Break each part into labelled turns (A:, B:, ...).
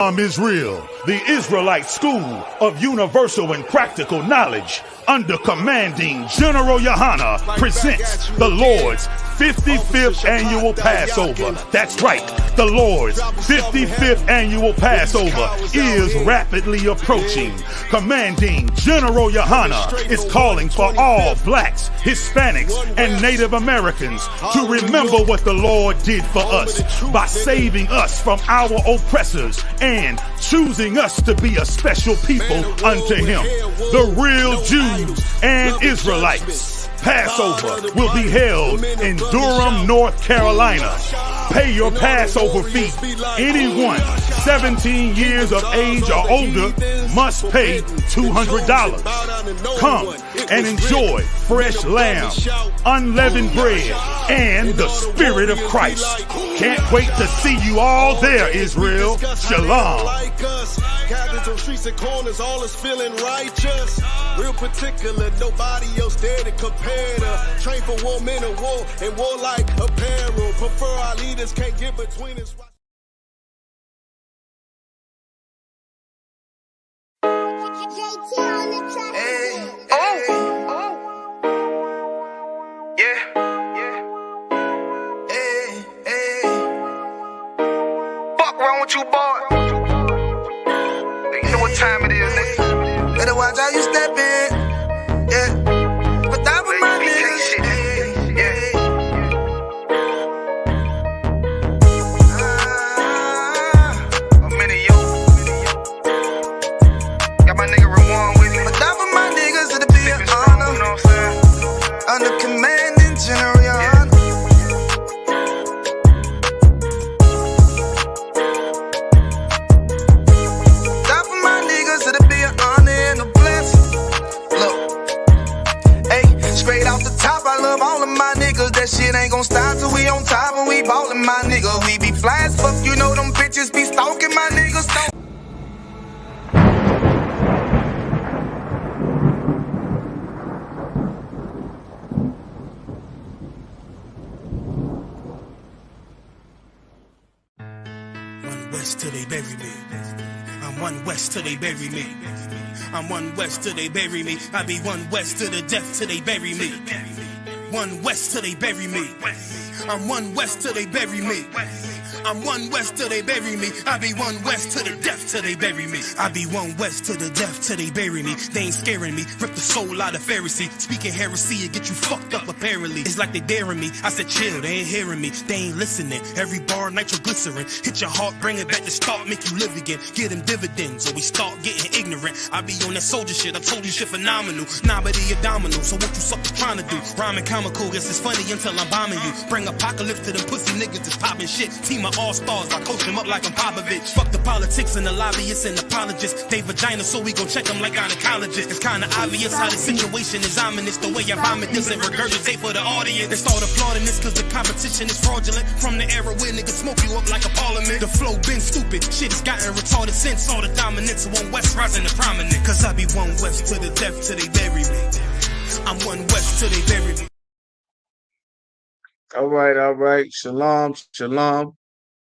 A: Israel, the Israelite School of Universal and Practical Knowledge, under commanding General Yohana, presents the Lord's 55th Annual Passover. That's right, the Lord's 55th Annual Passover is rapidly approaching. Commanding General Yohana is calling for all blacks, Hispanics, and Native Americans to remember what the Lord did for us by saving us from our oppressors and choosing us to be a special people unto Him, the real Jews and Israelites. Passover will be held in Durham, North Carolina. Pay your Passover fee. Anyone 17 years of age or older must pay $200. Come and enjoy fresh lamb, unleavened bread, and the Spirit of Christ. Can't wait to see you all there, Israel. Shalom.
B: Gathered on streets and corners, all is feeling righteous. Real particular, nobody else there to compare to. Train for war, men of war, and warlike apparel. Prefer our leaders, can't get between us.
C: Fuck wrong with you, boy? You know what time it is, nigga. Better watch how you step in. Yeah. But that was my niggas. Yeah. I'm in it, yo. Got my nigga Rawan with me. But that was my niggas, it'll be an honor. You know what I'm saying? Under commanding General Yohana. All of my niggas, that shit ain't gon' stop till we on top and we ballin', my nigga. We be fly as fuck, you know them bitches be stalking my niggas.
D: One west till they bury me. I'm one west till they bury me. I'm one west till they bury me. I be one west to the death till they bury me. One west till they bury me. I'm one west till they bury me. I'm one west till they bury me. I be one west to the death till they bury me. I be one west to the death till they bury me. They ain't scaring me. Rip the soul out of Pharisee. Speaking heresy and get you fucked up apparently. It's like they daring me. I said chill, they ain't hearing me. They ain't listening. Every bar nitroglycerin. Hit your heart, bring it back to start, make you live again. Get them dividends or we start getting ignorant. I be on that soldier shit. I told you shit phenomenal. Nah, but he abdominal. So what you suckers trying to do? Rhyming comical. Guess it's funny until I'm bombing you. Bring apocalypse to them pussy niggas that's popping shit. Team of all stars. I coach them up like I'm Popovich. Fuck the politics and the lobbyists and apologists. They vagina, so we gon' check them like gynecologists. It's kinda obvious how the situation is ominous. The way I vomit this and regurgitate for the audience. They start applauding this cause the competition is fraudulent. From the era where niggas smoke you up like a parliament. The flow been stupid. Shit has gotten retarded since all the dominance of one west rising to prominent. Cause I be one west to the death till they bury me. I'm one west till they bury me.
E: All right. Shalom.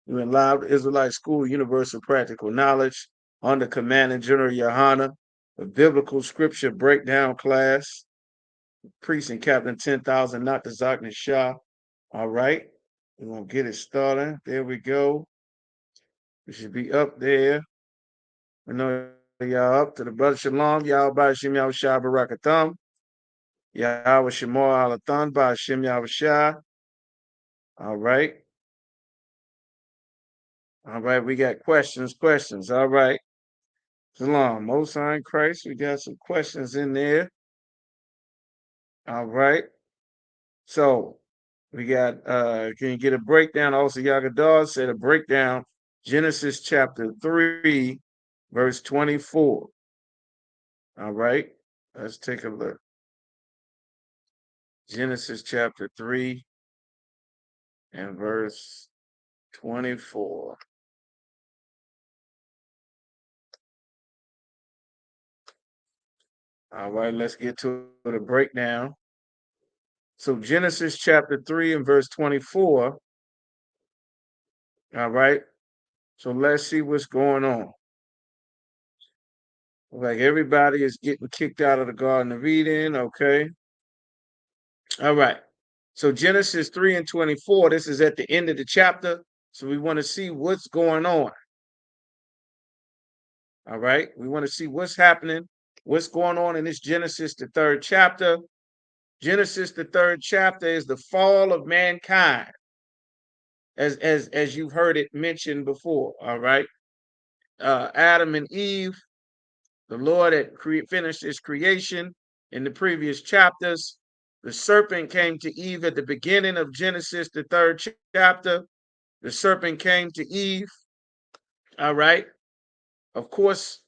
E: We're in live Israelite School, Universal Practical Knowledge, under commanding General Yohana, a biblical scripture breakdown class. Priest and Captain 10,000, not the Zakna Shah. All right, we're gonna get it started. There we go. We should be up there. I know y'all up to the brother Shalom. Y'all by Shem Yahweh Shah Barakatham. Yahweh Shemor Alathan by Shem Yahweh Shah. All right. All right, we got questions. All right. Shalom, Most High in Christ. We got some questions in there. All right. So we got, can you get a breakdown? Also, Yagadar said a breakdown, Genesis chapter 3, verse 24. All right. Let's take a look. Genesis chapter 3 and verse 24. All right, let's get to the breakdown. So Genesis chapter 3 and verse 24. All right. So let's see what's going on. Like everybody is getting kicked out of the Garden of Eden. Okay. All right. So Genesis 3 and 24, this is at the end of the chapter. So we want to see what's going on. All right. We want to see what's happening, what's going on in this Genesis, the third chapter. Genesis, the third chapter, is the fall of mankind, as you've heard it mentioned before. All right. Adam and Eve, the Lord had finished his creation in the previous chapters. The serpent came to Eve at the beginning of Genesis, the third chapter. The serpent came to Eve. All right. Of course,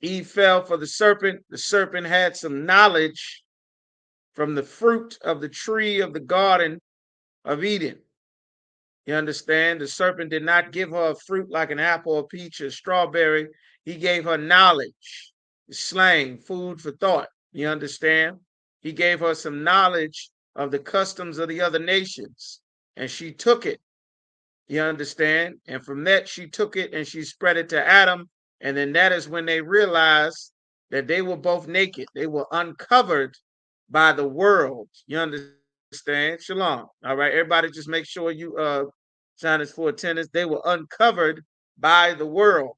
E: Eve fell for the serpent. The serpent had some knowledge from the fruit of the tree of the Garden of Eden. You understand? The serpent did not give her a fruit like an apple, a peach, or strawberry. He gave her knowledge, slang, food for thought. You understand? He gave her some knowledge of the customs of the other nations, and she took it. You understand? And from that, she took it and she spread it to Adam. And then that is when they realized that they were both naked. They were uncovered by the world. You understand? Shalom. All right. Everybody just make sure you sign this for attendance. They were uncovered by the world,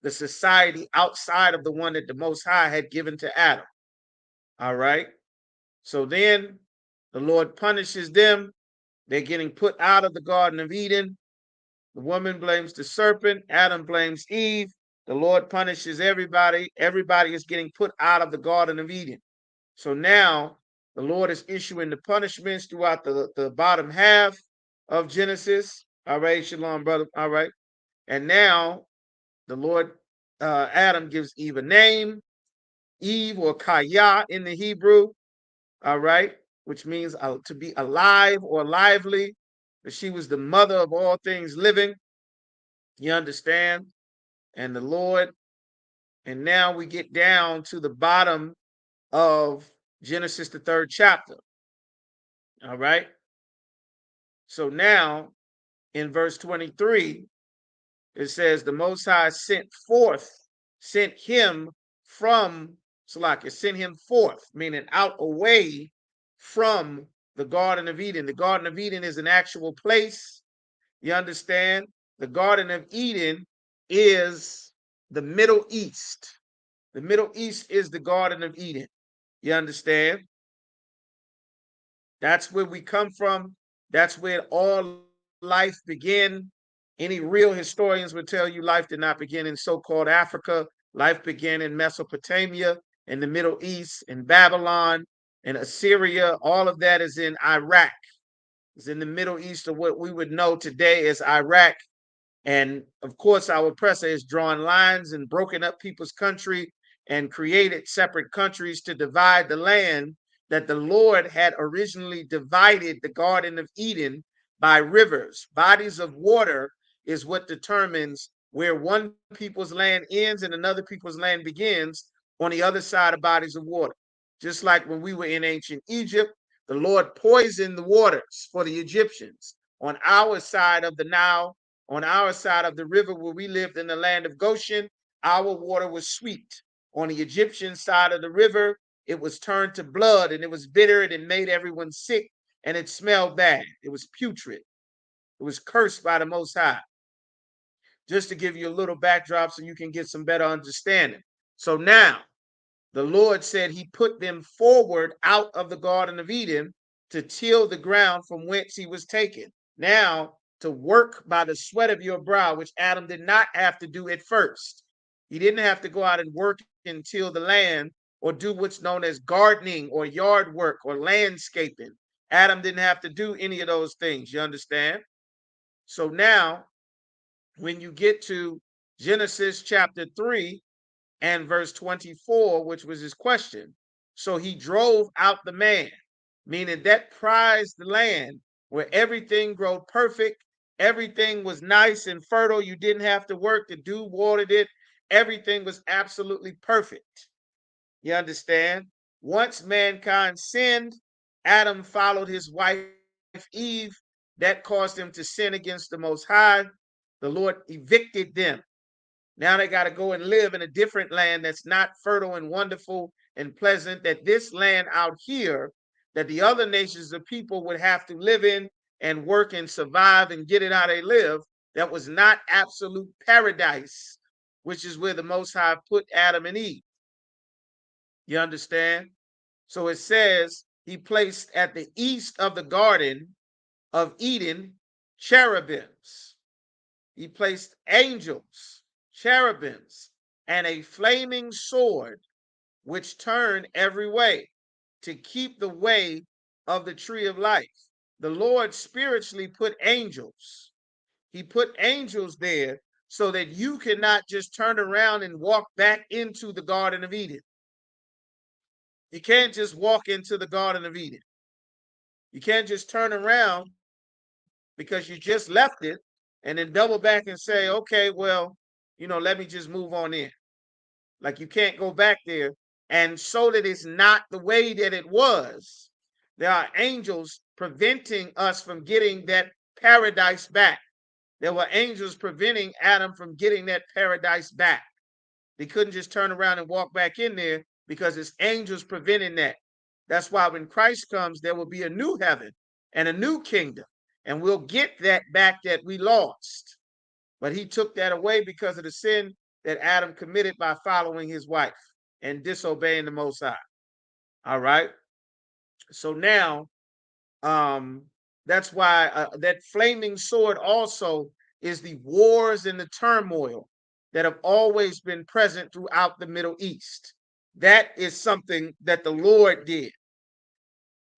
E: the society outside of the one that the Most High had given to Adam. All right. So then the Lord punishes them. They're getting put out of the Garden of Eden. The woman blames the serpent. Adam blames Eve. The Lord punishes everybody. Everybody is getting put out of the Garden of Eden. So now the Lord is issuing the punishments throughout the bottom half of Genesis. All right, shalom, brother. All right. And now the Lord, Adam gives Eve a name, Eve or Kaya in the Hebrew. All right, which means to be alive or lively. She was the mother of all things living. You understand? And the Lord, and now we get down to the bottom of Genesis, the third chapter. All right. So now in verse 23, it says, the Most High sent him from Salakia, sent him forth, meaning out away from the Garden of Eden. The Garden of Eden is an actual place. You understand? The Garden of Eden is the Middle East. The Middle East is the Garden of Eden. You understand? That's where we come from. That's where all life began. Any real historians would tell you life did not begin in so-called Africa. Life began in Mesopotamia, in the Middle East, in Babylon, in Assyria. All of that is in Iraq. It's in the Middle East of what we would know today as Iraq. And of course, our oppressor has drawn lines and broken up people's country and created separate countries to divide the land that the Lord had originally divided the Garden of Eden by rivers. Bodies of water is what determines where one people's land ends and another people's land begins on the other side of bodies of water. Just like when we were in ancient Egypt, the Lord poisoned the waters for the Egyptians. On our side of the Nile, on our side of the river where we lived in the land of Goshen, our water was sweet. On the Egyptian side of the river, it was turned to blood and it was bitter and it made everyone sick and it smelled bad. It was putrid. It was cursed by the Most High. Just to give you a little backdrop so you can get some better understanding. So now, the Lord said he put them forward out of the Garden of Eden to till the ground from whence he was taken. Now, to work by the sweat of your brow, which Adam did not have to do at first. He didn't have to go out and work and till the land or do what's known as gardening or yard work or landscaping. Adam didn't have to do any of those things. You understand? So now, when you get to Genesis chapter 3 and verse 24, which was his question. So he drove out the man, meaning that prized the land where everything grew perfect, everything was nice and fertile. You didn't have to work, the dew watered it, everything was absolutely perfect. You understand? Once mankind sinned, Adam followed his wife Eve. That caused him to sin against the Most High. The Lord evicted them. Now they got to go and live in a different land that's not fertile and wonderful and pleasant, that this land out here, that the other nations of people would have to live in and work and survive and get it how they live, that was not absolute paradise, which is where the Most High put Adam and Eve. You understand? So it says he placed at the east of the Garden of Eden cherubims. He placed angels, cherubims, and a flaming sword which turned every way to keep the way of the tree of life. The Lord spiritually put angels. He put angels there so that you cannot just turn around and walk back into the Garden of Eden. You can't just walk into the Garden of Eden. You can't just turn around because you just left it and then double back and say, okay, well, let me just move on in. Like you can't go back there. And so that it's not the way that it was, there are angels preventing us from getting that paradise back. There were angels preventing Adam from getting that paradise back. They couldn't just turn around and walk back in there because it's angels preventing that. That's why when Christ comes, there will be a new heaven and a new kingdom, and we'll get that back that we lost. But he took that away because of the sin that Adam committed by following his wife and disobeying the Most High. All right. So now, that's why that flaming sword also is the wars and the turmoil that have always been present throughout the Middle East. That is something that the Lord did.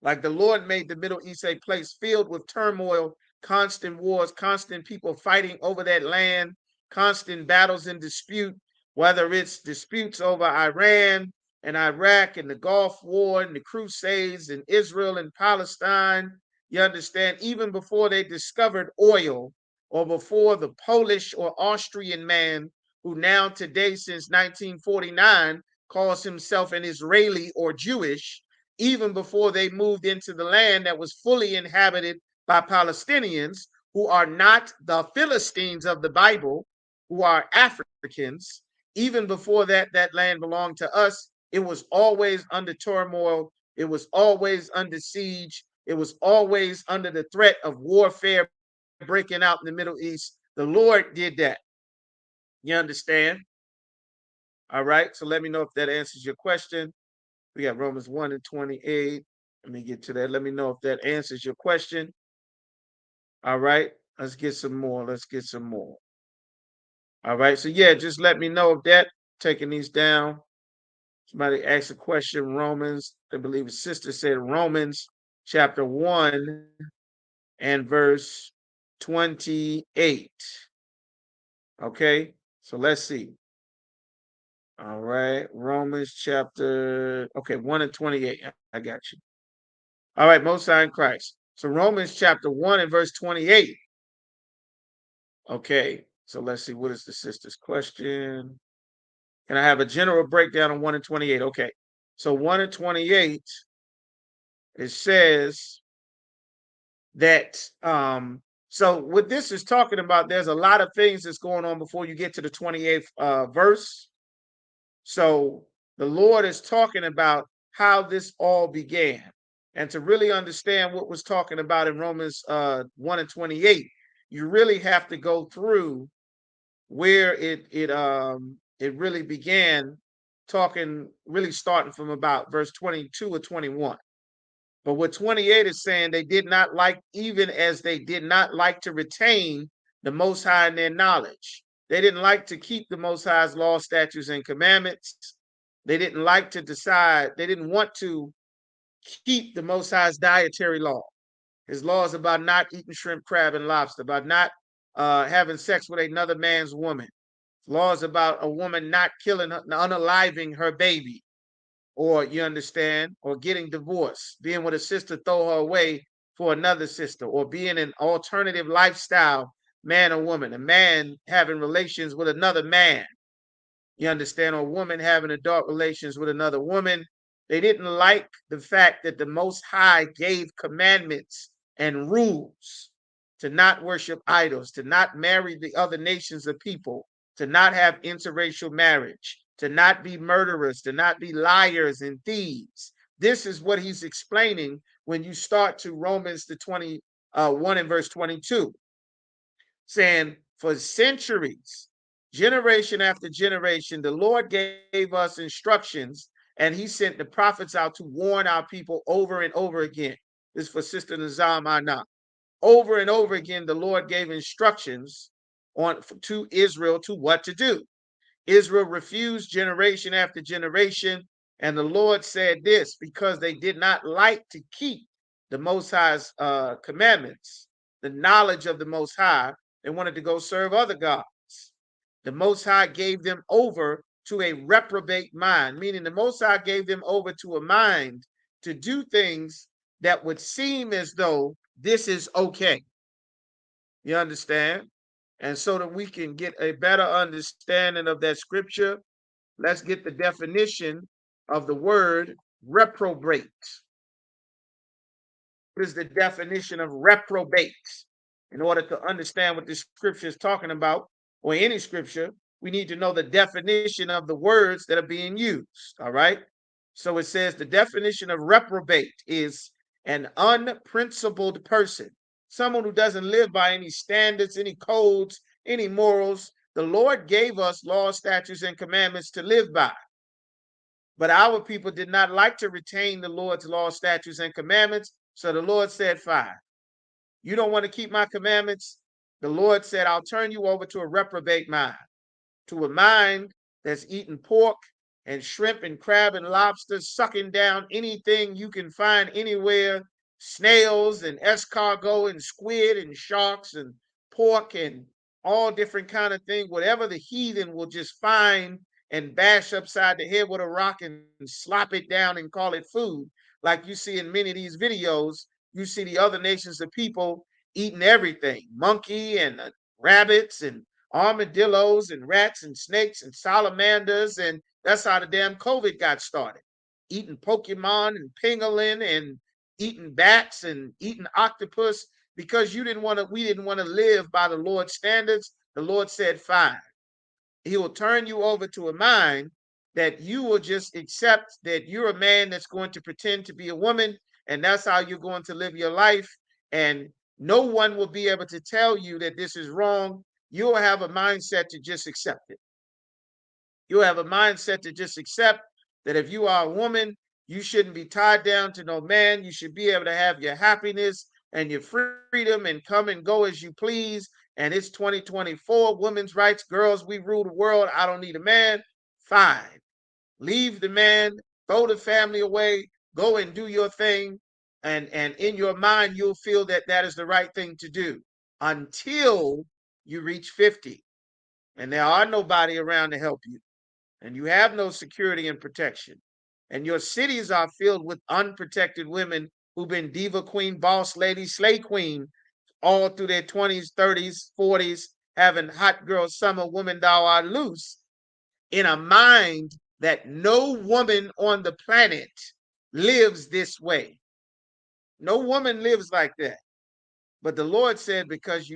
E: Like the Lord made the Middle East a place filled with turmoil, constant wars, constant people fighting over that land, constant battles and dispute, whether it's disputes over Iran and Iraq and the Gulf War and the Crusades and Israel and Palestine. You understand, even before they discovered oil, or before the Polish or Austrian man who now today since 1949 calls himself an Israeli or Jewish, even before they moved into the land that was fully inhabited by Palestinians who are not the Philistines of the Bible, who are Africans. Even before that land belonged to us. It was always under turmoil. It was always under siege. It was always under the threat of warfare breaking out in the Middle East. The Lord did that. You understand? All right. So let me know if that answers your question. We got Romans 1 and 28. Let me get to that. Let me know if that answers your question. All right. Let's get some more. Let's get some more. All right. So yeah, just let me know if that, taking these down. Somebody asked a question, Romans, I believe his sister said Romans chapter 1 and verse 28. Okay. So let's see. All right. Romans chapter, 1 and 28. I got you. All right, Most High in Christ. So Romans chapter 1 and verse 28. Okay, so let's see. What is the sister's question? Can I have a general breakdown on 1 and 28? Okay, so 1 and 28, it says that, so what this is talking about, there's a lot of things that's going on before you get to the 28th verse. So the Lord is talking about how this all began. And to really understand what was talking about in Romans 1 and 28, you really have to go through where it really began, talking, really starting from about verse 22 or 21. But what 28 is saying, they did not like, even as they did not like to retain the Most High in their knowledge. They didn't like to keep the Most High's law, statutes, and commandments. They didn't like to decide. They didn't want to keep the Most High's dietary law. His law is about not eating shrimp, crab, and lobster, about not having sex with another man's woman. His law is about a woman not killing, unaliving her baby, or you understand, or getting divorced, being with a sister, throw her away for another sister, or being an alternative lifestyle, man or woman, a man having relations with another man, you understand, or a woman having adult relations with another woman. They didn't like the fact that the Most High gave commandments and rules. to not worship idols, to not marry the other nations of people, to not have interracial marriage, to not be murderers, to not be liars and thieves. This is what he's explaining when you start to Romans the 21 and verse 22, saying, for centuries, generation after generation, the Lord gave us instructions and he sent the prophets out to warn our people over and over again. This is for Sister Nazam Ana. Over and over again, the Lord gave instructions to Israel to what to do. Israel refused generation after generation, and the Lord said this, because they did not like to keep the Most High's commandments, the knowledge of the Most High, they wanted to go serve other gods. The Most High gave them over to a reprobate mind, meaning the Most High gave them over to a mind to do things that would seem as though this is okay. You understand? And so that we can get a better understanding of that scripture, let's get the definition of the word reprobate. What is the definition of reprobate? In order to understand what this scripture is talking about, or any scripture, we need to know the definition of the words that are being used. All right. So it says the definition of reprobate is an unprincipled person, someone who doesn't live by any standards, any codes, any morals. The Lord gave us laws, statutes, and commandments to live by. But our people did not like to retain the Lord's law, statutes, and commandments. So the Lord said, fine. You don't want to keep my commandments? The Lord said, I'll turn you over to a reprobate mind, to a mind that's eating pork and shrimp and crab and lobster, sucking down anything you can find anywhere, snails and escargot and squid and sharks and pork and all different kind of things, whatever the heathen will just find and bash upside the head with a rock and slop it down and call it food. Like you see in many of these videos, you see the other nations of people eating everything, monkey and rabbits and armadillos and rats and snakes and salamanders. And that's how the damn COVID got started. Eating Pokemon and pangolin and eating bats and eating octopus because we didn't want to live by the Lord's standards. The Lord said, fine. He will turn you over to a mind that you will just accept that you're a man that's going to pretend to be a woman, and that's how you're going to live your life. And no one will be able to tell you that this is wrong. You'll have a mindset to just accept it. You'll have a mindset to just accept that if you are a woman, you shouldn't be tied down to no man. You should be able to have your happiness and your freedom and come and go as you please. And it's 2024, women's rights, girls, we rule the world. I don't need a man. Fine. Leave the man, throw the family away, go and do your thing. And in your mind, you'll feel that that is the right thing to do until you reach 50. And there are nobody around to help you. And you have no security and protection. And your cities are filled with unprotected women who've been diva queen, boss lady, slay queen, all through their 20s, 30s, 40s, having hot girl summer, woman thou art loose, in a mind that no woman on the planet lives this way. No woman lives like that. But the Lord said, because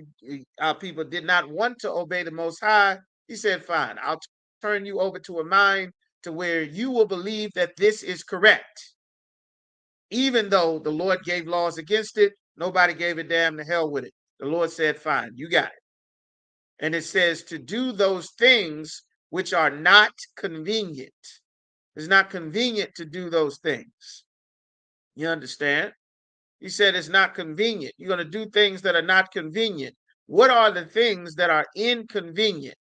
E: our people did not want to obey the Most High, he said, fine, I'll turn you over to a mind to where you will believe that this is correct. Even though the Lord gave laws against it, nobody gave a damn, to hell with it. The Lord said, fine, you got it. And it says to do those things which are not convenient. It's not convenient to do those things. You understand? He said it's not convenient. You're going to do things that are not convenient. What are the things that are inconvenient?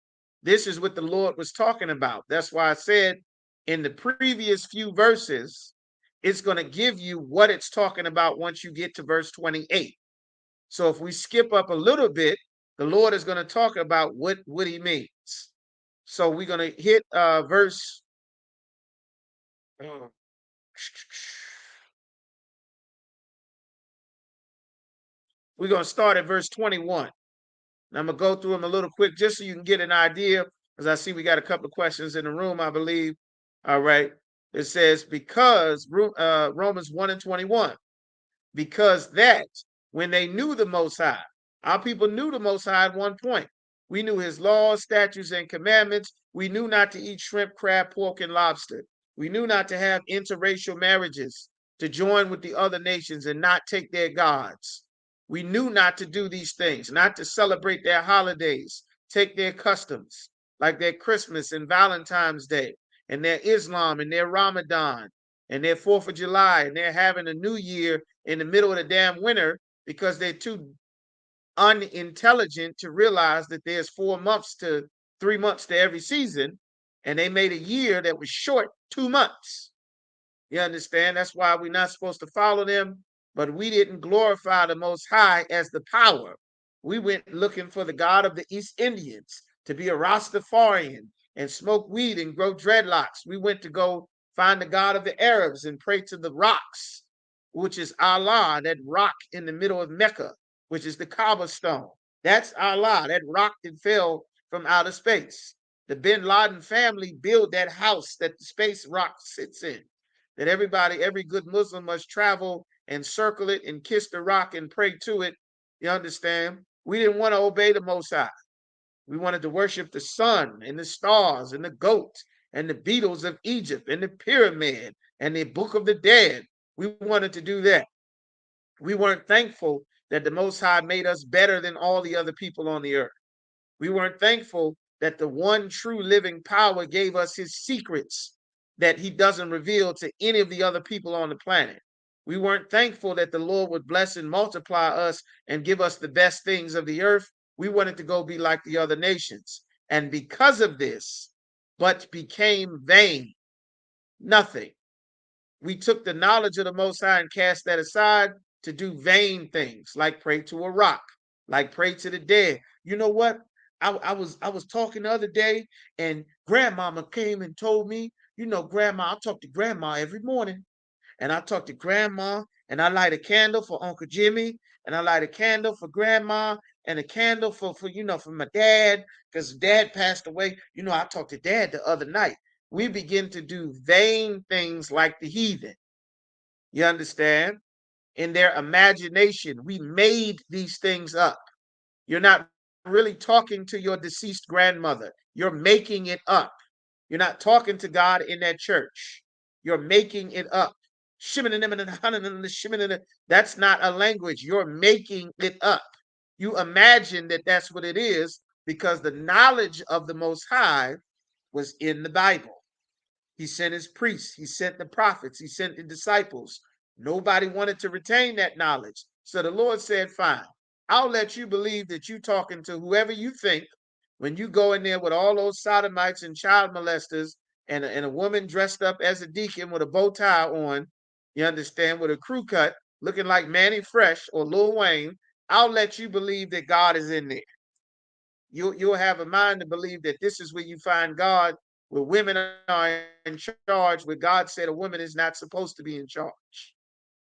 E: This is what the Lord was talking about. That's why I said in the previous few verses, it's going to give you what it's talking about once you get to verse 28. So if we skip up a little bit, the Lord is going to talk about what he means. So we're going to hit verse. We're going to start at verse 21. And I'm going to go through them a little quick just so you can get an idea, because I see we got a couple of questions in the room, I believe. All right. It says, because Romans 1 and 21, because that when they knew the Most High, Our people knew the Most High at one point. We knew his laws, statutes, and commandments. We knew not to eat shrimp, crab, pork, and lobster. We knew not to have interracial marriages, to join with the other nations and not take their gods. We knew not to do these things, not to celebrate their holidays, take their customs, like their Christmas and Valentine's Day, and their Islam and their Ramadan, and their 4th of July, and they're having a new year in the middle of the damn winter because they're too unintelligent to realize that there's 4 months to 3 months to every season, and they made a year that was short 2 months. You understand? That's why we're not supposed to follow them, but we didn't glorify the Most High as the power. We went looking for the God of the East Indians to be a Rastafarian and smoke weed and grow dreadlocks. We went to go find the God of the Arabs and pray to the rocks, which is Allah, that rock in the middle of Mecca, which is the Kaaba stone. That's Allah, that rock that fell from outer space. The Bin Laden family built that house that the space rock sits in, that everybody, every good Muslim must travel and circle it and kiss the rock and pray to it. You understand? We didn't want to obey the Most High. We wanted to worship the sun and the stars and the goat and the beetles of Egypt and the pyramid and the Book of the Dead. We wanted to do that. We weren't thankful that the Most High made us better than all the other people on the earth. We weren't thankful that the one true living power gave us his secrets that he doesn't reveal to any of the other people on the planet. We weren't thankful that the Lord would bless and multiply us and give us the best things of the earth. We wanted to go be like the other nations. And because of this, but became vain, nothing. We took the knowledge of the Most High and cast that aside to do vain things, like pray to a rock, like pray to the dead. You know what? I was talking the other day, and grandmama came and told me, grandma, I talk to grandma every morning. And I talk to grandma, and I light a candle for Uncle Jimmy, and I light a candle for grandma, and a candle for my dad, because dad passed away. I talked to dad the other night. We begin to do vain things like the heathen. You understand? In their imagination, we made these things up. You're not really talking to your deceased grandmother. You're making it up. You're not talking to God in that church. You're making it up. That's not a language. You're making it up. You imagine that that's what it is because the knowledge of the Most High was in the Bible. He sent his priests, he sent the prophets, he sent the disciples. Nobody wanted to retain that knowledge. So the Lord said, fine, I'll let you believe that you're talking to whoever you think when you go in there with all those sodomites and child molesters and a woman dressed up as a deacon with a bow tie on, you understand, with a crew cut, looking like Manny Fresh or Lil Wayne. I'll let you believe that God is in there. You'll have a mind to believe that this is where you find God, where women are in charge, where God said a woman is not supposed to be in charge.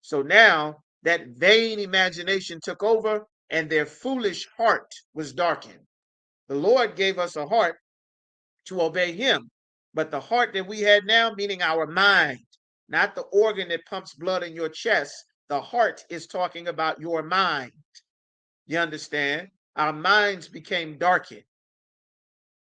E: So now that vain imagination took over and their foolish heart was darkened. The Lord gave us a heart to obey him, but the heart that we had now, meaning our mind, not the organ that pumps blood in your chest, the heart is talking about your mind. You understand? Our minds became darkened,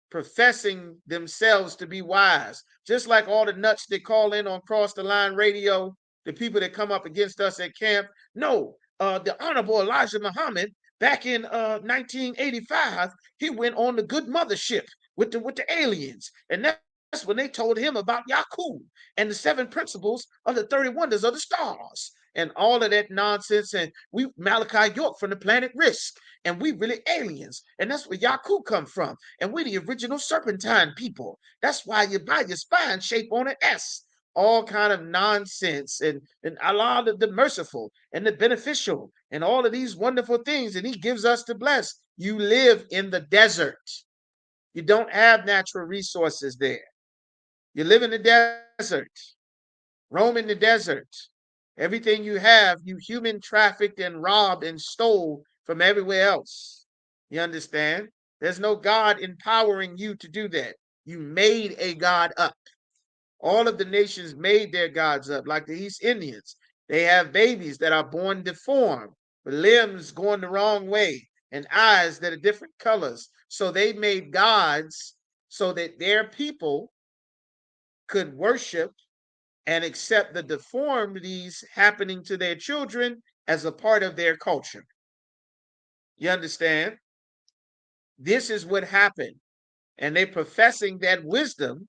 E: professing themselves to be wise, just like all the nuts that call in on Cross the Line Radio, the people that come up against us at camp. No, the Honorable Elijah Muhammad, back in 1985, he went on the Good Mothership with the aliens, and that's when they told him about Yakub and the 7 principles of the 30 wonders of the stars and all of that nonsense. And we Malachi York from the planet Risk, and we really aliens, and that's where Yakub come from. And we the original serpentine people. That's why you buy your spine shape on an S. All kind of nonsense, and Allah the merciful and the beneficial, and all of these wonderful things, and he gives us to bless. You live in the desert. You don't have natural resources there. You live in the desert, roam in the desert. Everything you have, you human trafficked and robbed and stole from everywhere else. You understand? There's no God empowering you to do that. You made a God up. All of the nations made their gods up, like the East Indians. They have babies that are born deformed, with limbs going the wrong way, and eyes that are different colors. So they made gods so that their people could worship and accept the deformities happening to their children as a part of their culture. You understand? This is what happened. And they professing that wisdom,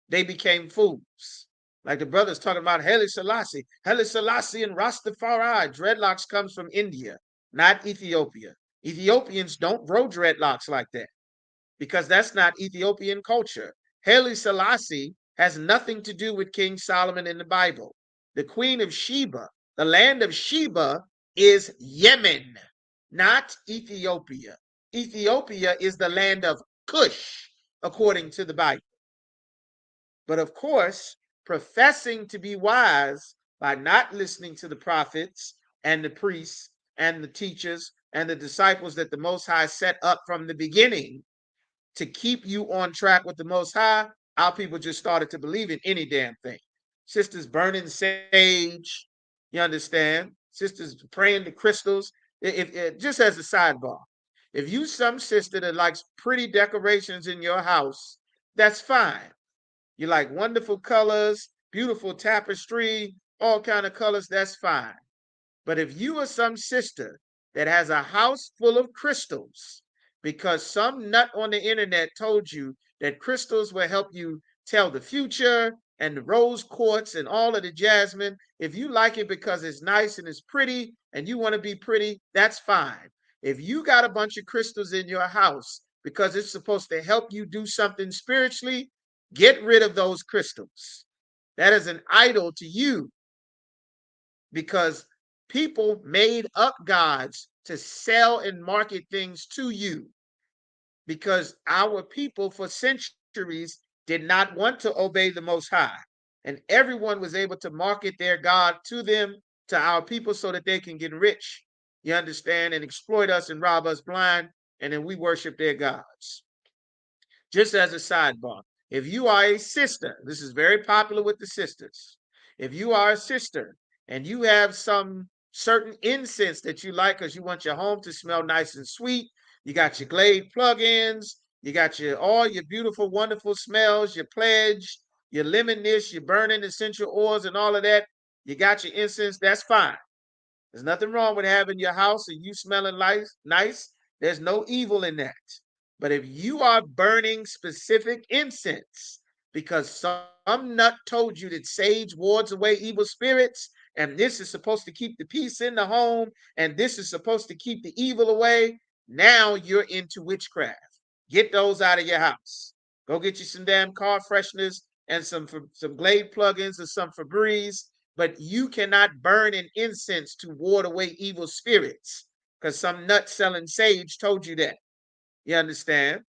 E: they became fools. Like the brothers talking about Haile Selassie. Haile Selassie and Rastafari. Dreadlocks comes from India, not Ethiopia. Ethiopians don't grow dreadlocks like that because that's not Ethiopian culture. Haile Selassie has nothing to do with King Solomon in the Bible. The Queen of Sheba, the land of Sheba, is Yemen, not Ethiopia. Ethiopia is the land of Cush, according to the Bible. But of course, professing to be wise by not listening to the prophets and the priests and the teachers and the disciples that the Most High set up from the beginning to keep you on track with the Most High, our people just started to believe in any damn thing. Sisters burning sage, you understand? Sisters praying to crystals. If just as a sidebar, if you some sister that likes pretty decorations in your house, that's fine. You like wonderful colors, beautiful tapestry, all kind of colors, that's fine. But if you are some sister that has a house full of crystals because some nut on the internet told you that crystals will help you tell the future and the rose quartz and all of the jasmine, if you like it because it's nice and it's pretty and you want to be pretty, that's fine. If you got a bunch of crystals in your house because it's supposed to help you do something spiritually, get rid of those crystals. That is an idol to you because people made up gods to sell and market things to you because our people for centuries did not want to obey the Most High. And everyone was able to market their God to them, to our people, so that they can get rich, you understand, and exploit us and rob us blind, and then we worship their gods. Just as a sidebar, if you are a sister, this is very popular with the sisters. If you are a sister and you have some certain incense that you like because you want your home to smell nice and sweet, you got your Glade plugins, you got your all your beautiful, wonderful smells, your pledge, your lemon this, your burning essential oils, and all of that. You got your incense, that's fine. There's nothing wrong with having your house and you smelling nice. There's no evil in that. But if you are burning specific incense because some nut told you that sage wards away evil spirits, and this is supposed to keep the peace in the home, and this is supposed to keep the evil away, now you're into witchcraft. Get those out of your house. Go get you some damn car fresheners and some Glade plugins or some Febreze, but you cannot burn an incense to ward away evil spirits because some nut selling sage told you that. You understand?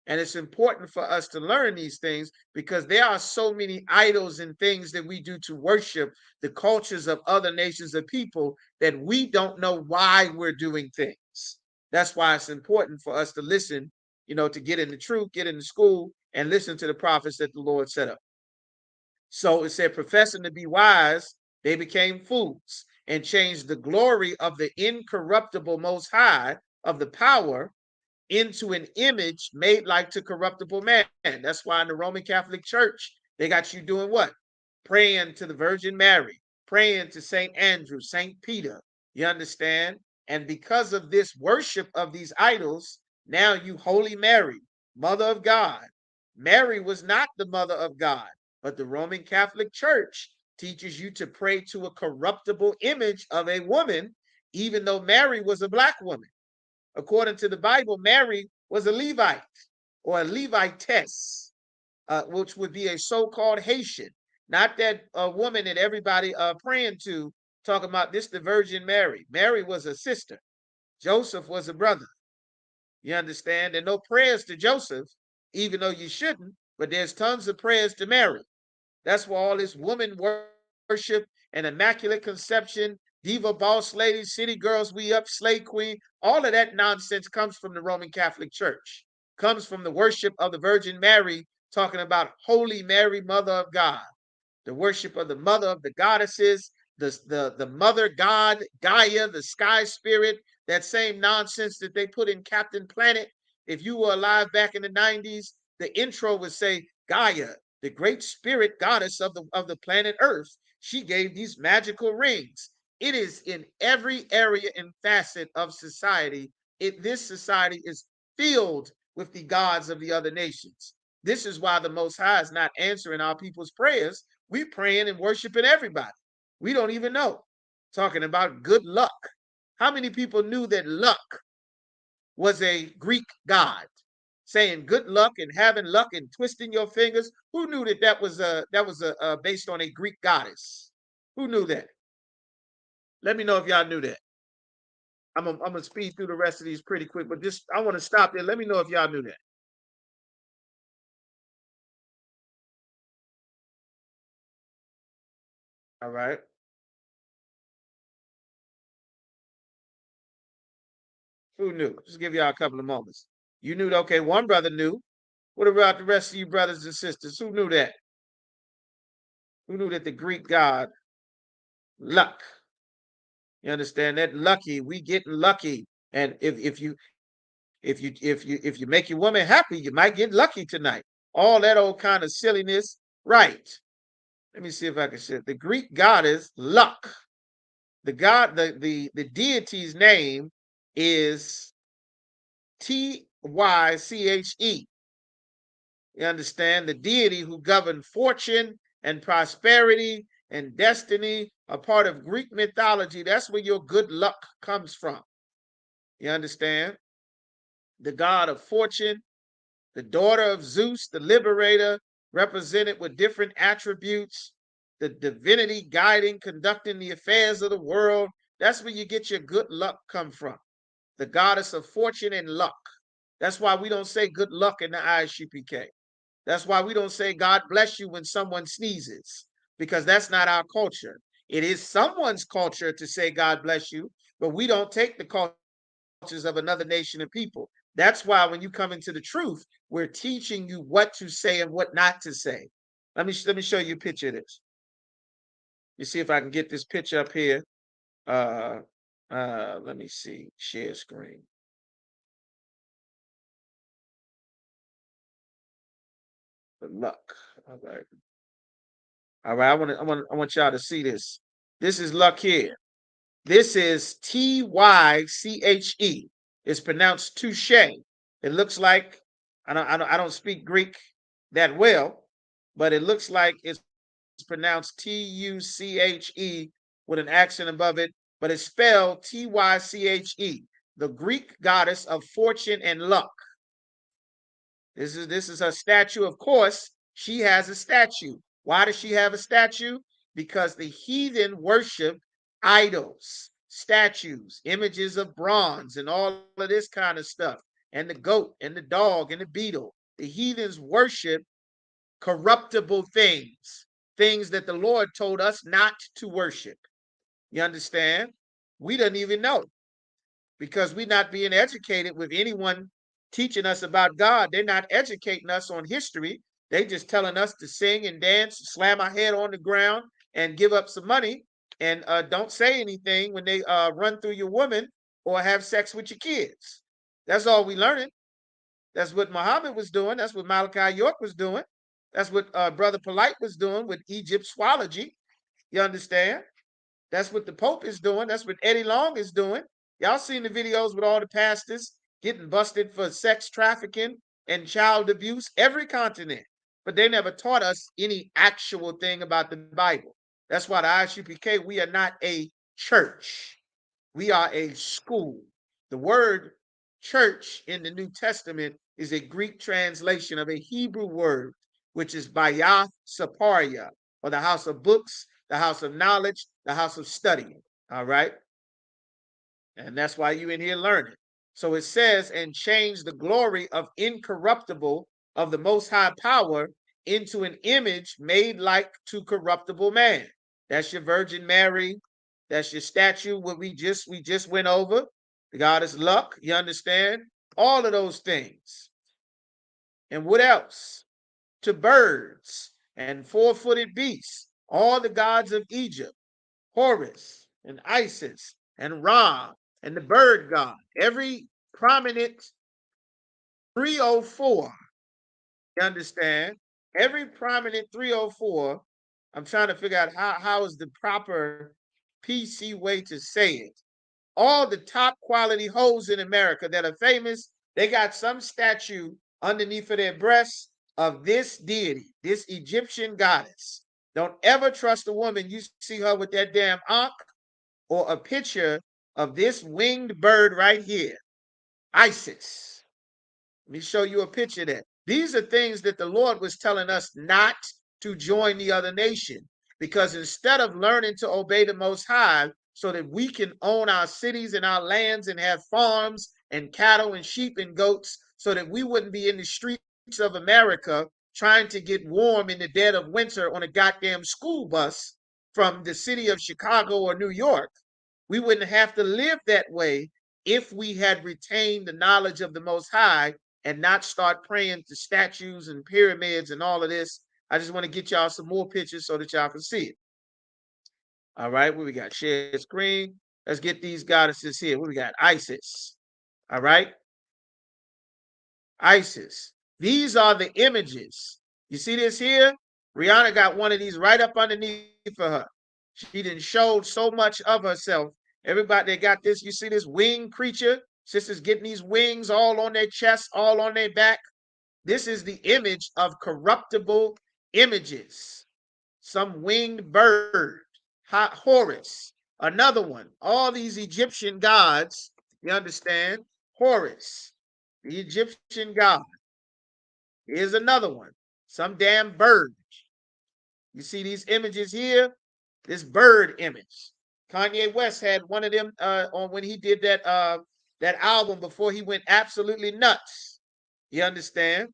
E: And it's important for us to learn these things because there are so many idols and things that we do to worship the cultures of other nations of people that we don't know why we're doing things. That's why it's important for us to listen, to get in the truth, get in the school, and listen to the prophets that the Lord set up. So it said, professing to be wise, they became fools and changed the glory of the incorruptible Most High of the power into an image made like to corruptible man. That's why in the Roman Catholic Church, they got you doing what? Praying to the Virgin Mary, praying to St. Andrew, St. Peter. You understand? And because of this worship of these idols, now you Holy Mary, Mother of God. Mary was not the Mother of God, but the Roman Catholic Church teaches you to pray to a corruptible image of a woman, even though Mary was a black woman. According to the Bible, Mary was a Levite or a Levitess, which would be a so-called Haitian, not that woman that everybody praying to, talking about this the Virgin Mary. Mary was a sister. Joseph was a brother. You understand? And no prayers to Joseph, even though you shouldn't, but there's tons of prayers to Mary. That's why all this woman worship and immaculate conception, diva boss ladies, city girls, we up, slay queen, all of that nonsense comes from the Roman Catholic Church, comes from the worship of the Virgin Mary, talking about Holy Mary, Mother of God, the worship of the mother of the goddesses, the mother god, Gaia, the sky spirit, That same nonsense that they put in Captain Planet. If you were alive back in the 90s, the intro would say Gaia, the great spirit goddess of the planet Earth. She gave these magical rings. It is in every area and facet of society. This society is filled with the gods of the other nations. This is why the Most High is not answering our people's prayers. We praying and worshiping everybody. We don't even know. Talking about good luck. How many people knew that luck was a Greek god? Saying good luck and having luck and twisting your fingers. Who knew that that was based on a Greek goddess? Who knew that? Let me know if y'all knew that. I'm gonna speed through the rest of these pretty quick, but just I want to stop there. Let me know if y'all knew that. All right. Who knew? Just give y'all a couple of moments. You knew that, okay, one brother knew. What about the rest of you brothers and sisters? Who knew that? Who knew that the Greek god luck? You understand that? Lucky, we getting lucky. And if you make your woman happy, you might get lucky tonight. All that old kind of silliness. Right. Let me see if I can say it. The Greek goddess luck. The deity's name is Tyche. You understand? The deity who governed fortune and prosperity and destiny, a part of Greek mythology. That's where your good luck comes from. You understand? The god of fortune, the daughter of Zeus, the liberator, represented with different attributes, the divinity guiding, conducting the affairs of the world. That's where you get your good luck come from. The goddess of fortune and luck. That's why we don't say good luck in the ISUPK. That's why we don't say God bless you when someone sneezes, because that's not our culture. It is someone's culture to say God bless you, but we don't take the cultures of another nation and people. That's why when you come into the truth, we're teaching you what to say and what not to say. Let me show you a picture of this. You see if I can get this picture up here. Uh let me see. Share screen. The luck. All right. All right. I want y'all to see this. This is luck here. This is Tyche. It's pronounced touche. It looks like I don't speak Greek that well, but it looks like it's pronounced Tuche with an accent above it, but it's spelled Tyche, the Greek goddess of fortune and luck. This is her statue. Of course, she has a statue. Why does she have a statue? Because the heathen worship idols, statues, images of bronze, and all of this kind of stuff. And the goat and the dog and the beetle. The heathens worship corruptible things, things that the Lord told us not to worship. You understand? We don't even know, because we're not being educated with anyone teaching us about God. They're not educating us on history. They just telling us to sing and dance, slam our head on the ground, and give up some money, and don't say anything when they run through your woman or have sex with your kids. That's all we learning. That's what Muhammad was doing. That's what Malachi York was doing. That's what Brother Polite was doing with Egyptology. You understand? That's what the Pope is doing. That's what Eddie Long is doing. Y'all seen the videos with all the pastors getting busted for sex trafficking and child abuse, every continent. But they never taught us any actual thing about the Bible. That's why the ISUPK, we are not a church. We are a school. The word church in the New Testament is a Greek translation of a Hebrew word, which is Bayath Saparia, or the house of books, the house of knowledge, the house of study. All right. And that's why you in here learning. So it says, and change the glory of incorruptible of the most high power into an image made like to corruptible man. That's your Virgin Mary. That's your statue. What we just went over. The goddess luck. You understand? All of those things. And what else? To birds and four-footed beasts. All the gods of Egypt. Horus and Isis and Ra and the bird god. Every prominent 304, you understand? Every prominent 304, I'm trying to figure out how is the proper PC way to say it. All the top quality hoes in America that are famous, they got some statue underneath of their breasts of this deity, this Egyptian goddess. Don't ever trust a woman you see her with that damn ankh or a picture of this winged bird right here, Isis. Let me show you a picture of that. These are things that the Lord was telling us not to join the other nation, because instead of learning to obey the Most High so that we can own our cities and our lands and have farms and cattle and sheep and goats, so that we wouldn't be in the streets of America trying to get warm in the dead of winter on a goddamn school bus from the city of Chicago or New York, we wouldn't have to live that way if we had retained the knowledge of the Most High and not start praying to statues and pyramids and all of this. I just want to get y'all some more pictures so that y'all can see it. All right, what we got? Share screen. Let's get these goddesses here. What we got? Isis. All right. Isis. These are the images. You see this here? Rihanna got one of these right up underneath for her. She didn't show so much of herself. Everybody that got this, you see this winged creature? Sisters getting these wings all on their chest, all on their back. This is the image of corruptible images. Some winged bird, Horus, another one. All these Egyptian gods, you understand? Horus, the Egyptian god. Here's another one. Some damn bird. You see these images here? This bird image. Kanye West had one of them on when he did that album before he went absolutely nuts. You understand?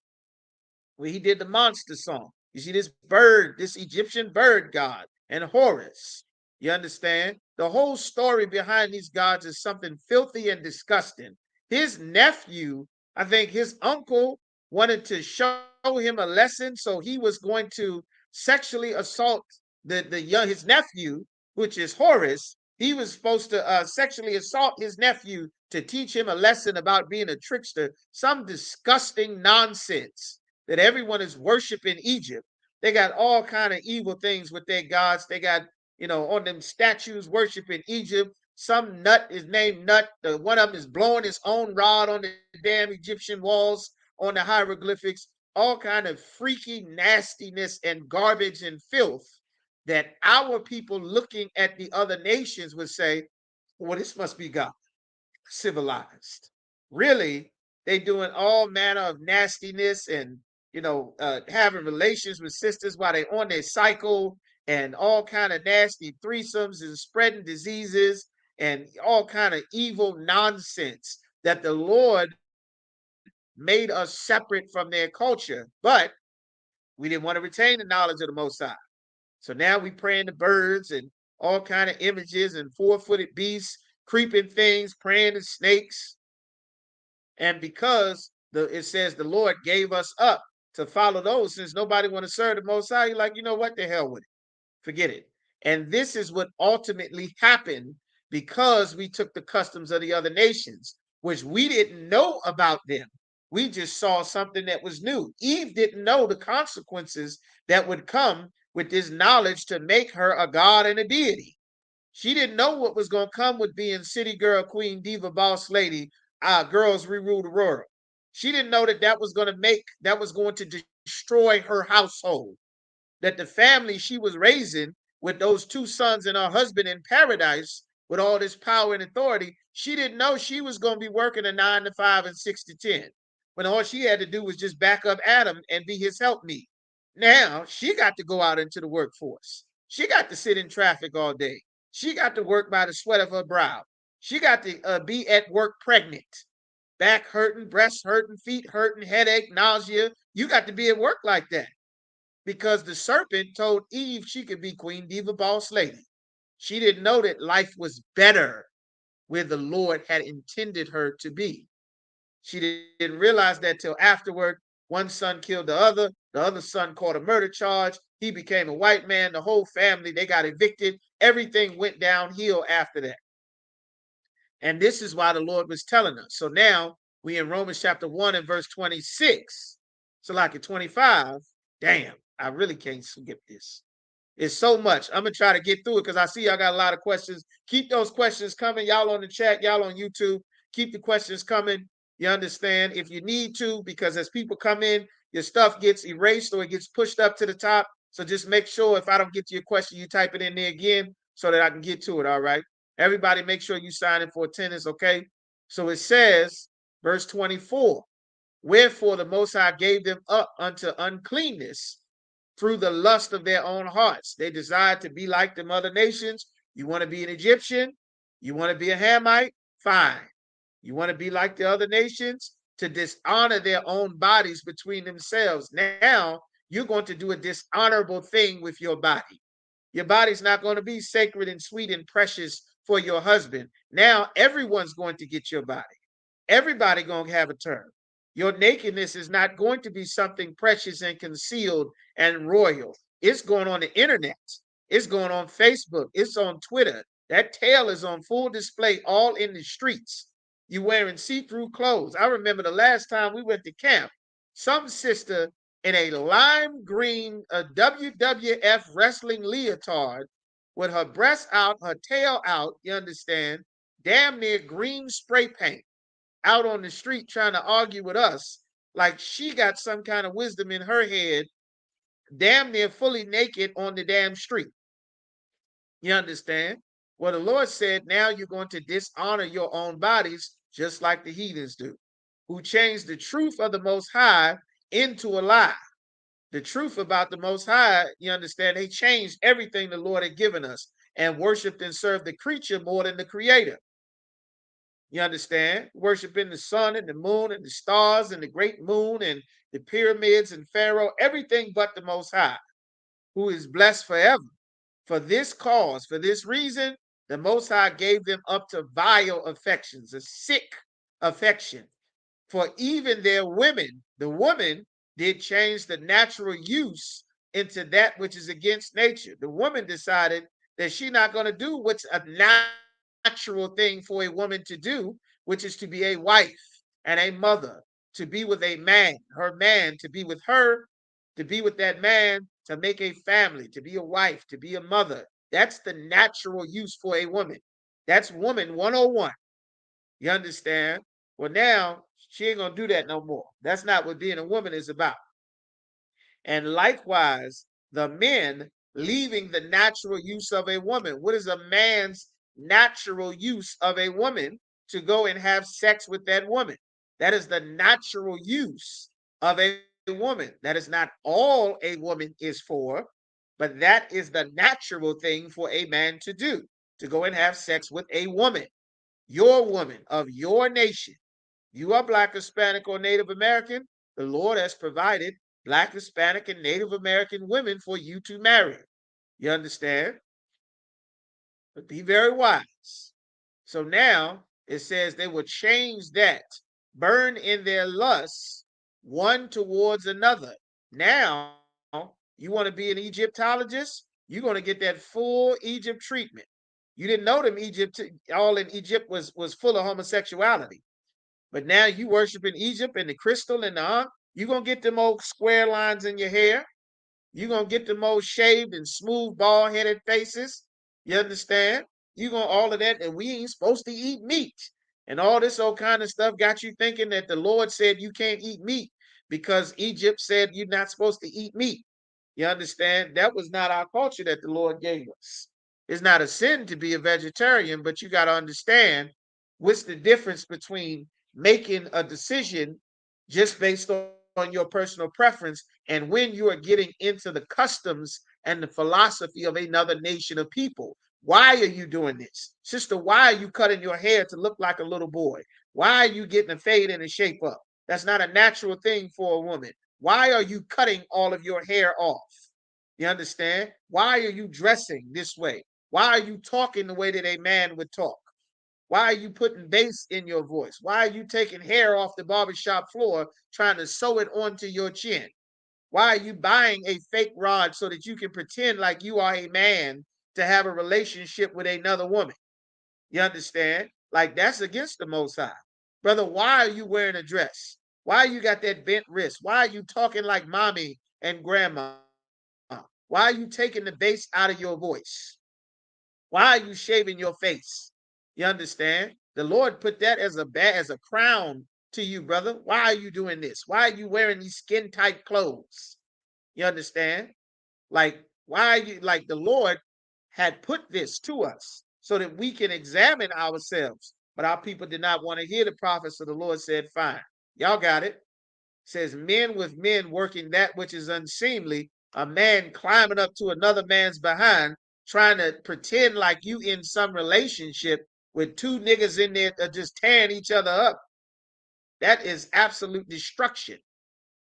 E: When he did the monster song. You see this bird, this Egyptian bird god, and Horus. You understand? The whole story behind these gods is something filthy and disgusting. His nephew, I think his uncle wanted to show him a lesson, so he was going to sexually assault his nephew, which is Horus. He was supposed to sexually assault his nephew to teach him a lesson about being a trickster. Some disgusting nonsense that everyone is worshiping Egypt. They got all kind of evil things with their gods. They got, on them statues worshiping Egypt. Some nut is named Nut. One of them is blowing his own rod on the damn Egyptian walls, on the hieroglyphics. All kind of freaky nastiness and garbage and filth that our people looking at the other nations would say, well, this must be God, civilized. Really, they doing all manner of nastiness and having relations with sisters while they on their cycle, and all kind of nasty threesomes and spreading diseases and all kind of evil nonsense that the Lord made us separate from their culture. But we didn't want to retain the knowledge of the Most High. So now we praying to birds and all kind of images and four-footed beasts, creeping things, praying to snakes. And because it says the Lord gave us up to follow those, since nobody want to serve the Most High, you're like, you know what, the hell with it. Forget it. And this is what ultimately happened because we took the customs of the other nations, which we didn't know about them. We just saw something that was new. Eve didn't know the consequences that would come with this knowledge to make her a god and a deity. She didn't know what was going to come with being city girl, queen, diva, boss lady, girls rule the world. She didn't know that was going to destroy her household, that the family she was raising with those two sons and her husband in paradise with all this power and authority, she didn't know she was going to be working a 9 to 5 and 6 to 10 when all she had to do was just back up Adam and be his helpmeet. Now she got to go out into the workforce. She got to sit in traffic all day. She got to work by the sweat of her brow. She got to be at work pregnant, back hurting, breast hurting, feet hurting, headache, nausea. You got to be at work like that because the serpent told Eve she could be queen, diva, boss lady. She didn't know that life was better where the Lord had intended her to be. She didn't realize that till afterward. One son killed the other son caught a murder charge. He became a white man. The whole family, they got evicted. Everything went downhill after that. And this is why the Lord was telling us. So now we in Romans chapter 1 and verse 26. So like at 25, damn, I really can't skip this. It's so much. I'm going to try to get through it because I see y'all got a lot of questions. Keep those questions coming. Y'all on the chat, y'all on YouTube. Keep the questions coming. You understand? If you need to, because as people come in, your stuff gets erased or it gets pushed up to the top. So just make sure if I don't get to your question, you type it in there again so that I can get to it. All right. Everybody, make sure you sign in for attendance. Okay. So it says, verse 24, wherefore the Most High gave them up unto uncleanness through the lust of their own hearts. They desired to be like them other nations. You want to be an Egyptian? You want to be a Hamite? Fine. You want to be like the other nations? To dishonor their own bodies between themselves. Now, you're going to do a dishonorable thing with your body. Your body's not going to be sacred and sweet and precious for your husband. Now, everyone's going to get your body. Everybody going to have a turn. Your nakedness is not going to be something precious and concealed and royal. It's going on the internet. It's going on Facebook. It's on Twitter. That tail is on full display all in the streets. You wearing see-through clothes. I remember the last time we went to camp, some sister in a lime green WWF wrestling leotard with her breasts out, her tail out, you understand, damn near green spray paint out on the street trying to argue with us like she got some kind of wisdom in her head, damn near fully naked on the damn street. You understand? Well, the Lord said, now you're going to dishonor your own bodies just like the heathens do, who changed the truth of the Most High into a lie. The truth about the Most High, you understand, they changed everything the Lord had given us and worshiped and served the creature more than the creator. You understand? Worshiping the sun and the moon and the stars and the great moon and the pyramids and Pharaoh, everything but the Most High, who is blessed forever. For this cause, for this reason, the Most High gave them up to vile affections, a sick affection. For even their women, the woman did change the natural use into that which is against nature. The woman decided that she's not going to do what's a natural thing for a woman to do, which is to be a wife and a mother, to be with a man, her man, to be with her, to be with that man, to make a family, to be a wife, to be a mother. That's the natural use for a woman. That's woman 101. You understand? Well, now she ain't going to do that no more. That's not what being a woman is about. And likewise, the men leaving the natural use of a woman. What is a man's natural use of a woman? To go and have sex with that woman. That is the natural use of a woman. That is not all a woman is for, but that is the natural thing for a man to do, to go and have sex with a woman, your woman of your nation. You are Black, Hispanic, or Native American. The Lord has provided Black, Hispanic, and Native American women for you to marry. You understand? But be very wise. So now it says they will change that, burn in their lusts one towards another. Now, you want to be an Egyptologist? You're going to get that full Egypt treatment. You didn't know them Egypt, all in Egypt was full of homosexuality. But now you worship in Egypt and the crystal and the you're going to get them old square lines in your hair. You're going to get them old shaved and smooth, bald-headed faces. You understand? You're going to all of that, and we ain't supposed to eat meat. And all this old kind of stuff got you thinking that the Lord said you can't eat meat because Egypt said you're not supposed to eat meat. You understand? That was not our culture that the Lord gave us. It's not a sin to be a vegetarian, but you got to understand what's the difference between making a decision just based on your personal preference and when you are getting into the customs and the philosophy of another nation of people. Why are you doing this? Sister, why are you cutting your hair to look like a little boy? Why are you getting a fade and a shape up? That's not a natural thing for a woman. Why are you cutting all of your hair off? You understand? Why are you dressing this way? Why are you talking the way that a man would talk? Why are you putting bass in your voice? Why are you taking hair off the barbershop floor trying to sew it onto your chin? Why are you buying a fake rod so that you can pretend like you are a man to have a relationship with another woman? You understand? Like that's against the Most High. Brother, why are you wearing a dress? Why you got that bent wrist? Why are you talking like mommy and grandma? Why are you taking the bass out of your voice? Why are you shaving your face? You understand? The Lord put that as a crown to you, brother. Why are you doing this? Why are you wearing these skin tight clothes? You understand? Like, why are you like the Lord had put this to us so that we can examine ourselves. But our people did not want to hear the prophet, so the Lord said, fine. Y'all got it. Says men with men working that which is unseemly, a man climbing up to another man's behind, trying to pretend like you in some relationship with two niggas in there just tearing each other up. That is absolute destruction.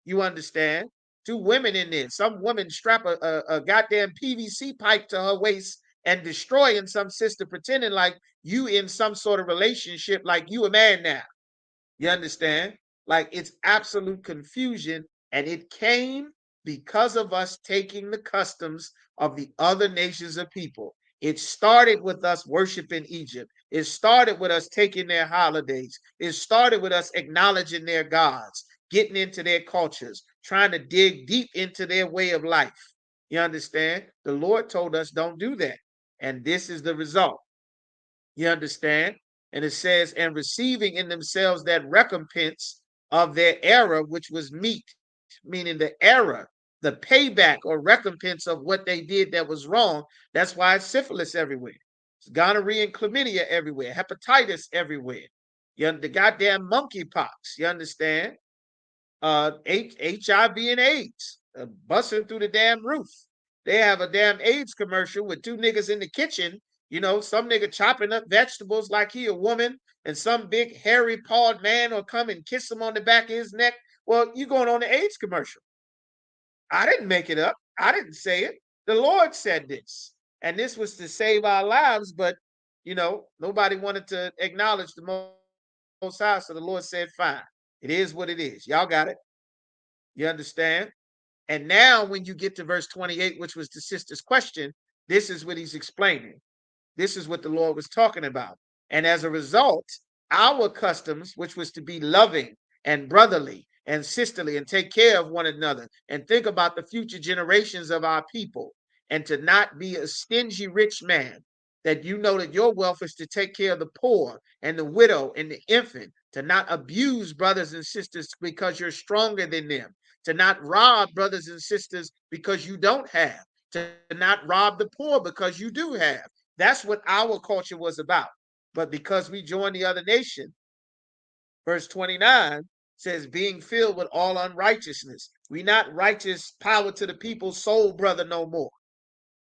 E: You understand? Two women in there. Some woman strap a goddamn PVC pipe to her waist and destroying some sister, pretending like you in some sort of relationship, like you a man now. You understand? Like it's absolute confusion. And it came because of us taking the customs of the other nations of people. It started with us worshiping Egypt. It started with us taking their holidays. It started with us acknowledging their gods, getting into their cultures, trying to dig deep into their way of life. You understand? The Lord told us don't do that. And this is the result. You understand? And it says, and receiving in themselves that recompense of their error, which was meat, meaning the error, the payback or recompense of what they did that was wrong. That's why it's syphilis everywhere. It's gonorrhea and chlamydia everywhere, hepatitis everywhere. The goddamn monkeypox, you understand? HIV and AIDS busting through the damn roof. They have a damn AIDS commercial with two niggas in the kitchen. You know, some nigga chopping up vegetables like he a woman, and some big hairy pawed man will come and kiss him on the back of his neck. Well, you going on the AIDS commercial. I didn't make it up. I didn't say it. The Lord said this. And this was to save our lives, but nobody wanted to acknowledge the Most High. So the Lord said, fine. It is what it is. Y'all got it. You understand? And now when you get to verse 28, which was the sister's question, this is what he's explaining. This is what the Lord was talking about. And as a result, our customs, which was to be loving and brotherly and sisterly and take care of one another and think about the future generations of our people and to not be a stingy rich man, that you know that your wealth is to take care of the poor and the widow and the infant, to not abuse brothers and sisters because you're stronger than them, to not rob brothers and sisters because you don't have, to not rob the poor because you do have. That's what our culture was about. But because we joined the other nation, verse 29 says, being filled with all unrighteousness. We not righteous power to the people's soul brother no more.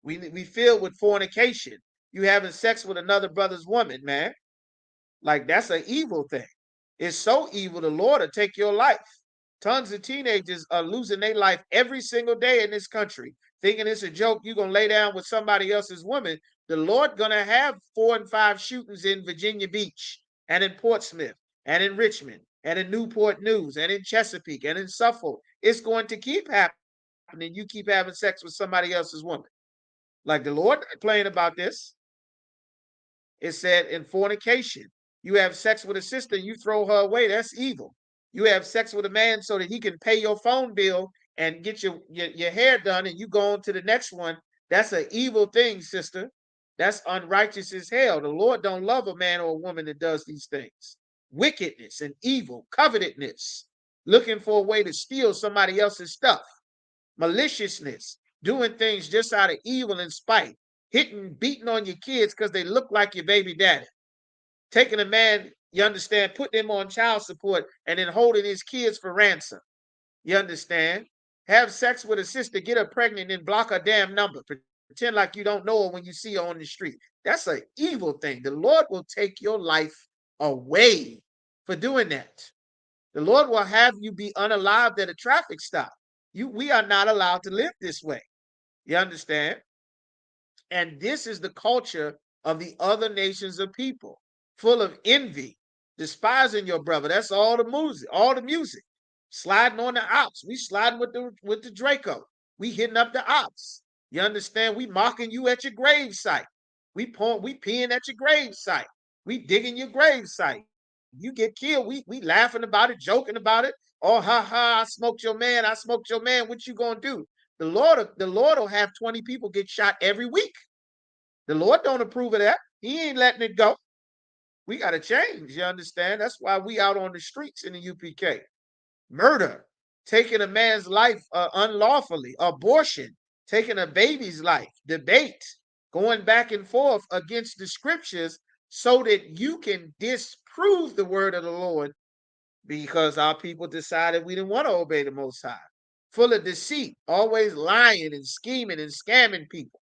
E: We filled with fornication. You having sex with another brother's woman, man. Like that's an evil thing. It's so evil, the Lord will take your life. Tons of teenagers are losing their life every single day in this country, thinking it's a joke. You're going to lay down with somebody else's woman. The Lord going to have 4 and 5 shootings in Virginia Beach and in Portsmouth and in Richmond and in Newport News and in Chesapeake and in Suffolk. It's going to keep happening. You keep having sex with somebody else's woman. Like the Lord playing about this. It said in fornication, you have sex with a sister, you throw her away. That's evil. You have sex with a man so that he can pay your phone bill and get your hair done, and you go on to the next one. That's an evil thing, sister. That's unrighteous as hell. The Lord don't love a man or a woman that does these things. Wickedness and evil, covetousness, looking for a way to steal somebody else's stuff, maliciousness, doing things just out of evil and spite, beating on your kids because they look like your baby daddy, taking a man, you understand, putting him on child support and then holding his kids for ransom. You understand? Have sex with a sister, get her pregnant, and block her damn number. Pretend like you don't know her when you see her on the street. That's an evil thing. The Lord will take your life away for doing that. The Lord will have you be unalived at a traffic stop. We are not allowed to live this way. You understand? And this is the culture of the other nations of people, full of envy, despising your brother. That's all the music, sliding on the ops. We sliding with the Draco. We hitting up the ops. You understand? We mocking you at your grave site. We peeing at your grave site. We digging your grave site. You get killed. We laughing about it, joking about it. Oh, ha ha! I smoked your man. I smoked your man. What you gonna do? The Lord will have 20 people get shot every week. The Lord don't approve of that. He ain't letting it go. We got to change. You understand? That's why we out on the streets in the UPK. Murder, taking a man's life unlawfully, abortion, taking a baby's life, debate, going back and forth against the scriptures so that you can disprove the word of the Lord because our people decided we didn't want to obey the Most High. Full of deceit, always lying and scheming and scamming people.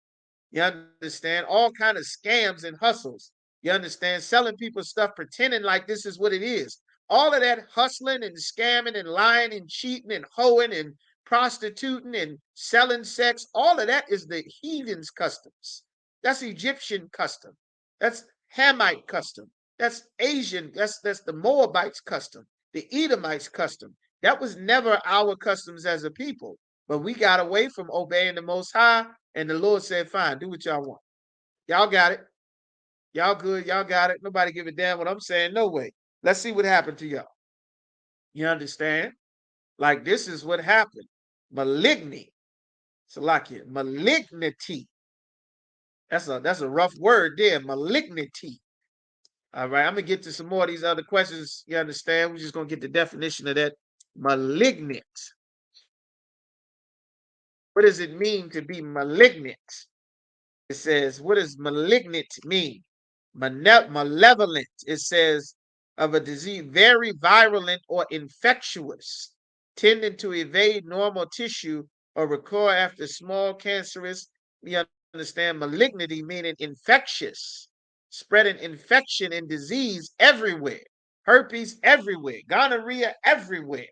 E: You understand? All kind of scams and hustles. You understand? Selling people stuff, pretending like this is what it is. All of that hustling and scamming and lying and cheating and hoeing and prostituting and selling sex, all of that is the heathens' customs. That's Egyptian custom. That's Hamite custom. That's Asian. That's the Moabites custom. The Edomites custom. That was never our customs as a people. But we got away from obeying the Most High, and the Lord said, fine, do what y'all want. Y'all got it. Y'all good. Y'all got it. Nobody give a damn what I'm saying. No way. Let's see what happened to y'all. You understand? Like this is what happened. Malignity. Salakia. Malignity. That's a rough word there. Malignity. All right. I'm gonna get to some more of these other questions. You understand? We're just gonna get the definition of that. Malignant. What does it mean to be malignant? It says, what does malignant mean? Malevolent. It says of a disease, very virulent or infectious, tending to evade normal tissue or recoil after small cancerous. You understand malignity meaning infectious, spreading infection and disease everywhere, herpes everywhere, gonorrhea everywhere.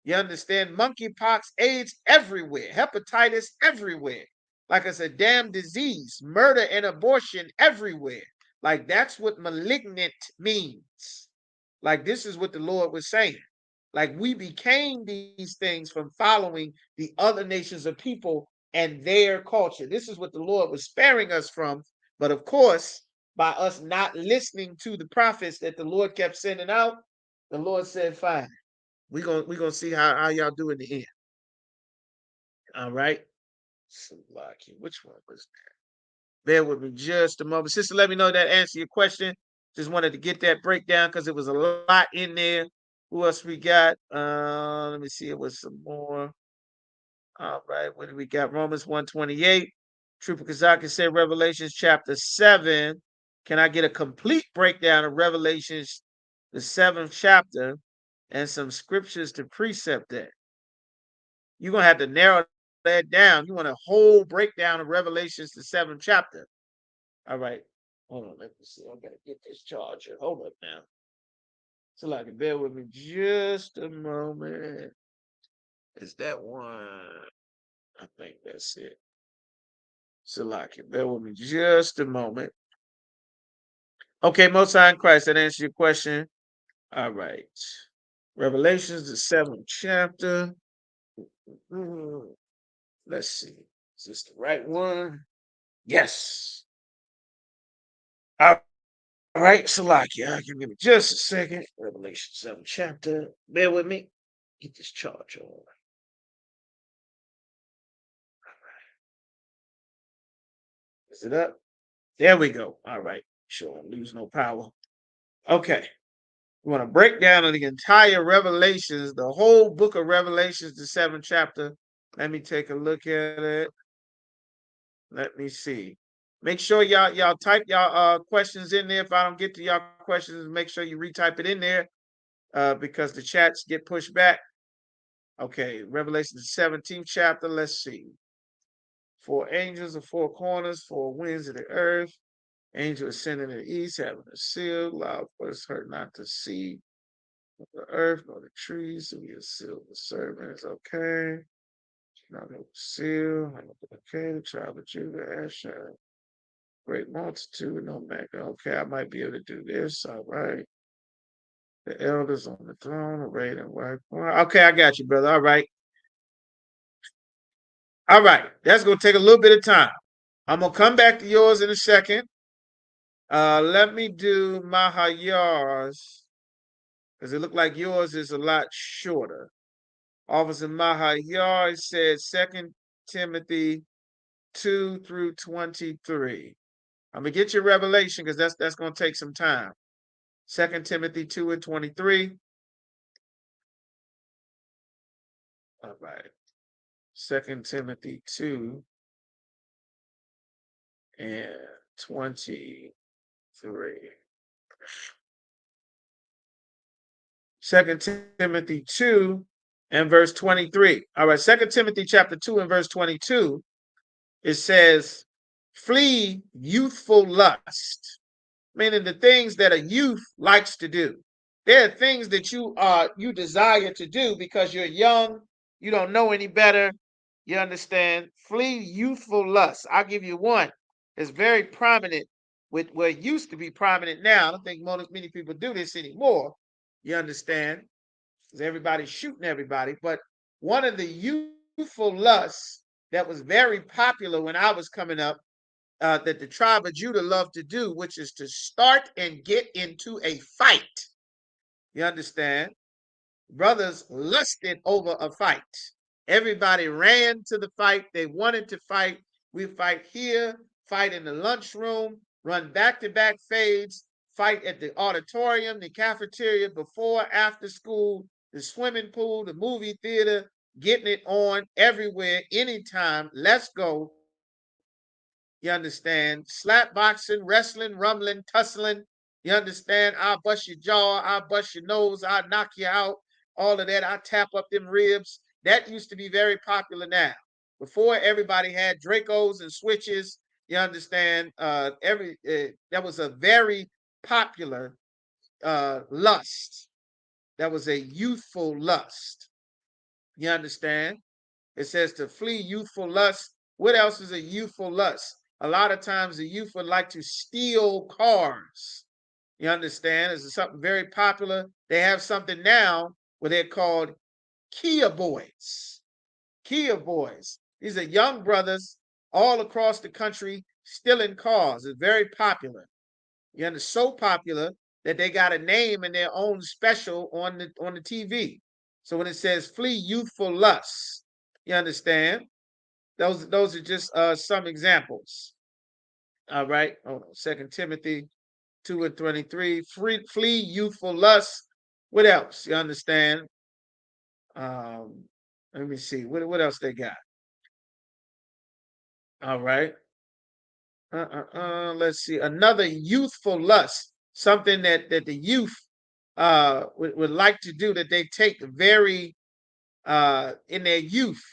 E: You understand? Monkeypox, AIDS everywhere, hepatitis everywhere. Like it's a damn disease, murder and abortion everywhere. Like that's what malignant means. Like this is what the Lord was saying. Like we became these things from following the other nations of people and their culture. This is what the Lord was sparing us from. But of course, by us not listening to the prophets that the Lord kept sending out, the Lord said, fine. We're gonna see how y'all do in the end. All right. Which one was that? Bear with me just a moment. Sister, let me know that answer your question. Just wanted to get that breakdown because it was a lot in there. Who else we got? Let me see. It was some more. All right. What do we got? Romans 128. Trooper Kazaki said Revelations chapter 7. Can I get a complete breakdown of Revelations, the 7th chapter, and some scriptures to precept that? You're going to have to narrow that down. You want a whole breakdown of Revelations, the 7th chapter. All right. Hold on. Let me see. I got to get this charger. Hold up now. So I can bear with me just a moment. Is that one? I think that's it. So I can bear with me just a moment. Okay, Most High in Christ, that answers your question. All right. Revelations, the 7th chapter. Let's see. Is this the right one? Yes. All right, Salakia. Give me just a second. Revelation 7th chapter. Bear with me. Get this charge on. All right. Is it up? There we go. All right. Sure, I lose no power. Okay. We want to break down the entire Revelations, the whole book of Revelations, the 7th chapter. Let me take a look at it. Let me see. Make sure y'all type y'all questions in there. If I don't get to y'all questions, make sure you retype it in there because the chats get pushed back. Okay, Revelation the 17th chapter. Let's see. 4 angels of 4 corners, 4 winds of the earth. Angel ascending in the east, having a seal. Loud voice heard not to see the earth nor the trees. So we have sealed the servants. Okay. Not no seal. Okay, the tribe of Judah, Asher. Great multitude, no matter. Okay, I might be able to do this. All right. The elders on the throne, arrayed in white. Okay, I got you, brother. All right. All right. That's going to take a little bit of time. I'm going to come back to yours in a second. Let me do Mahayar's, because it looked like yours is a lot shorter. Officer Mahayar said 2 Timothy 2 through 23. I'm gonna get your revelation because that's gonna take some time. 2 Timothy 2 and 23. All right. 2 Timothy 2 and 23. 2 Timothy 2 and verse 23. All right, 2 Timothy chapter 2 and verse 22, it says, flee youthful lust, meaning the things that a youth likes to do. There are things that you desire to do because you're young, you don't know any better. You understand? Flee youthful lust. I'll give you one. It's very prominent with where it used to be prominent now. I don't think many people do this anymore. You understand? Because everybody's shooting everybody. But one of the youthful lusts that was very popular when I was coming up, that the tribe of Judah loved to do, which is to start and get into a fight. You understand? Brothers lusted over a fight. Everybody ran to the fight. They wanted to fight. We fight here, fight in the lunchroom, run back-to-back fades, fight at the auditorium, the cafeteria, before, after school, the swimming pool, the movie theater, getting it on everywhere, anytime. Let's go. You understand? Slap boxing, wrestling, rumbling, tussling. You understand? I'll bust your jaw. I'll bust your nose. I'll knock you out. All of that. I'll tap up them ribs. That used to be very popular now. Before, everybody had Dracos and switches. You understand? That was a very popular lust. That was a youthful lust. You understand? It says to flee youthful lust. What else is a youthful lust? A lot of times the youth would like to steal cars. You understand? This is something very popular. They have something now where they're called Kia boys. Kia boys. These are young brothers all across the country stealing cars. It's very popular. You understand? So popular that they got a name in their own special on the TV. So when it says flee youthful lusts, you understand? Those are just some examples. All right. Hold on. 2 Timothy 2 and 23. Flee youthful lust. What else? You understand? Um, Let me see. What else they got? All right. Let's see. Another youthful lust. Something that the youth would like to do, that they take very in their youth.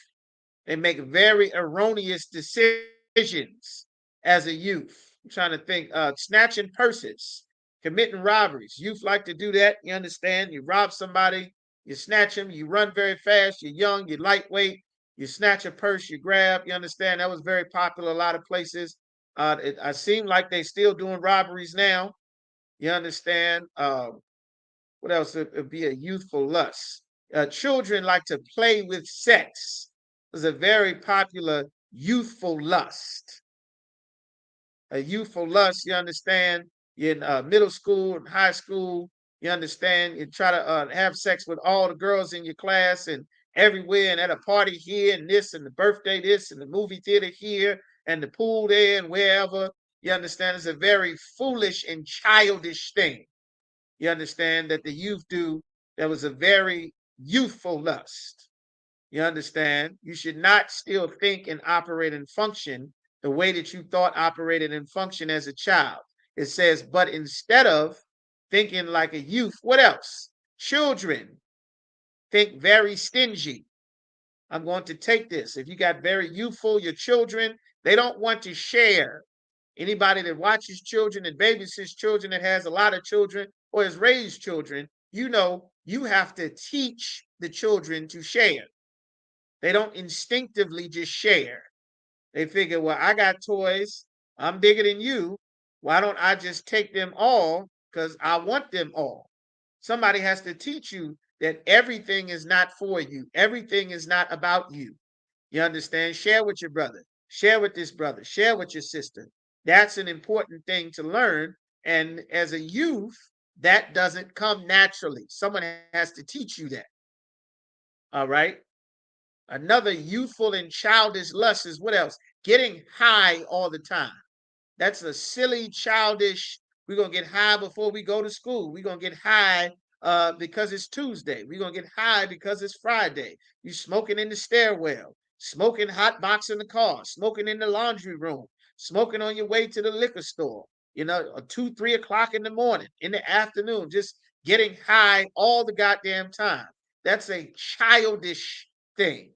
E: They make very erroneous decisions as a youth. I'm trying to think. Snatching purses, committing robberies. Youth like to do that. You understand? You rob somebody, you snatch them, you run very fast, you're young, you're lightweight, you snatch a purse, you grab. You understand? That was very popular a lot of places. I seem like they still doing robberies now. You understand? What else would be a youthful lust? Children like to play with sex. It's a very popular youthful lust. A youthful lust, you understand? You're in middle school and high school. You understand? You try to have sex with all the girls in your class and everywhere, and at a party here and this and the birthday this and the movie theater here and the pool there and wherever. You understand? It's a very foolish and childish thing. You understand that the youth do. That was a very youthful lust. You understand? You should not still think and operate and function the way that you thought, operated, and function as a child. It says, but instead of thinking like a youth, what else? Children think very stingy. I'm going to take this. If you got very youthful, your children, they don't want to share. Anybody that watches children and babysits children, that has a lot of children or has raised children, you know you have to teach the children to share. They don't instinctively just share. They figure, well, I got toys. I'm bigger than you. Why don't I just take them all? Because I want them all. Somebody has to teach you that everything is not for you. Everything is not about you. You understand? Share with your brother. Share with this brother. Share with your sister. That's an important thing to learn And as a youth, that doesn't come naturally. Someone has to teach you that. All right. Another youthful and childish lust is what else? Getting high all the time. That's a silly, childish. We're gonna get high before we go to school. We're gonna get high because it's Tuesday. We're gonna get high because it's Friday. You smoking in the stairwell, smoking hot box in the car, smoking in the laundry room, smoking on your way to the liquor store. 2, 3 o'clock in the morning, in the afternoon, just getting high all the goddamn time. That's a childish thing.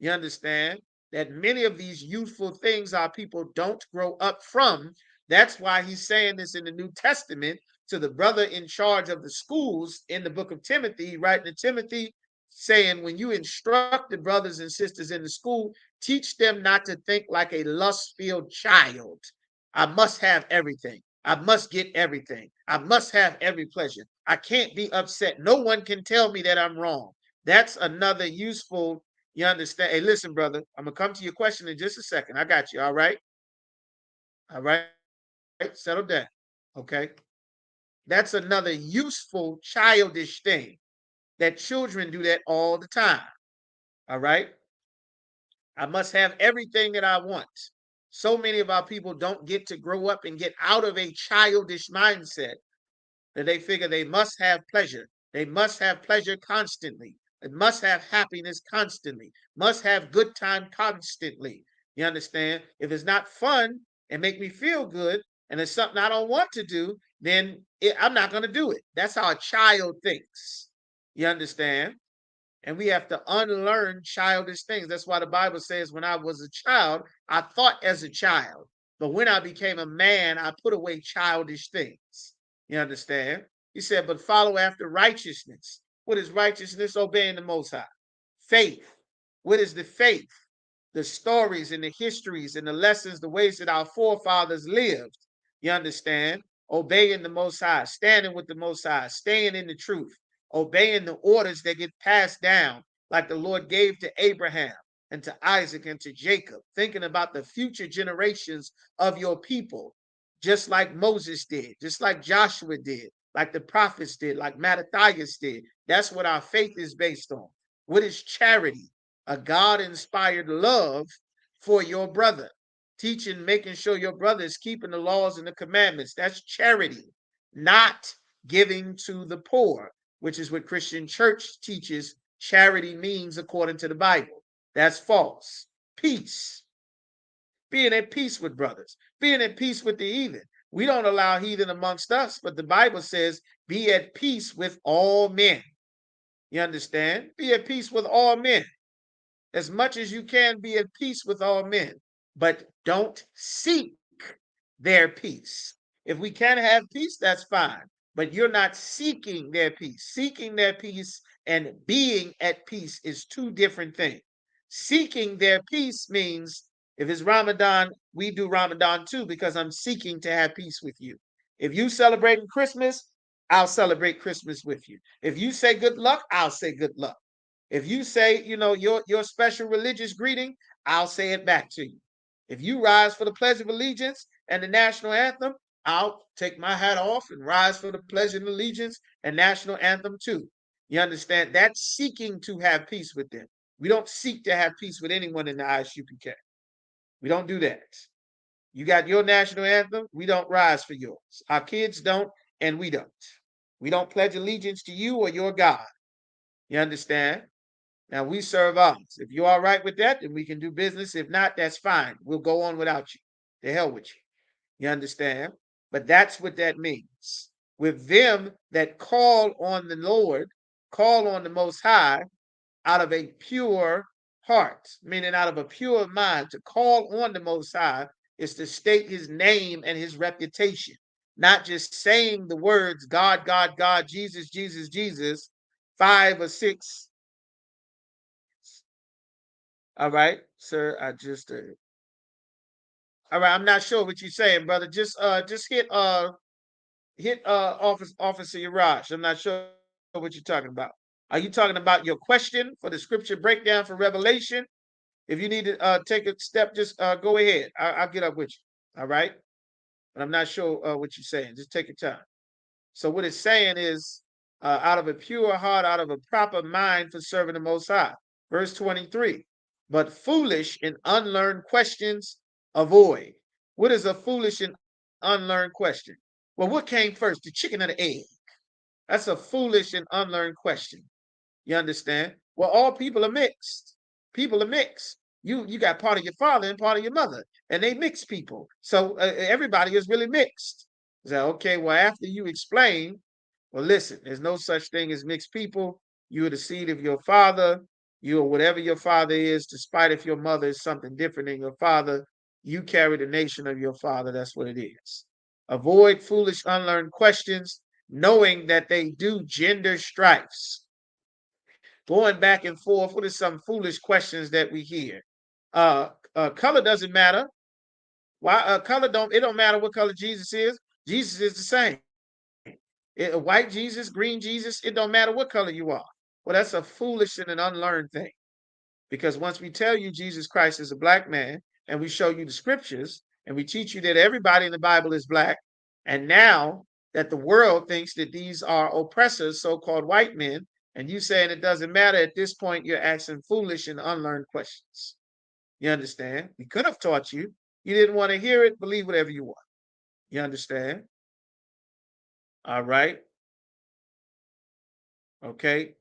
E: You understand that many of these youthful things our people don't grow up from. That's why he's saying this in the New Testament to the brother in charge of the schools in the book of Timothy, writing to Timothy, saying, when you instruct the brothers and sisters in the school, teach them not to think like a lust-filled child. I must have everything. I must get everything. I must have every pleasure. I can't be upset. No one can tell me that I'm wrong. That's another useful. You understand? Hey, listen, brother, I'm going to come to your question in just a second. I got you. All right. All right. Settle down. Okay. That's another useful childish thing that children do that all the time. All right. I must have everything that I want. So many of our people don't get to grow up and get out of a childish mindset that they figure they must have pleasure. They must have pleasure constantly. They must have happiness constantly. Must have good time constantly. You understand? If it's not fun and make me feel good, and it's something I don't want to do, then I'm not going to do it. That's how a child thinks. You understand? And we have to unlearn childish things. That's why the Bible says, when I was a child, I thought as a child. But when I became a man, I put away childish things. You understand? He said, but follow after righteousness. What is righteousness? Obeying the Most High. Faith. What is the faith? The stories and the histories and the lessons, the ways that our forefathers lived. You understand? Obeying the Most High, standing with the Most High, staying in the truth, obeying the orders that get passed down, like the Lord gave to Abraham and to Isaac and to Jacob, thinking about the future generations of your people, just like Moses did, just like Joshua did, like the prophets did, like Mattathias did. That's what our faith is based on. What is charity? A God-inspired love for your brother. Teaching, making sure your brother is keeping the laws and the commandments. That's charity, not giving to the poor, which is what Christian church teaches charity means according to the Bible. That's false. Peace. Being at peace with brothers. Being at peace with the heathen. We don't allow heathen amongst us, but the Bible says, be at peace with all men. You understand? Be at peace with all men. As much as you can, be at peace with all men, but don't seek their peace. If we can have peace, that's fine, but you're not seeking their peace. Seeking their peace and being at peace is two different things. Seeking their peace means if it's Ramadan, we do Ramadan too, because I'm seeking to have peace with you. If you celebrating Christmas, I'll celebrate Christmas with you. If you say good luck, I'll say good luck. If you say, your special religious greeting, I'll say it back to you. If you rise for the Pledge of Allegiance and the national anthem, I'll take my hat off and rise for the Pledge of Allegiance and national anthem too. You understand? That's seeking to have peace with them. We don't seek to have peace with anyone in the ISUPK. We don't do that. You got your national anthem, we don't rise for yours. Our kids don't, and we don't. We don't pledge allegiance to you or your God. You understand? Now we serve ours. If you're all right with that, then we can do business. If not, that's fine. We'll go on without you. The hell with you. You understand? But that's what that means. With them that call on the Lord, call on the Most High out of a pure heart, meaning out of a pure mind. To call on the Most High is to state his name and his reputation, not just saying the words God, God, God, Jesus, Jesus, Jesus, 5 or 6. All right, sir. All right. I'm not sure what you're saying, brother. Just hit Officer Yaraj. I'm not sure what you're talking about. Are you talking about your question for the scripture breakdown for Revelation? If you need to take a step, just go ahead. I'll get up with you. All right. but I'm not sure what you're saying. Just take your time. So what it's saying is, out of a pure heart, out of a proper mind for serving the Most High. Verse 23. But foolish and unlearned questions avoid. What is a foolish and unlearned question? Well, what came first, the chicken or the egg? That's a foolish and unlearned question. You understand? Well, all people are mixed. People are mixed. You got part of your father and part of your mother, and they mix people. So everybody is really mixed. So okay, well, after you explain, well, listen, there's no such thing as mixed people. You are the seed of your father. You are whatever your father is, despite if your mother is something different than your father. You carry the nation of your father. That's what it is. Avoid foolish, unlearned questions, knowing that they do gender strifes. Going back and forth, what are some foolish questions that we hear? Color doesn't matter. Why color don't matter what color Jesus is. Jesus is the same. White Jesus, green Jesus, it don't matter what color you are. Well, that's a foolish and an unlearned thing. Because once we tell you Jesus Christ is a black man, and we show you the scriptures, and we teach you that everybody in the Bible is black, and now that the world thinks that these are oppressors, so-called white men, and you saying it doesn't matter, at this point, you're asking foolish and unlearned questions. You understand? We could have taught you. You didn't want to hear it, believe whatever you want. You understand? All right. Okay.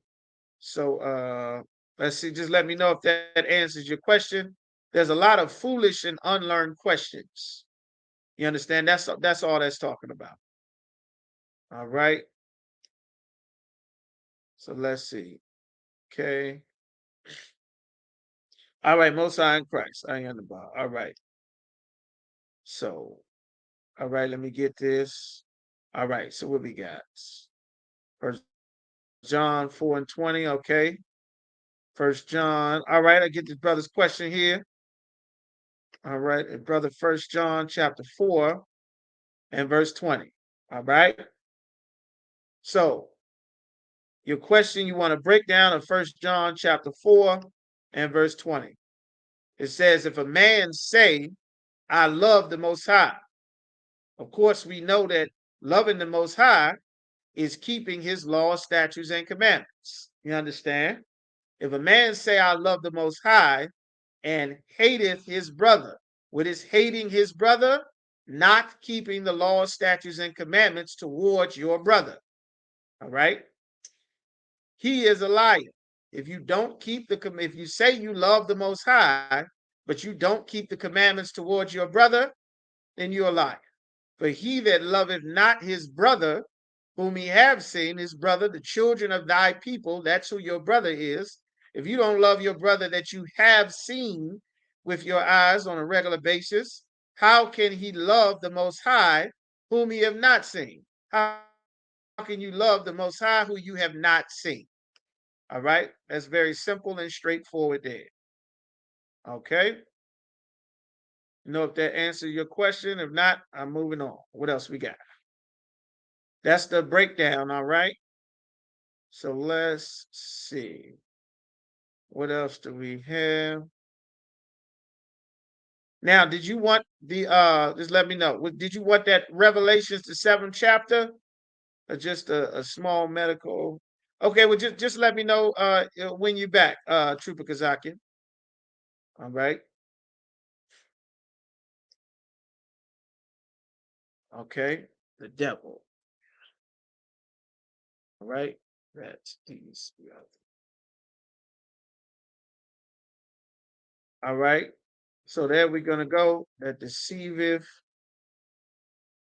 E: So let's see, just let me know if that answers your question. There's a lot of foolish and unlearned questions. You understand? That's all that's talking about. All right. So let's see. Okay. All right, Most High in Christ. I am the bar. All right. So, all right, let me get this. All right, so what we got? First John 4 and 20. Okay. First John. All right, I get this brother's question here. All right, brother, First John chapter 4 and verse 20. All right. So your question, you want to break down of First John chapter 4 and verse 20. It says, if a man say, I love the Most High. Of course, we know that loving the Most High is keeping his laws, statutes, and commandments. You understand? If a man say, I love the Most High, and hateth his brother, what is hating his brother? Not keeping the laws, statutes, and commandments towards your brother. All right? He is a liar. If you don't keep if you say you love the Most High, but you don't keep the commandments towards your brother, then you're a liar. For he that loveth not his brother, whom he have seen, his brother, the children of thy people, that's who your brother is. If you don't love your brother that you have seen with your eyes on a regular basis, how can he love the Most High, whom he have not seen? How can you love the Most High, who you have not seen? All right, that's very simple and straightforward there. Okay. You know if that answers your question. If not, I'm moving on. What else we got? That's the breakdown. All right. So let's see. What else do we have? Now, did you want the just let me know. Did you want that Revelations, the 7th chapter? Or just a small medical? Okay, well just let me know when you're back, Trooper Kazaki. All right. Okay. The devil. All right. That's these. All right. So there we're gonna go. That deceiveth.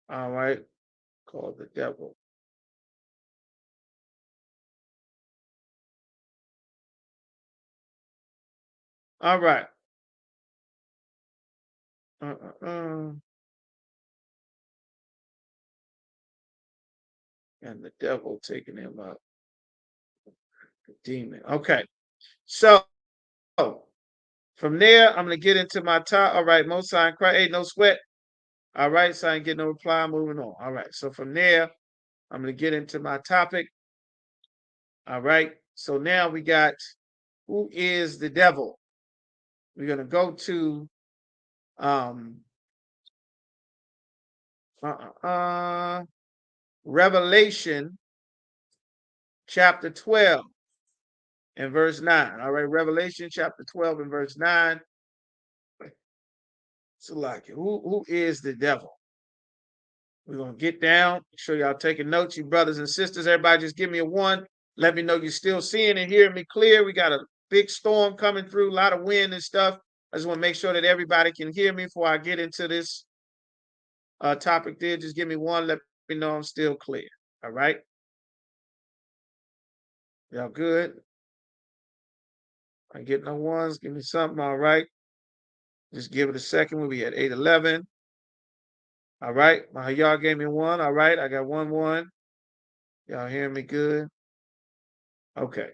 E: All right. Called the devil. All right. And the devil taking him up. The demon. Okay. So from there, I'm gonna get into my top. All right, Most High Christ. Hey, no sweat. All right, so I ain't get no reply. Moving on. All right. So from there, I'm gonna get into my topic. All right. So now we got who is the devil? We're gonna go to Revelation chapter 12 and verse 9. All right, Revelation chapter 12 and verse 9. So like, who is the devil? We're going to get down, make sure y'all taking notes, you brothers and sisters. Everybody just give me a one. Let me know you're still seeing and hearing me clear. We got a big storm coming through, a lot of wind and stuff. I just want to make sure that everybody can hear me before I get into this topic there. Just give me one. Let me know I'm still clear. All right. Y'all good? I get no ones. Give me something. All right. Just give it a second. We'll be at 8:11. All right. Y'all gave me one. All right. I got 1-1. Y'all hearing me good? Okay.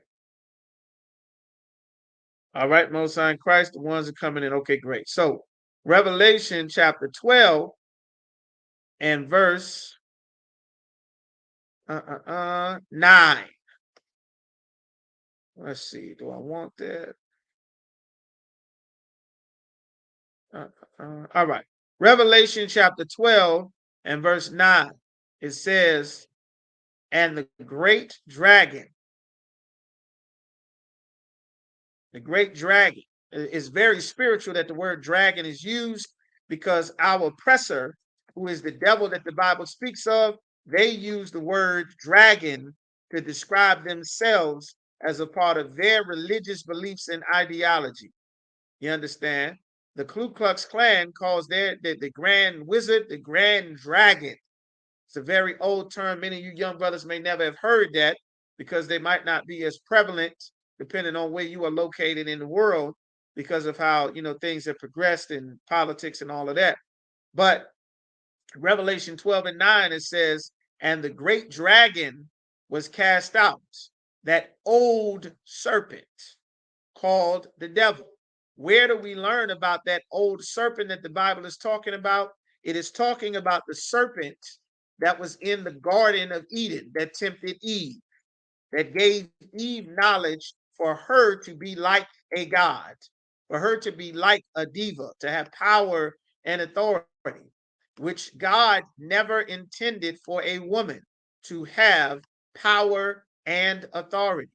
E: All right, Most High in Christ, the ones are coming in. Okay, great. So, Revelation chapter 12 and verse 9. Let's see. Do I want that? All right. Revelation chapter 12 and verse 9. It says, and the great dragon is very spiritual that the word dragon is used, because our oppressor, who is the devil that the Bible speaks of, they use the word dragon to describe themselves as a part of their religious beliefs and ideology. You understand? The Ku Klux Klan calls the grand wizard the grand dragon. It's a very old term. Many of you young brothers may never have heard that, because they might not be as prevalent depending on where you are located in the world, because of how things have progressed in politics and all of that. But Revelation 12 and 9, it says, and the great dragon was cast out, that old serpent called the devil. Where do we learn about that old serpent that the Bible is talking about? It is talking about the serpent that was in the Garden of Eden that tempted Eve, that gave Eve knowledge for her to be like a god, for her to be like a diva, to have power and authority, which God never intended for a woman to have power and authority.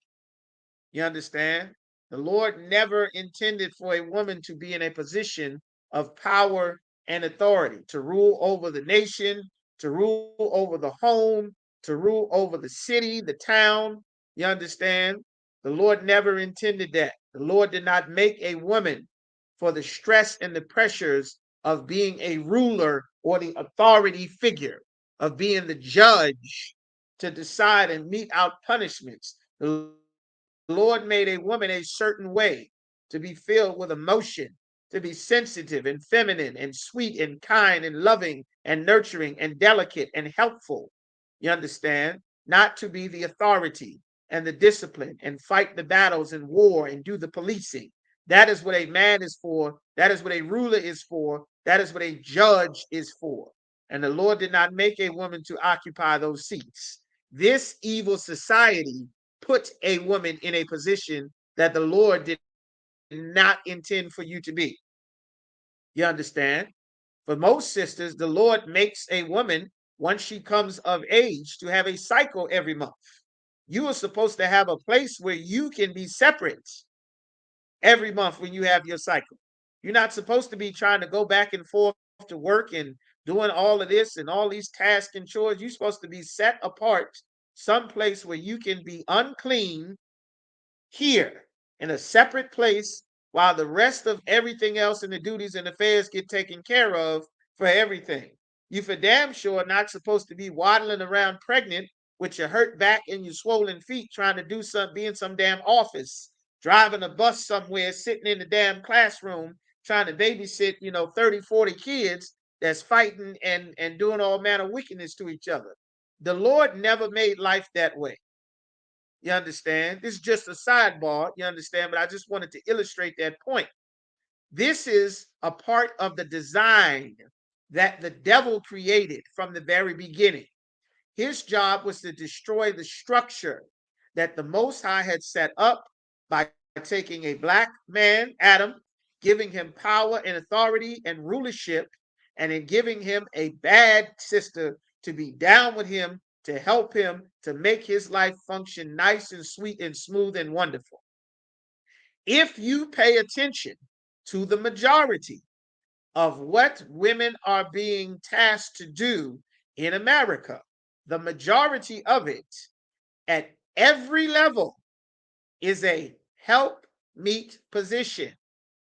E: You understand? The Lord never intended for a woman to be in a position of power and authority, to rule over the nation, to rule over the home, to rule over the city, the town. You understand? The Lord never intended that. The Lord did not make a woman for the stress and the pressures of being a ruler or the authority figure, of being the judge to decide and mete out punishments. The Lord made a woman a certain way, to be filled with emotion, to be sensitive and feminine and sweet and kind and loving and nurturing and delicate and helpful. You understand? Not to be the authority and the discipline and fight the battles and war and do the policing. That is what a man is for. That is what a ruler is for. That is what a judge is for. And the Lord did not make a woman to occupy those seats. This evil society put a woman in a position that the Lord did not intend for you to be. You understand? For most sisters, the Lord makes a woman, once she comes of age, to have a cycle every month. You are supposed to have a place where you can be separate every month when you have your cycle. You're not supposed to be trying to go back and forth to work and doing all of this and all these tasks and chores. You're supposed to be set apart someplace where you can be unclean here in a separate place, while the rest of everything else and the duties and affairs get taken care of for everything. You for damn sure not supposed to be waddling around pregnant with your hurt back and your swollen feet trying to do something, be in some damn office, driving a bus somewhere, sitting in the damn classroom, trying to babysit, 30, 40 kids that's fighting and doing all manner of wickedness to each other. The Lord never made life that way. You understand? This is just a sidebar, you understand? But I just wanted to illustrate that point. This is a part of the design that the devil created from the very beginning. His job was to destroy the structure that the Most High had set up by taking a black man, Adam, giving him power and authority and rulership, and in giving him a bad sister to be down with him, to help him to make his life function nice and sweet and smooth and wonderful. If you pay attention to the majority of what women are being tasked to do in America, the majority of it at every level is a help meet position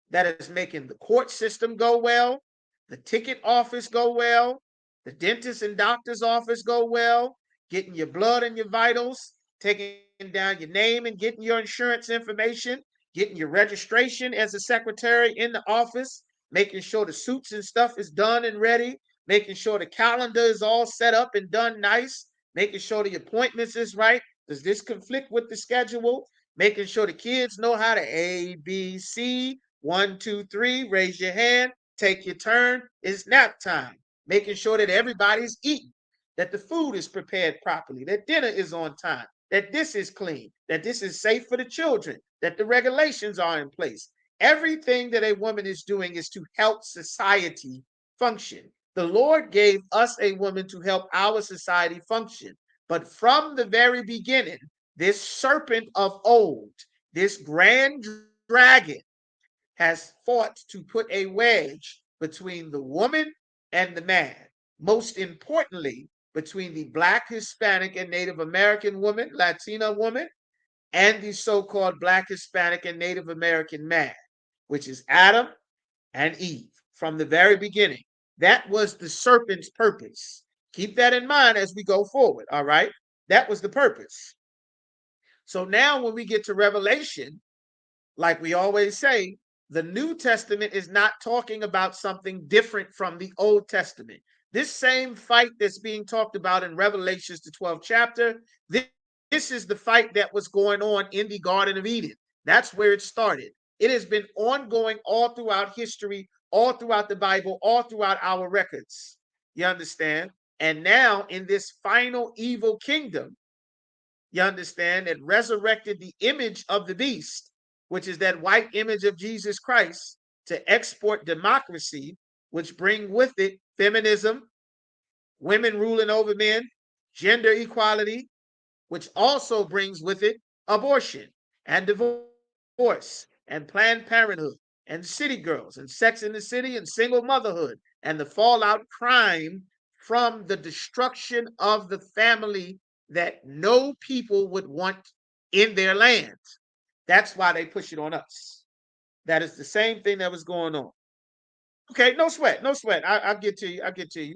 E: that is making the court system go well, the ticket office go well, the dentist and doctor's office go well, getting your blood and your vitals, taking down your name and getting your insurance information, getting your registration as a secretary in the office, making sure the suits and stuff is done and ready, making sure the calendar is all set up and done nice, making sure the appointments is right. Does this conflict with the schedule? Making sure the kids know how to A, B, C, 1, 2, 3, raise your hand, take your turn. It's nap time. Making sure that everybody's eating, that the food is prepared properly, that dinner is on time, that this is clean, that this is safe for the children, that the regulations are in place. Everything that a woman is doing is to help society function. The Lord gave us a woman to help our society function. But from the very beginning, this serpent of old, this grand dragon, has fought to put a wedge between the woman and the man. Most importantly, between the Black, Hispanic, and Native American woman, Latina woman, and the so-called Black, Hispanic, and Native American man, which is Adam and Eve from the very beginning. That was the serpent's purpose. Keep that in mind as we go forward, all right? That was the purpose. So now when we get to Revelation, like we always say, the New Testament is not talking about something different from the Old Testament. This same fight that's being talked about in Revelations, the 12th chapter, this is the fight that was going on in the Garden of Eden. That's where it started. It has been ongoing all throughout history, all throughout the Bible, all throughout our records. You understand? And now in this final evil kingdom, you understand, that resurrected the image of the beast, which is that white image of Jesus Christ, to export democracy, which bring with it feminism, women ruling over men, gender equality, which also brings with it abortion and divorce and Planned Parenthood and city girls and Sex in the City and single motherhood and the fallout crime from the destruction of the family that no people would want in their land. That's why they push it on us. That is the same thing that was going on. Okay, no sweat, no sweat. I'll get to you. I'll get to you.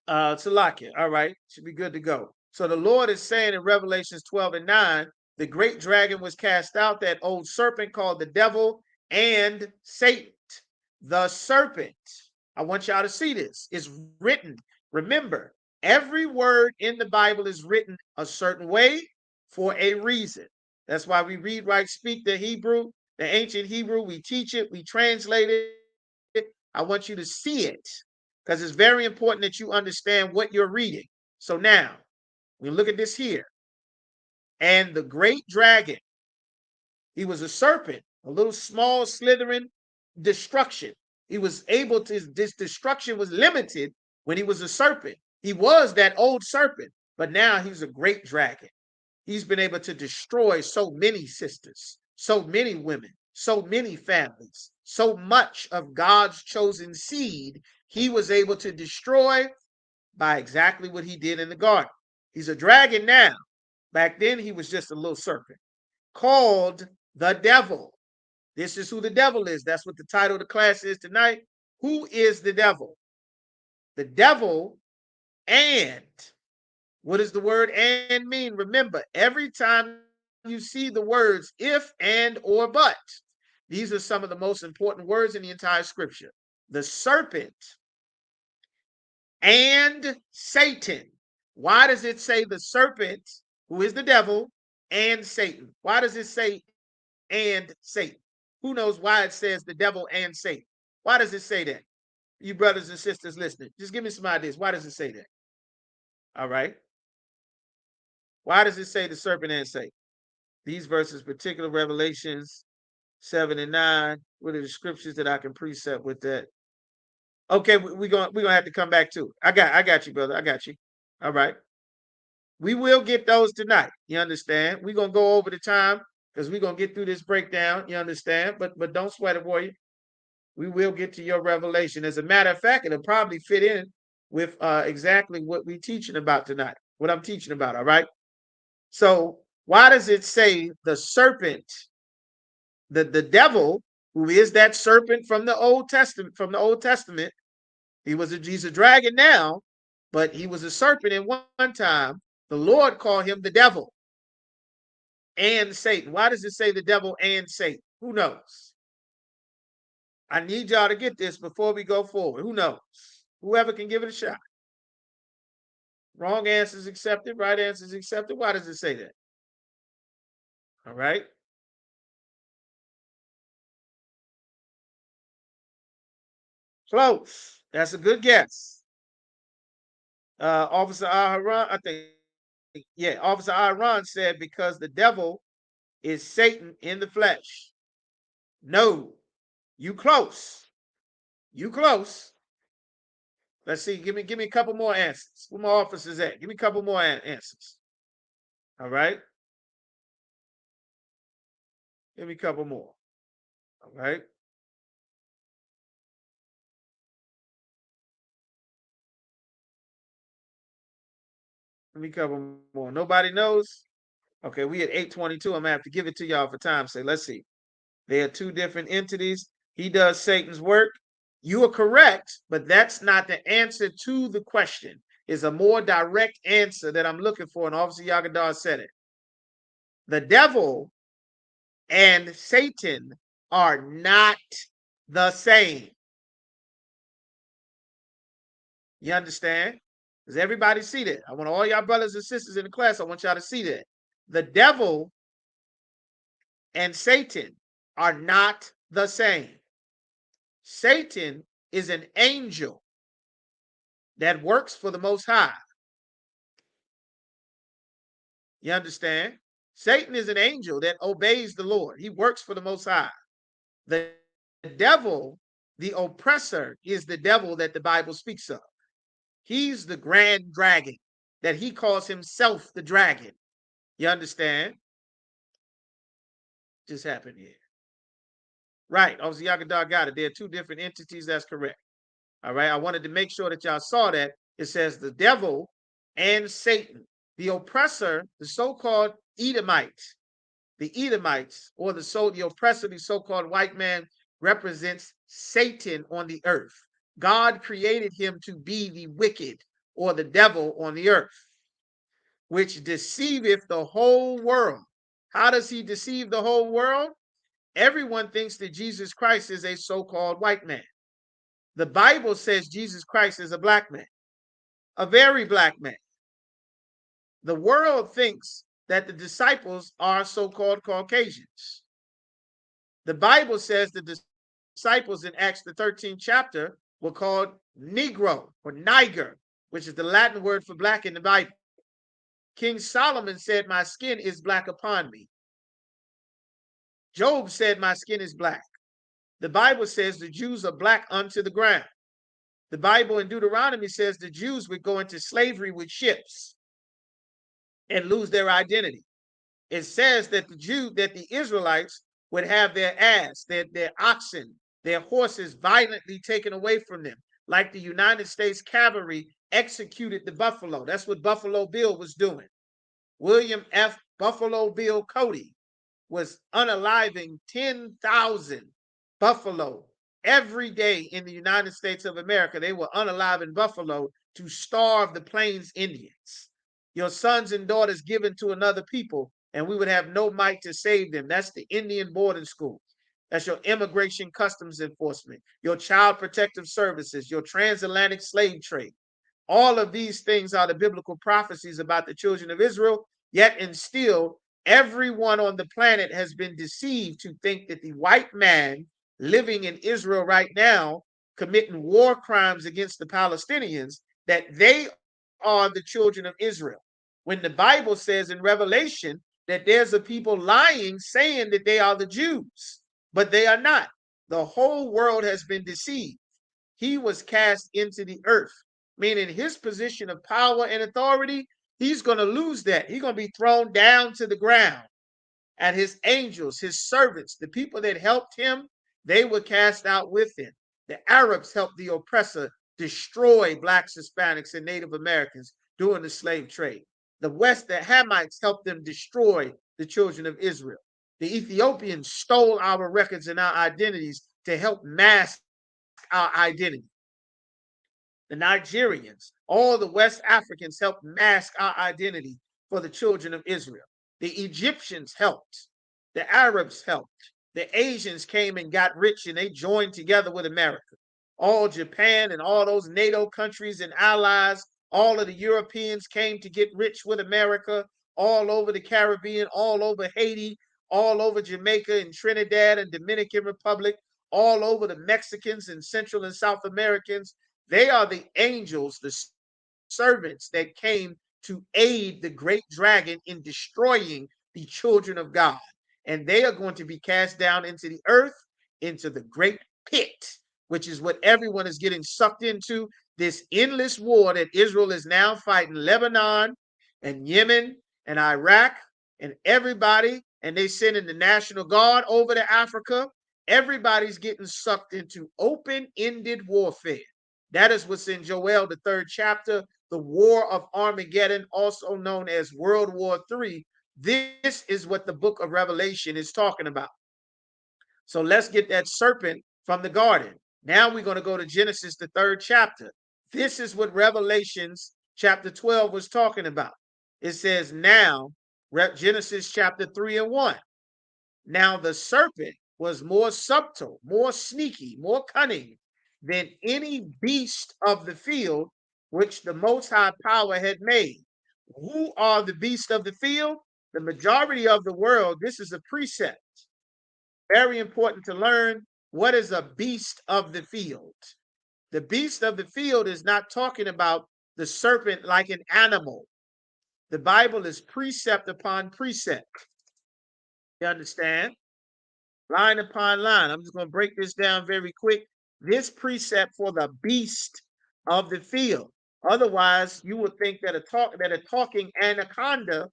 E: Salakia. All right, should be good to go. So the Lord is saying in Revelations 12 and 9, the great dragon was cast out, that old serpent called the devil and Satan. The serpent. I want y'all to see this. It's written. Remember, every word in the Bible is written a certain way for a reason. That's why we read, write, speak the Hebrew, the ancient Hebrew. We teach it, we translate it. I want you to see it because it's very important that you understand what you're reading. So now, we look at this here. And the great dragon, he was a serpent, a little small, slithering destruction. He was able to, this destruction was limited when he was a serpent. He was that old serpent, but now he's a great dragon. He's been able to destroy so many sisters, so many women, so many families, so much of God's chosen seed. He was able to destroy by exactly what he did in the garden. He's a dragon now. Back then, he was just a little serpent called the devil. This is who the devil is. That's what the title of the class is tonight. Who is the devil? The devil, and what does the word and mean? Remember, every time you see the words if, and, or but, these are some of the most important words in the entire scripture. The serpent and Satan. Why does it say the serpent, who is the devil, and Satan? Why does it say and Satan? Who knows why it says the devil and Satan? Why does it say that? You brothers and sisters listening, just give me some ideas. Why does it say that? All right. Why does it say the serpent and Satan? These verses, particular Revelations 7 and 9, what are the scriptures that I can precept with that? Okay, we're gonna have to come back to it. I got you, brother. I got you. All right. We will get those tonight. You understand? We're gonna go over the time because we're gonna get through this breakdown. You understand? But don't sweat it, boy. We will get to your revelation. As a matter of fact, it'll probably fit in with exactly what we're teaching about tonight. What I'm teaching about. All right. So why does it say the serpent, the devil, who is that serpent from the Old Testament, he's a dragon now, but he was a serpent at one time. The Lord called him the devil and Satan. Why does it say the devil and Satan? Who knows? I need y'all to get this before we go forward. Who knows? Whoever can give it a shot. Wrong answers accepted, right answers accepted. Why does it say that? All right. Close. That's a good guess. Officer Aharon, I think, yeah, Officer Aharon said because the devil is Satan in the flesh. No, you close. You close. Let's see. Give me a couple more answers. Where my officers at? Give me a couple more answers. All right. Give me a couple more. All right. Give me a couple more. Nobody knows. Okay, we at 8:22. I'm gonna have to give it to y'all for time's sake. Let's see. They are two different entities. He does Satan's work. You are correct, but that's not the answer to the question. It's a more direct answer that I'm looking for, and Officer Yagadar said it. The devil and Satan are not the same. You understand? Does everybody see that? I want all y'all brothers and sisters in the class, I want y'all to see that. The devil and Satan are not the same. Satan is an angel that works for the Most High. You understand? Satan is an angel that obeys the Lord. He works for the Most High. The devil, the oppressor, is the devil that the Bible speaks of. He's the grand dragon that he calls himself the dragon. You understand? Just happened here. Right. Officer Yagadar got it. There are two different entities. That's correct. All right. I wanted to make sure that y'all saw that. It says the devil and Satan, the oppressor, the so-called Edomites, or the oppressor, the so-called white man, represents Satan on the earth. God created him to be the wicked or the devil on the earth, which deceiveth the whole world. How does he deceive the whole world? Everyone thinks that Jesus Christ is a so-called white man. The Bible says Jesus Christ is a black man, a very black man. The world thinks that the disciples are so-called Caucasians. The Bible says the disciples in Acts the 13th chapter were called Negro or Niger, which is the Latin word for black in the Bible. King Solomon said, "My skin is black upon me." Job said, "My skin is black." The Bible says the Jews are black unto the ground. The Bible in Deuteronomy says the Jews would go into slavery with ships and lose their identity. It says that the Israelites would have their ass, their oxen, their horses violently taken away from them, like the United States cavalry executed the buffalo. That's what Buffalo Bill was doing. William F. Buffalo Bill Cody was unaliving 10,000 buffalo every day in the United States of America. They were unaliving buffalo to starve the Plains Indians. Your sons and daughters given to another people, and we would have no might to save them. That's the Indian boarding school. That's your immigration customs enforcement, your child protective services, your transatlantic slave trade. All of these things are the biblical prophecies about the children of Israel, yet and still, everyone on the planet has been deceived to think that the white man living in Israel right now, committing war crimes against the Palestinians, that they are the children of Israel. When the Bible says in Revelation that there's a people lying, saying that they are the Jews, but they are not. The whole world has been deceived. he was cast into the earth, meaning his position of power and authority, he's going to lose that. He's going to be thrown down to the ground. And his angels, his servants, the people that helped him, they were cast out with him. The Arabs helped the oppressor destroy blacks, Hispanics, and Native Americans during the slave trade. The Hamites helped them destroy the children of Israel. The Ethiopians stole our records and our identities to help mask our identity. The Nigerians, all the West Africans helped mask our identity for the children of Israel. The Egyptians helped. The Arabs helped. The Asians came and got rich and they joined together with America. All Japan and all those NATO countries and allies, all of the Europeans came to get rich with America, all over the Caribbean, all over Haiti, all over Jamaica and Trinidad and Dominican Republic, all over the Mexicans and Central and South Americans. They are the angels, the servants that came to aid the great dragon in destroying the children of God. And they are going to be cast down into the earth, into the great pit, which is what everyone is getting sucked into. This endless war that Israel is now fighting, Lebanon and Yemen and Iraq and everybody, and they sending the National Guard over to Africa. Everybody's getting sucked into open-ended warfare. That is what's in Joel, the 3rd chapter, the War of Armageddon, also known as World War III. This is what the book of Revelation is talking about. So let's get that serpent from the garden. Now we're going to go to Genesis, the 3rd chapter. This is what Revelations chapter 12 was talking about. It says now, Genesis chapter 3 and 1. Now the serpent was more subtle, more sneaky, more cunning than any beast of the field which the Most High Power had made. Who are the beasts of the field? The majority of the world, this is a precept. Very important to learn what is a beast of the field. The beast of the field is not talking about the serpent like an animal. The Bible is precept upon precept. You understand? Line upon line. I'm just going to break this down very quick. This precept for the beast of the field. Otherwise, you would think that a talking anaconda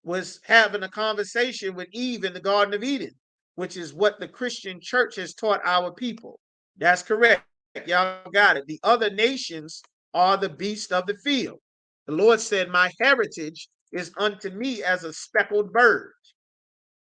E: was having a conversation with Eve in the Garden of Eden, which is what the Christian church has taught our people. That's correct. Y'all got it. The other nations are the beast of the field. The Lord said, my heritage is unto me as a speckled bird.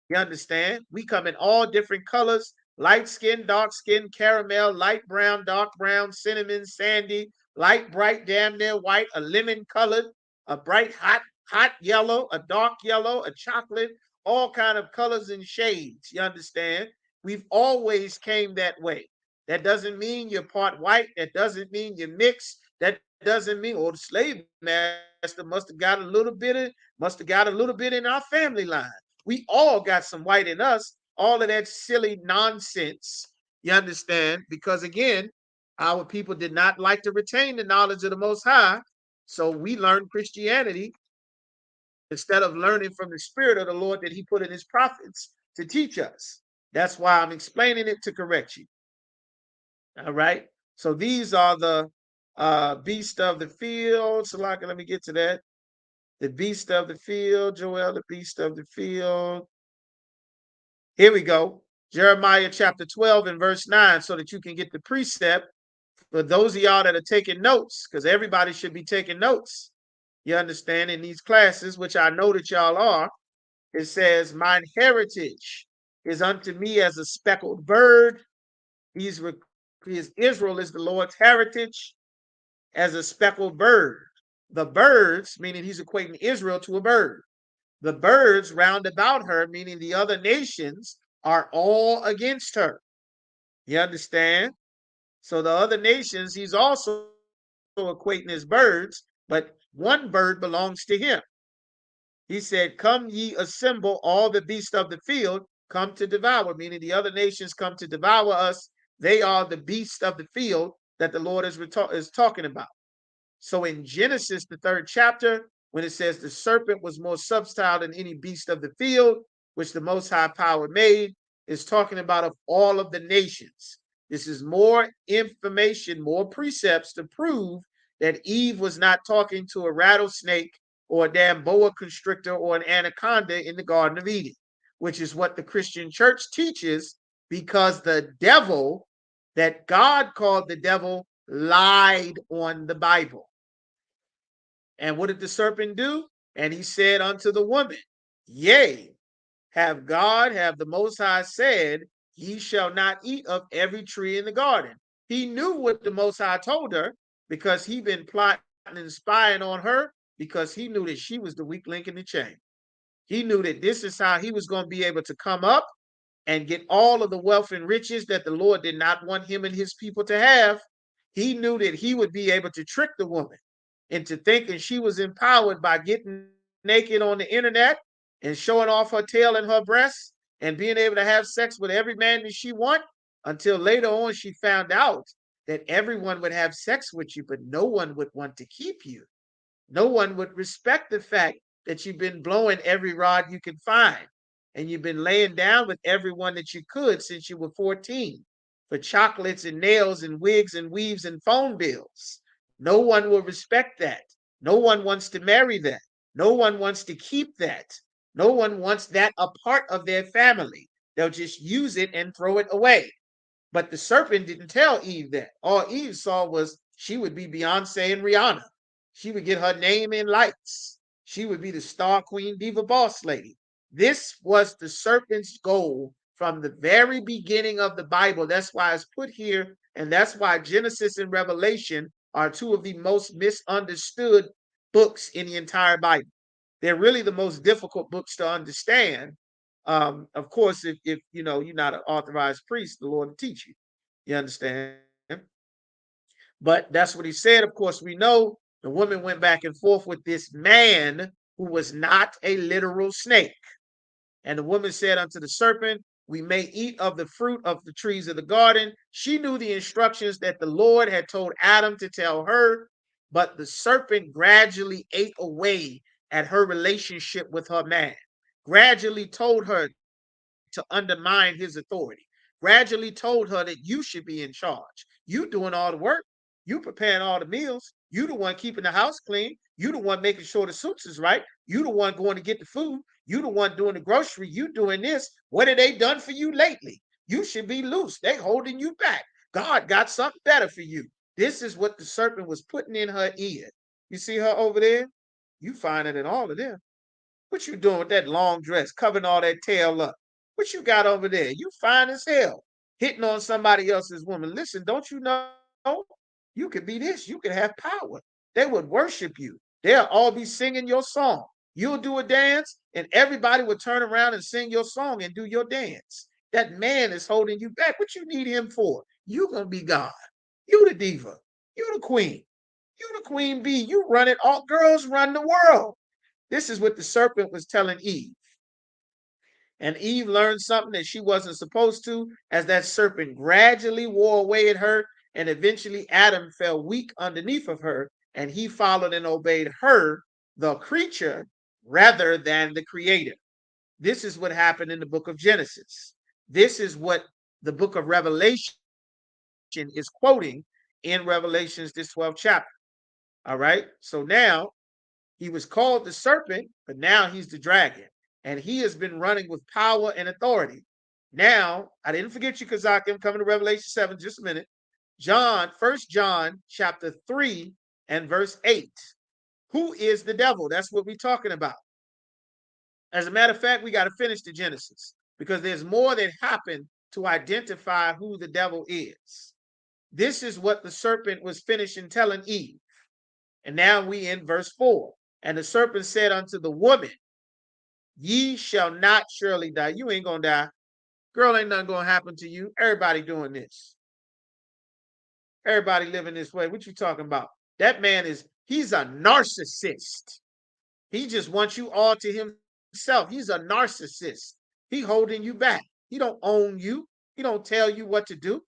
E: You understand? We come in all different colors: light skin, dark skin, caramel, light brown, dark brown, cinnamon, sandy, light, bright, damn near white, a lemon colored, a bright, hot yellow, a dark yellow, a chocolate, all kind of colors and shades. You understand? We've always came that way. That doesn't mean you're part white. That doesn't mean you're mixed. That doesn't mean, the slave master must have got a little bit in our family line. We all got some white in us. All of that silly nonsense, you understand? Because again, our people did not like to retain the knowledge of the Most High. So we learned Christianity instead of learning from the Spirit of the Lord that he put in his prophets to teach us. That's why I'm explaining it, to correct you. All right. So these are the beast of the field. So let me get to that. The beast of the field, Joel, the beast of the field. Here we go. Jeremiah chapter 12 and verse 9, so that you can get the precept for those of y'all that are taking notes, because everybody should be taking notes. You understand, in these classes, which I know that y'all are. It says, mine heritage is unto me as a speckled bird. Israel is the Lord's heritage as a speckled bird. The birds, meaning he's equating Israel to a bird. The birds round about her, meaning the other nations, are all against her. You understand? So the other nations, he's also equating as birds, but one bird belongs to him. He said, come ye assemble all the beasts of the field, come to devour, meaning the other nations come to devour us. They are the beasts of the field that the Lord is talking about. So in Genesis, the 3rd chapter, when it says the serpent was more subtile than any beast of the field, which the Most High Power made, is talking about of all of the nations. This is more information, more precepts to prove that Eve was not talking to a rattlesnake or a damn boa constrictor or an anaconda in the Garden of Eden, which is what the Christian church teaches, because the devil that God called the devil lied on the Bible. And what did the serpent do? And he said unto the woman, yea, have the Most High said, ye shall not eat of every tree in the garden. He knew what the Most High told her, because he been plotting and spying on her, because he knew that she was the weak link in the chain. He knew that this is how he was going to be able to come up and get all of the wealth and riches that the Lord did not want him and his people to have. He knew that he would be able to trick the woman into thinking she was empowered by getting naked on the internet and showing off her tail and her breasts and being able to have sex with every man that she want, until later on she found out that everyone would have sex with you, but no one would want to keep you. No one would respect the fact that you've been blowing every rod you can find, and you've been laying down with everyone that you could since you were 14 for chocolates and nails and wigs and weaves and phone bills. No one will respect that. No one wants to marry that. No one wants to keep that. No one wants that a part of their family. They'll just use it and throw it away. But the serpent didn't tell Eve that. All Eve saw was she would be Beyonce and Rihanna. She would get her name in lights. She would be the star queen diva boss lady. This was the serpent's goal from the very beginning of the Bible. That's why it's put here, and that's why Genesis and Revelation are two of the most misunderstood books in the entire Bible. They're really the most difficult books to understand. Of course, if you know you're not an authorized priest, the Lord will teach you. You understand? But that's what he said. Of course, we know the woman went back and forth with this man who was not a literal snake. And the woman said unto the serpent, we may eat of the fruit of the trees of the garden. She knew the instructions that the Lord had told Adam to tell her, but the serpent gradually ate away at her relationship with her man, gradually told her to undermine his authority, gradually told her that you should be in charge. You doing all the work. You preparing all the meals. You the one keeping the house clean. You the one making sure the suits is right. You the one going to get the food. You the one doing the grocery. You doing this. What have they done for you lately? You should be loose. They holding you back. God got something better for you. This is what the serpent was putting in her ear. You see her over there? You find it in all of them. What you doing with that long dress, covering all that tail up? What you got over there? You fine as hell, hitting on somebody else's woman. Listen, don't you know you could be this? You could have power. They would worship you. They'll all be singing your song. You'll do a dance, and everybody will turn around and sing your song and do your dance. That man is holding you back. What you need him for? You gonna be God. You the diva. You the queen. You the queen bee. You run it. All girls run the world. This is what the serpent was telling Eve. And Eve learned something that she wasn't supposed to, as that serpent gradually wore away at her, and eventually Adam fell weak underneath of her, and he followed and obeyed her, the creature, rather than the creator. This is what happened in the book of Genesis. This is what the book of Revelation is quoting in Revelations, this 12th chapter. All right. So now he was called the serpent, but now he's the dragon. And he has been running with power and authority. Now, I didn't forget you, Kazak. I'm coming to Revelation 7, just a minute. First John chapter 3 and verse 8. Who is the devil? That's what we're talking about. As a matter of fact, we got to finish the Genesis, because there's more that happened to identify who the devil is. This is what the serpent was finishing telling Eve. And now we in verse 4. And the serpent said unto the woman, ye shall not surely die. You ain't gonna die. Girl, ain't nothing gonna happen to you. Everybody doing this. Everybody living this way. What you talking about? That man he's a narcissist. He just wants you all to himself. He's a narcissist. He holding you back. He don't own you. He don't tell you what to do.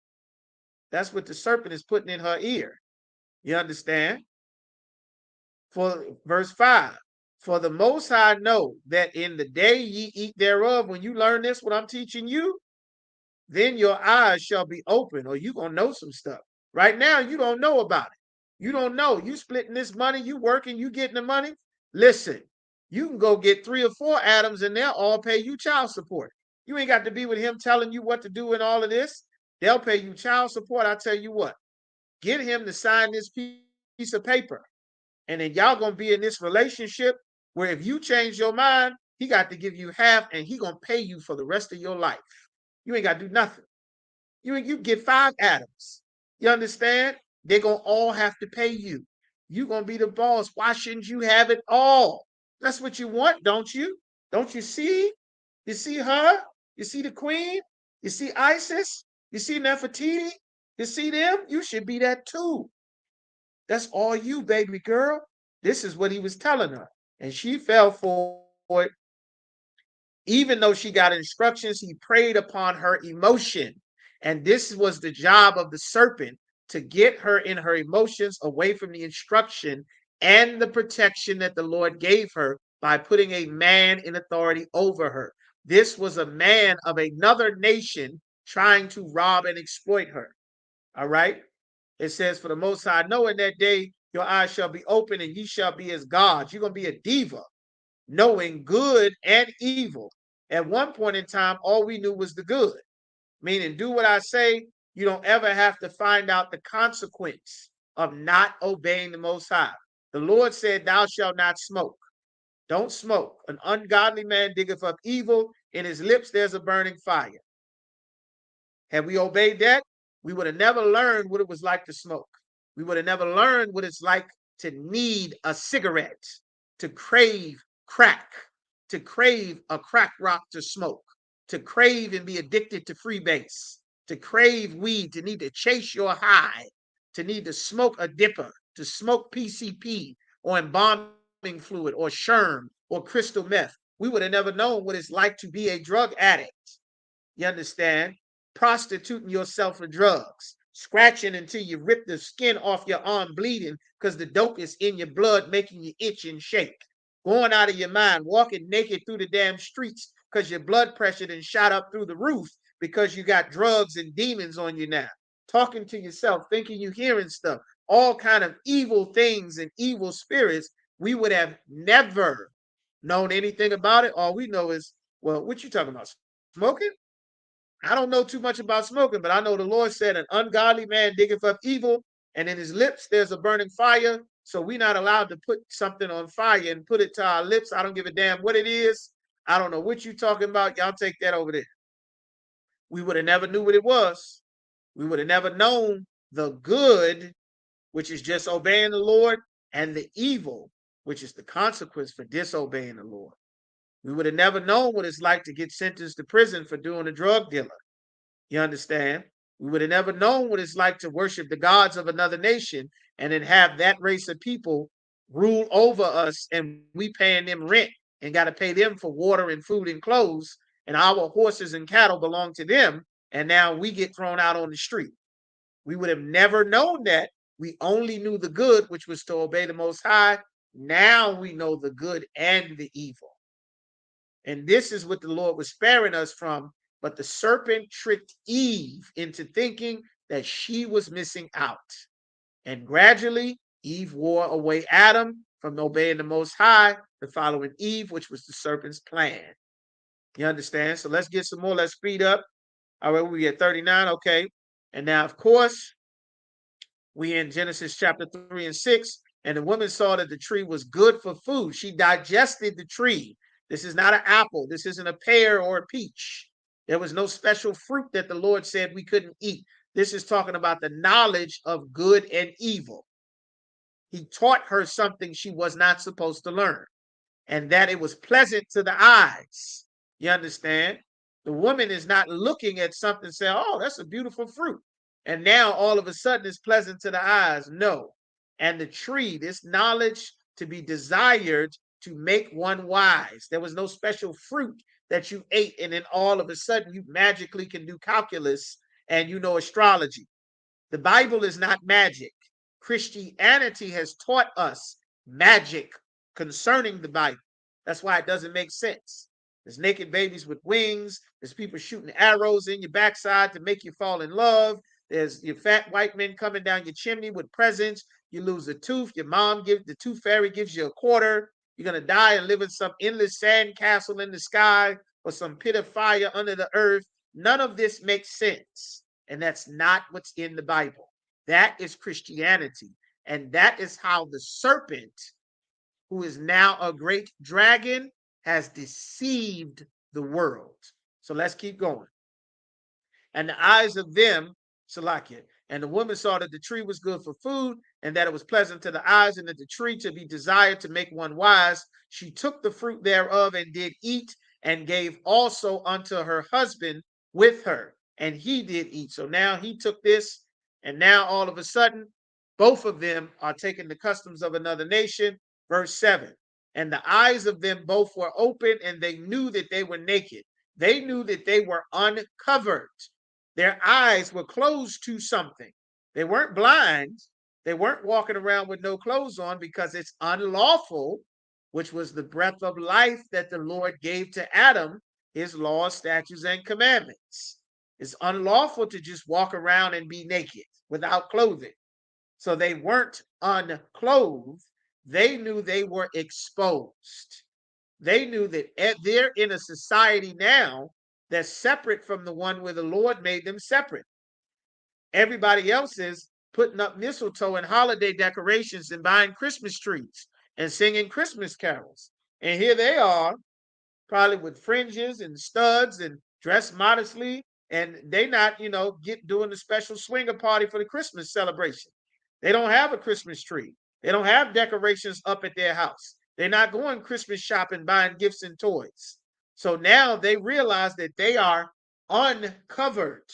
E: That's what the serpent is putting in her ear. You understand? For verse 5. For the Most High know that in the day ye eat thereof, when you learn this, what I'm teaching you, then your eyes shall be open, or you're going to know some stuff. Right now, you don't know about it. You don't know. You splitting this money, you working, you getting the money. Listen, you can go get 3 or 4 Adams and they'll all pay you child support. You ain't got to be with him telling you what to do and all of this. They'll pay you child support. I tell you what, get him to sign this piece of paper. And then y'all going to be in this relationship where if you change your mind, he got to give you half and he going to pay you for the rest of your life. You ain't got to do nothing. You get 5 Adams. You understand? They're going to all have to pay you. You're going to be the boss. Why shouldn't you have it all? That's what you want, don't you? Don't you see? You see her? You see the queen? You see Isis? You see Nefertiti? You see them? You should be that too. That's all you, baby girl. This is what he was telling her. And she fell for it. Even though she got instructions, he preyed upon her emotion. And this was the job of the serpent, to get her in her emotions away from the instruction and the protection that the Lord gave her by putting a man in authority over her. This was a man of another nation trying to rob and exploit her. All right. It says, for the Most High, know in that day your eyes shall be open and ye shall be as gods. You're going to be a diva, knowing good and evil. At one point in time, all we knew was the good, meaning do what I say. You don't ever have to find out the consequence of not obeying the Most High. The Lord said, thou shalt not smoke. Don't smoke. An ungodly man diggeth up evil. In his lips there's a burning fire. Had we obeyed that, we would have never learned what it was like to smoke. We would have never learned what it's like to need a cigarette, to crave crack, to crave a crack rock to smoke, to crave and be addicted to freebase, to crave weed, to need to chase your high, to need to smoke a dipper, to smoke PCP or embalming fluid or sherm or crystal meth. We would have never known what it's like to be a drug addict. You understand? Prostituting yourself for drugs, scratching until you rip the skin off your arm bleeding because the dope is in your blood making you itch and shake. Going out of your mind, walking naked through the damn streets because your blood pressure done shot up through the roof because you got drugs and demons on you now. Talking to yourself, thinking you hearing stuff, all kind of evil things and evil spirits. We would have never known anything about it. All we know is, well, what you talking about? Smoking? I don't know too much about smoking, but I know the Lord said an ungodly man diggeth up evil, and in his lips there's a burning fire. So we're not allowed to put something on fire and put it to our lips. I don't give a damn what it is. I don't know what you're talking about. Y'all take that over there. We would have never knew what it was. We would have never known the good, which is just obeying the Lord, and the evil, which is the consequence for disobeying the Lord. We would have never known what it's like to get sentenced to prison for doing a drug dealer. You understand? We would have never known what it's like to worship the gods of another nation and then have that race of people rule over us, and we paying them rent and got to pay them for water and food and clothes, and our horses and cattle belong to them, and now we get thrown out on the street. We would have never known that. We only knew the good, which was to obey the Most High. Now we know the good and the evil. And this is what the Lord was sparing us from. But the serpent tricked Eve into thinking that she was missing out. And gradually, Eve wore away Adam from obeying the Most High to following Eve, which was the serpent's plan. You understand? So let's get some more. Let's speed up. All right, we at 39. Okay. And now, of course, we in Genesis chapter 3 and 6. And the woman saw that the tree was good for food. She digested the tree. This is not an apple. This isn't a pear or a peach. There was no special fruit that the Lord said we couldn't eat. This is talking about the knowledge of good and evil. He taught her something she was not supposed to learn, and that it was pleasant to the eyes. You understand? The woman is not looking at something saying, oh, that's a beautiful fruit. And now all of a sudden it's pleasant to the eyes. No. And the tree, this knowledge to be desired to make one wise. There was no special fruit that you ate, and then all of a sudden you magically can do calculus and you know astrology. The Bible is not magic. Christianity has taught us magic concerning the Bible. That's why it doesn't make sense. There's naked babies with wings. There's people shooting arrows in your backside to make you fall in love. There's your fat white men coming down your chimney with presents. You lose a tooth. Your mom gives the tooth fairy gives you a quarter. You're gonna die and live in some endless sand castle in the sky or some pit of fire under the earth. None of this makes sense, and that's not what's in the Bible. That is Christianity, and that is how the serpent, who is now a great dragon, has deceived the world. So let's keep going. And the eyes of them, Salakia, and the woman saw that the tree was good for food, and that it was pleasant to the eyes, and that the tree to be desired to make one wise. She took the fruit thereof and did eat, and gave also unto her husband with her, and he did eat. So now he took this, and now all of a sudden, both of them are taking the customs of another nation. Verse 7. And the eyes of them both were open, and they knew that they were naked. They knew that they were uncovered. Their eyes were closed to something. They weren't blind. They weren't walking around with no clothes on because it's unlawful, which was the breath of life that the Lord gave to Adam, his laws, statutes, and commandments. It's unlawful to just walk around and be naked without clothing. So they weren't unclothed. They knew they were exposed. They knew that they're in a society now that's separate from the one where the Lord made them separate. Everybody else is putting up mistletoe and holiday decorations and buying Christmas trees and singing Christmas carols. And here they are, probably with fringes and studs and dressed modestly. And they not, doing the special swinger party for the Christmas celebration. They don't have a Christmas tree. They don't have decorations up at their house. They're not going Christmas shopping, buying gifts and toys. So now they realize that they are uncovered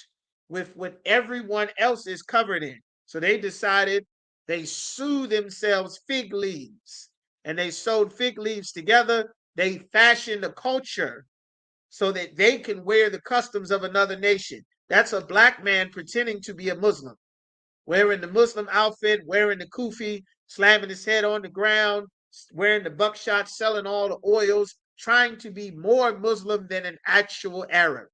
E: with what everyone else is covered in. So they decided they sew themselves fig leaves, and they sewed fig leaves together. They fashioned a culture so that they can wear the customs of another nation. That's a black man pretending to be a Muslim, wearing the Muslim outfit, wearing the kufi, slamming his head on the ground, wearing the buckshot, selling all the oils, trying to be more Muslim than an actual Arab.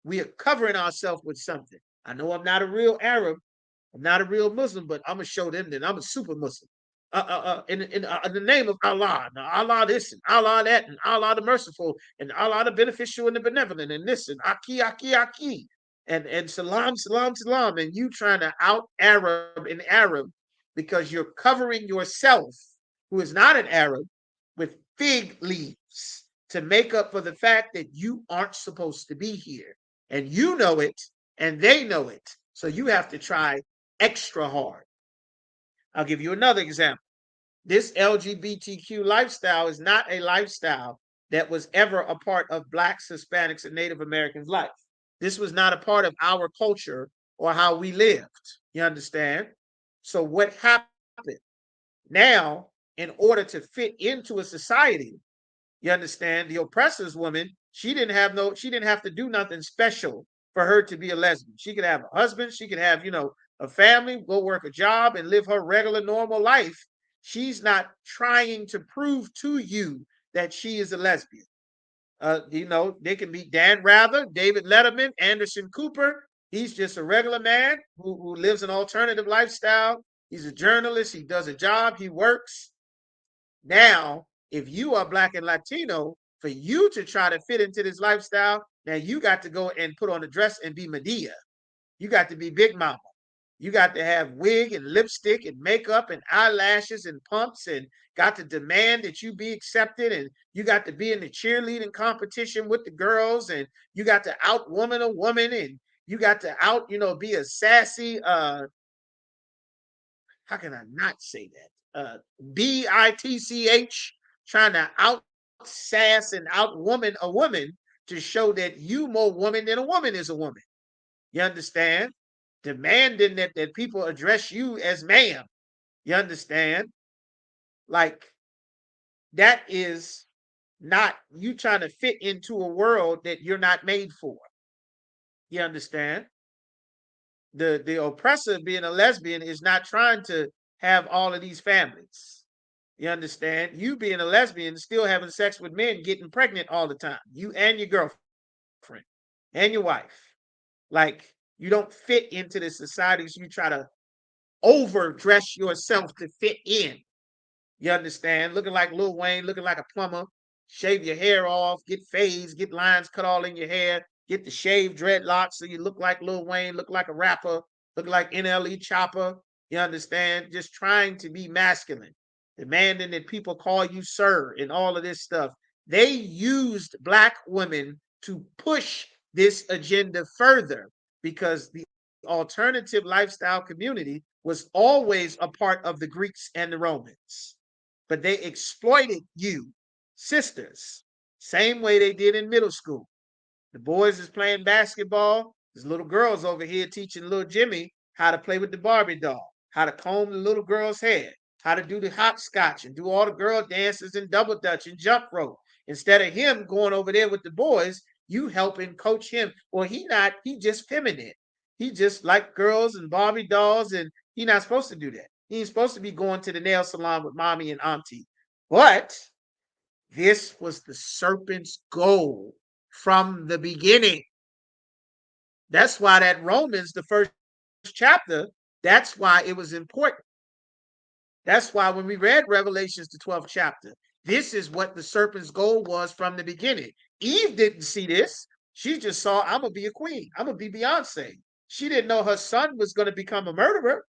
E: We are covering ourselves with something. I know I'm not a real Arab, I'm not a real Muslim, but I'm gonna show them that I'm a super Muslim. In the name of Allah, now Allah this and Allah that, and Allah the merciful, and Allah the beneficial and the benevolent, and this and Aki, and salam, salam, salam, and you trying to out Arab an Arab because you're covering yourself, who is not an Arab, with fig leaves to make up for the fact that you aren't supposed to be here. And you know it, and they know it. So you have to try extra hard. I'll give you another example. This LGBTQ lifestyle is not a lifestyle that was ever a part of Blacks, Hispanics, and Native Americans' life. This was not a part of our culture or how we lived. You understand? So what happened? Now, in order to fit into a society, you understand, the oppressor's woman, she didn't have to do nothing special for her to be a lesbian. She could have a husband, she could have, a family, go work a job and live her regular normal life. She's not trying to prove to you that she is a lesbian. They can be Dan Rather, David Letterman, Anderson Cooper. He's just a regular man who lives an alternative lifestyle. He's a journalist. He does a job. He works. Now, if you are Black and Latino, for you to try to fit into this lifestyle, now you got to go and put on a dress and be Medea. You got to be Big Mama. You got to have wig and lipstick and makeup and eyelashes and pumps, and got to demand that you be accepted, and you got to be in the cheerleading competition with the girls, and you got to outwoman a woman, and you got to be a sassy, how can I not say that? BITCH, trying to out sass and outwoman a woman to show that you more woman than a woman is a woman. You understand? Demanding that people address you as ma'am. You understand? Like, that is not you trying to fit into a world that you're not made for. You understand? The oppressor, being a lesbian, is not trying to have all of these families. You understand? You being a lesbian, still having sex with men, getting pregnant all the time. You and your girlfriend and your wife. Like, you don't fit into this society, so you try to overdress yourself to fit in. You understand? Looking like Lil Wayne, looking like a plumber. Shave your hair off, get fades, get lines cut all in your hair, get the shaved dreadlocks so you look like Lil Wayne, look like a rapper, look like NLE Chopper. You understand? Just trying to be masculine, demanding that people call you sir and all of this stuff. They used black women to push this agenda further because the alternative lifestyle community was always a part of the Greeks and the Romans, but they exploited you, sisters, same way they did in middle school. The boys is playing basketball. There's little girls over here teaching little Jimmy how to play with the Barbie doll, how to comb the little girl's hair, how to do the hopscotch and do all the girl dances and double dutch and jump rope. Instead of him going over there with the boys, you helping coach him. Well, he just feminine. He just like girls and Barbie dolls, and he not supposed to do that. He ain't supposed to be going to the nail salon with mommy and auntie. But this was the serpent's goal from the beginning. That's why that Romans, the first chapter, that's why it was important. That's why when we read Revelations, the 12th chapter, this is what the serpent's goal was from the beginning. Eve didn't see this. She just saw, I'm going to be a queen. I'm going to be Beyonce. She didn't know her son was going to become a murderer.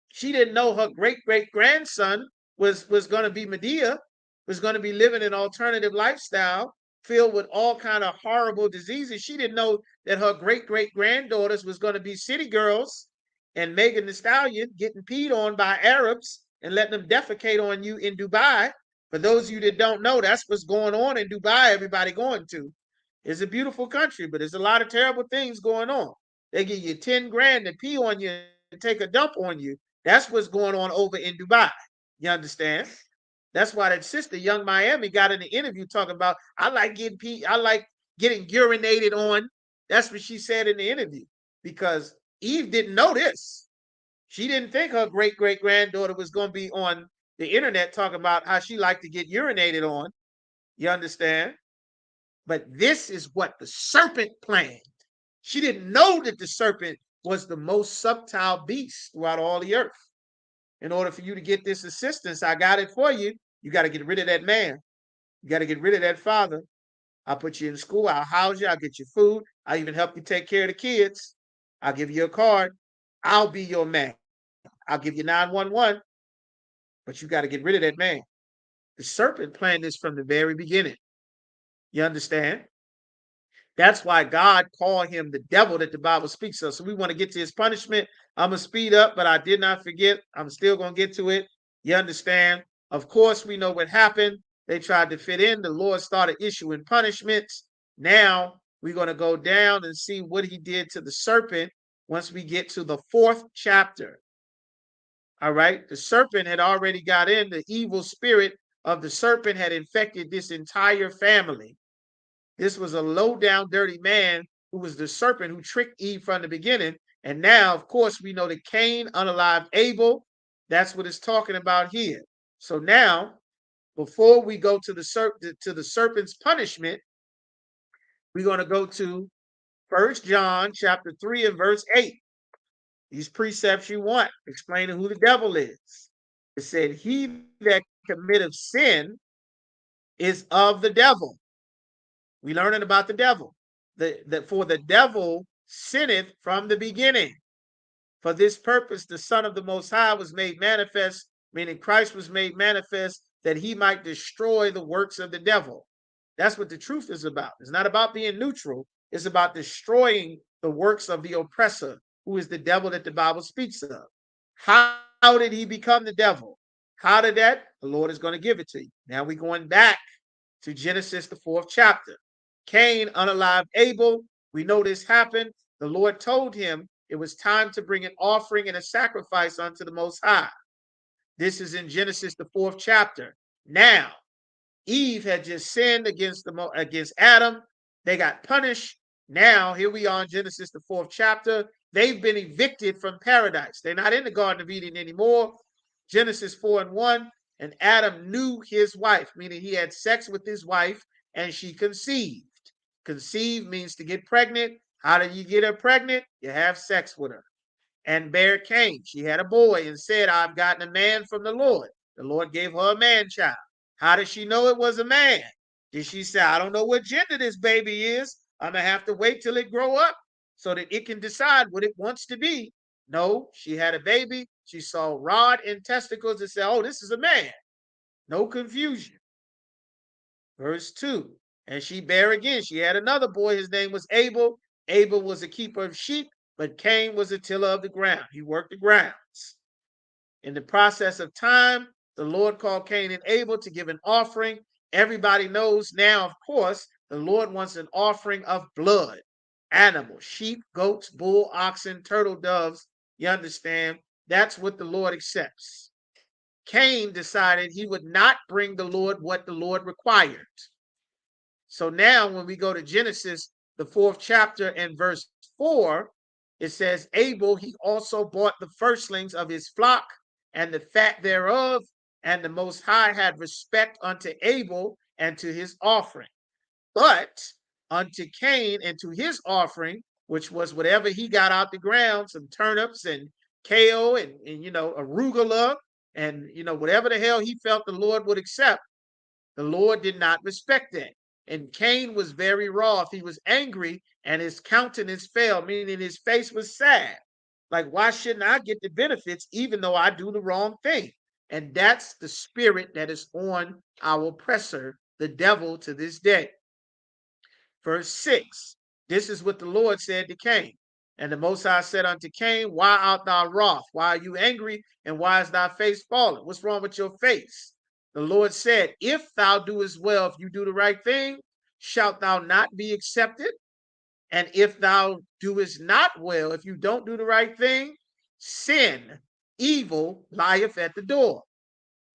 E: She didn't know her great-great-grandson was going to be Medea, was going to be living an alternative lifestyle filled with all kind of horrible diseases. She didn't know that her great-great-granddaughters was going to be city girls and Megan Thee Stallion getting peed on by Arabs and letting them defecate on you in Dubai. For those of you that don't know, that's what's going on in Dubai. Everybody going to. It's a beautiful country, but there's a lot of terrible things going on. They give you 10 grand to pee on you and take a dump on you. That's what's going on over in Dubai. You understand? That's why that sister, Young Miami, got in the interview talking about, I like getting urinated on. That's what she said in the interview. Because Eve didn't know this. She didn't think her great-great-granddaughter was going to be on the internet talking about how she liked to get urinated on. You understand? But this is what the serpent planned. She didn't know that the serpent was the most subtle beast throughout all the earth. In order for you to get this assistance, I got it for you. You got to get rid of that man. You got to get rid of that father. I'll put you in school. I'll house you. I'll get you food. I'll even help you take care of the kids. I'll give you a card. I'll be your man. I'll give you 911. But you got to get rid of that man. The serpent planned this from the very beginning. You understand? That's why God called him the devil that the Bible speaks of. So we want to get to his punishment. I'm going to speed up, but I did not forget. I'm still going to get to it. You understand? Of course, we know what happened. They tried to fit in. The Lord started issuing punishments. Now we're going to go down and see what he did to the serpent once we get to the 4th chapter. All right. The serpent had already got in. The evil spirit of the serpent had infected this entire family. This was a low down, dirty man who was the serpent who tricked Eve from the beginning. And now, of course, we know that Cain unalived Abel. That's what it's talking about here. So now, before we go to the serpent's punishment, we're going to go to 1 John chapter 3 and verse 8. These precepts you want, explaining who the devil is. It said, he that committeth sin is of the devil. We learning about the devil. For the devil sinneth from the beginning. For this purpose, the Son of the Most High was made manifest, meaning Christ was made manifest, that he might destroy the works of the devil. That's what the truth is about. It's not about being neutral. It's about destroying the works of the oppressor, who is the devil that the Bible speaks of. How did he become the devil? How did that? The Lord is going to give it to you. Now we're going back to Genesis, the 4th chapter. Cain unalived Abel. We know this happened. The Lord told him it was time to bring an offering and a sacrifice unto the Most High. This is in Genesis, the 4th chapter. Now, Eve had just sinned against Adam. They got punished. Now, here we are in Genesis, the 4th chapter. They've been evicted from paradise. They're not in the Garden of Eden anymore. Genesis 4:1, and Adam knew his wife, meaning he had sex with his wife and she conceived. Conceive means to get pregnant. How do you get her pregnant? You have sex with her. And bare Cain, she had a boy and said, I've gotten a man from the Lord. The Lord gave her a man child. How did she know it was a man? Did she say, I don't know what gender this baby is. I'm going to have to wait till it grow up so that it can decide what it wants to be. No, she had a baby. She saw rod and testicles and said, oh, this is a man. No confusion. Verse 2, and she bare again. She had another boy. His name was Abel. Abel was a keeper of sheep, but Cain was a tiller of the ground. He worked the grounds. In the process of time, the Lord called Cain and Abel to give an offering. Everybody knows now, of course, the Lord wants an offering of blood. Animals, sheep, goats, bull, oxen, turtle doves. You understand? That's what the Lord accepts. Cain decided he would not bring the Lord what the Lord required. So now when we go to Genesis, the 4th chapter and verse 4, it says, Abel, he also bought the firstlings of his flock and the fat thereof, and the Most High had respect unto Abel and to his offering. But unto Cain and to his offering, which was whatever he got out the ground, some turnips and kale and arugula, and whatever the hell he felt the Lord would accept, the Lord did not respect that. And Cain was very wroth. He was angry, and his countenance fell, meaning his face was sad. Like, why shouldn't I get the benefits even though I do the wrong thing? And that's the spirit that is on our oppressor, the devil, to this day. Verse 6, this is what the Lord said to Cain. And the Most High said unto Cain, why art thou wroth? Why are you angry? And why is thy face fallen? What's wrong with your face? The Lord said, if thou doest well, if you do the right thing, shalt thou not be accepted? And if thou doest not well, if you don't do the right thing, sin, evil lieth at the door.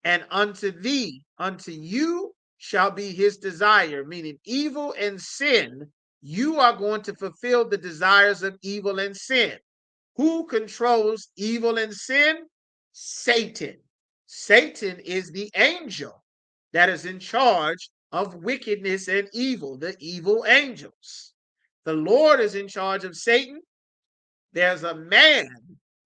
E: And unto thee, unto you shall be his desire, meaning evil and sin. You are going to fulfill the desires of evil and sin. Who controls evil and sin? Satan. Satan is the angel that is in charge of wickedness and evil, the evil angels. The Lord is in charge of Satan. There's a man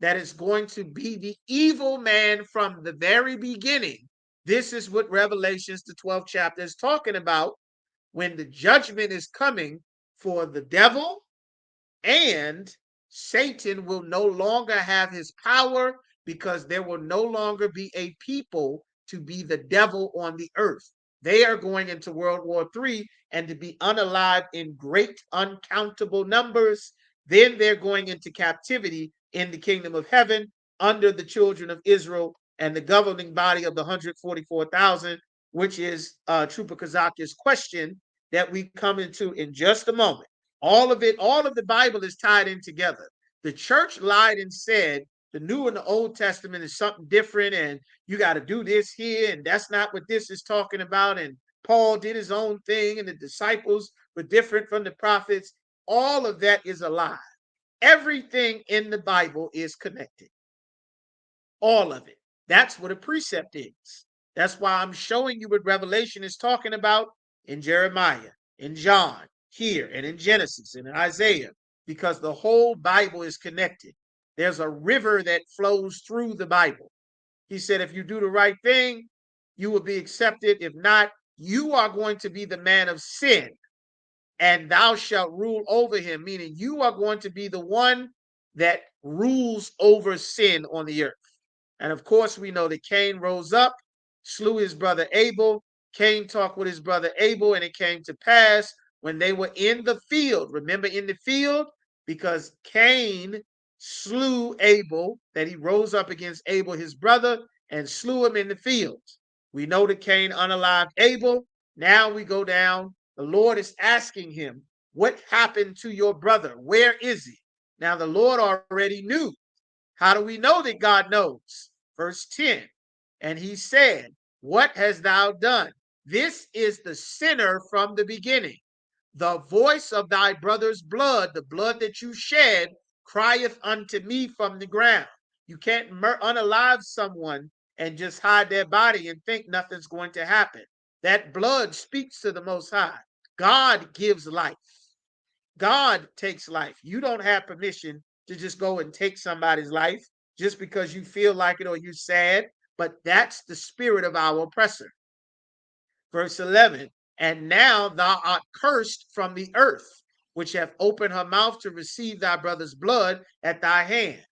E: that is going to be the evil man from the very beginning. This is what Revelations, the 12th chapter, is talking about when the judgment is coming for the devil, and Satan will no longer have his power because there will no longer be a people to be the devil on the earth. They are going into World War III and to be unalived in great uncountable numbers. Then they're going into captivity in the kingdom of heaven under the children of Israel and the governing body of the 144,000, which is Trooper Kazakia's question that we come into in just a moment. All of it, all of the Bible is tied in together. The church lied and said the New and the Old Testament is something different, and you got to do this here, and that's not what this is talking about. And Paul did his own thing, and the disciples were different from the prophets. All of that is a lie. Everything in the Bible is connected. All of it. That's what a precept is. That's why I'm showing you what Revelation is talking about in Jeremiah, in John, here, and in Genesis, and in Isaiah, because the whole Bible is connected. There's a river that flows through the Bible. He said, if you do the right thing, you will be accepted. If not, you are going to be the man of sin, and thou shalt rule over him, meaning you are going to be the one that rules over sin on the earth. And of course, we know that Cain rose up, slew his brother Abel. Cain talked with his brother Abel, and it came to pass when they were in the field. Remember, in the field, because Cain slew Abel, that he rose up against Abel, his brother, and slew him in the field. We know that Cain unalived Abel. Now we go down. The Lord is asking him, what happened to your brother? Where is he? Now the Lord already knew. How do we know that God knows? Verse 10, and he said, what hast thou done? This is the sinner from the beginning. The voice of thy brother's blood, the blood that you shed, crieth unto me from the ground. You can't unalive someone and just hide their body and think nothing's going to happen. That blood speaks to the Most High. God gives life. God takes life. You don't have permission to just go and take somebody's life just because you feel like it or you're sad, but that's the spirit of our oppressor. Verse 11, and now thou art cursed from the earth, which hath opened her mouth to receive thy brother's blood at thy hand.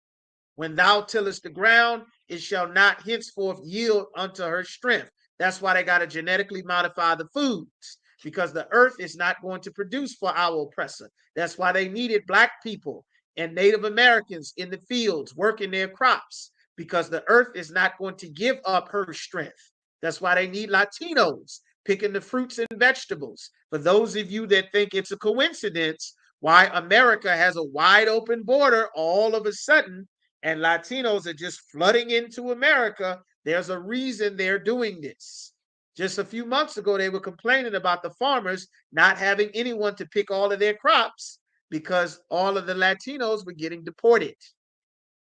E: When thou tillest the ground, it shall not henceforth yield unto her strength. That's why they got to genetically modify the foods, because the earth is not going to produce for our oppressor. That's why they needed black people and Native Americans in the fields working their crops, because the earth is not going to give up her strength. That's why they need Latinos picking the fruits and vegetables. For those of you that think it's a coincidence why America has a wide open border all of a sudden and Latinos are just flooding into America, there's a reason they're doing this. Just a few months ago, they were complaining about the farmers not having anyone to pick all of their crops because all of the Latinos were getting deported.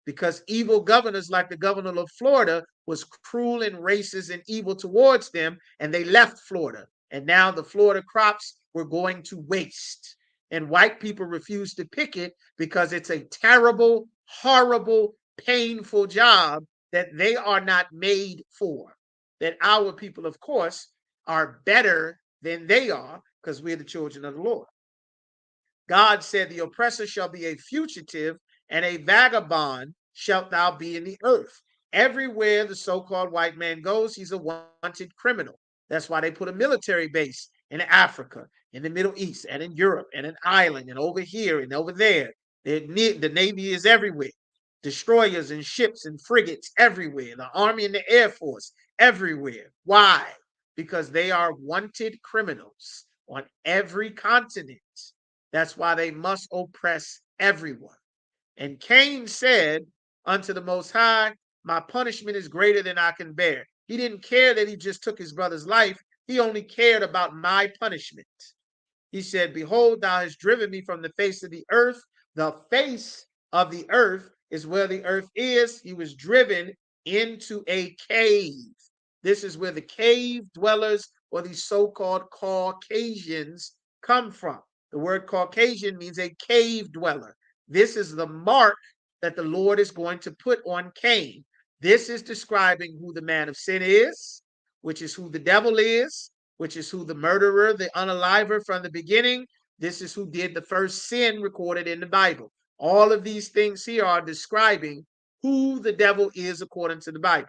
E: Because evil governors like the governor of Florida was cruel and racist and evil towards them, and they left Florida. And now the Florida crops were going to waste. And white people refuse to pick it because it's a terrible, horrible, painful job that they are not made for. That our people, of course, are better than they are because we're the children of the Lord. God said, the oppressor shall be a fugitive, and a vagabond shalt thou be in the earth. Everywhere the so-called white man goes, he's a wanted criminal. That's why they put a military base in Africa, in the Middle East, and in Europe, and in Ireland, and over here, and over there. The Navy is everywhere. Destroyers and ships and frigates everywhere. The Army and the Air Force everywhere. Why? Because they are wanted criminals on every continent. That's why they must oppress everyone. And Cain said unto the Most High, my punishment is greater than I can bear. He didn't care that he just took his brother's life. He only cared about my punishment. He said, behold, thou hast driven me from the face of the earth. The face of the earth is where the earth is. He was driven into a cave. This is where the cave dwellers or these so-called Caucasians come from. The word Caucasian means a cave dweller. This is the mark that the Lord is going to put on Cain. This is describing who the man of sin is, which is who the devil is, which is who the murderer, the unaliver from the beginning. This is who did the first sin recorded in the Bible. All of these things here are describing who the devil is according to the Bible.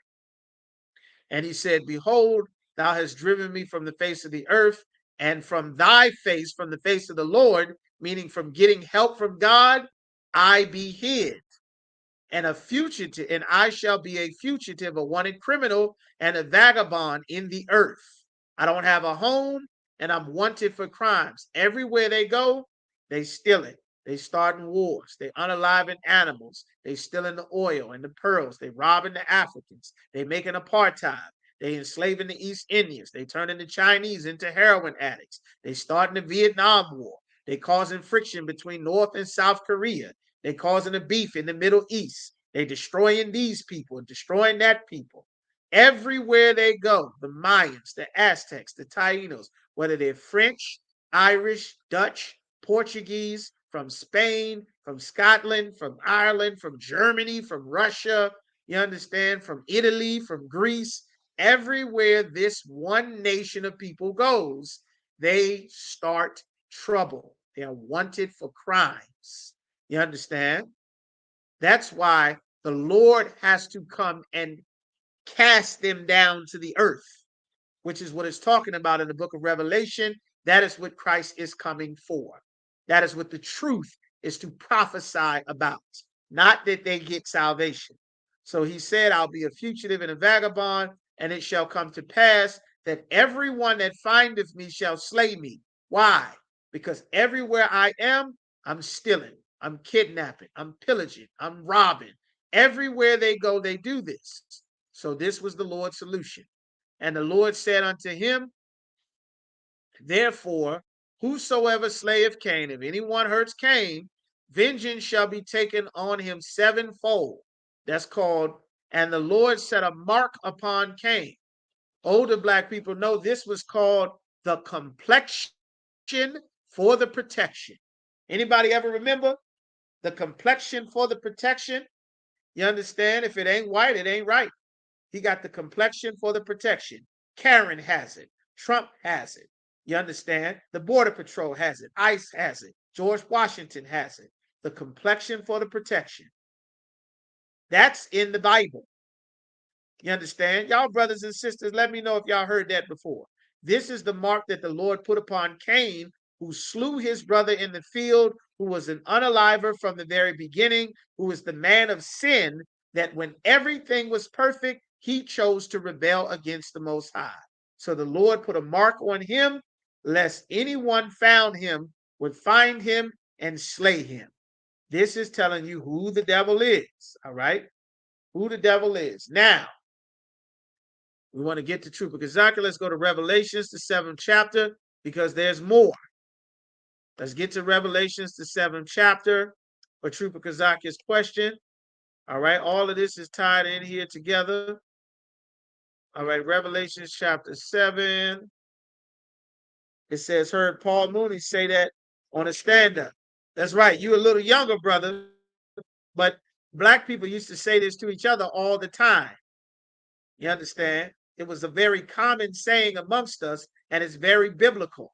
E: And he said, behold, thou hast driven me from the face of the earth, and from thy face, from the face of the Lord, meaning from getting help from God, I be hid. And a fugitive, and I shall be a fugitive, a wanted criminal, and a vagabond in the earth. I don't have a home, and I'm wanted for crimes. Everywhere they go, they steal it. They starting wars. They unaliving animals. They stealing the oil and the pearls. They robbing the Africans. They making apartheid. They enslaving the East Indians. They turning the Chinese into heroin addicts. They starting the Vietnam War. They causing friction between North and South Korea. They causing a beef in the Middle East. They destroying these people and destroying that people. Everywhere they go, the Mayans, the Aztecs, the Tainos, whether they're French, Irish, Dutch, Portuguese, from Spain, from Scotland, from Ireland, from Germany, from Russia, you understand, from Italy, from Greece, everywhere this one nation of people goes, they start trouble. They are wanted for crimes. You understand? That's why the Lord has to come and cast them down to the earth, which is what it's talking about in the book of Revelation. That is what Christ is coming for. That is what the truth is to prophesy about, not that they get salvation. So he said, I'll be a fugitive and a vagabond, and it shall come to pass that everyone that findeth me shall slay me. Why? Because everywhere I am, I'm stealing, I'm kidnapping, I'm pillaging, I'm robbing. Everywhere they go, they do this. So this was the Lord's solution. And the Lord said unto him, therefore, whosoever slayeth Cain, if anyone hurts Cain, vengeance shall be taken on him sevenfold. That's called And the Lord set a mark upon Cain. Older black people know this was called the complexion for the protection. Anybody ever remember the complexion for the protection? You understand? If it ain't white, it ain't right. He got the complexion for the protection. Karen has it. Trump has it. You understand? The Border Patrol has it. ICE has it. George Washington has it. The complexion for the protection. That's in the Bible. You understand? Y'all brothers and sisters, let me know if y'all heard that before. This is the mark that the Lord put upon Cain, who slew his brother in the field, who was an unaliver from the very beginning, who is the man of sin, that when everything was perfect, he chose to rebel against the Most High. So the Lord put a mark on him, lest anyone found him would find him and slay him. This is telling you who the devil is, all right? Who the devil is. Now, we want to get to Trooper Kazaki. Let's go to Revelations, the 7th chapter, because there's more. Let's get to Revelations, the 7th chapter, for Trooper Kazaki's question. All right, all of this is tied in here together. All right, Revelation chapter 7. It says, heard Paul Mooney say that on a stand-up. That's right, you a little younger, brother, but black people used to say this to each other all the time. You understand? It was a very common saying amongst us, and it's very biblical.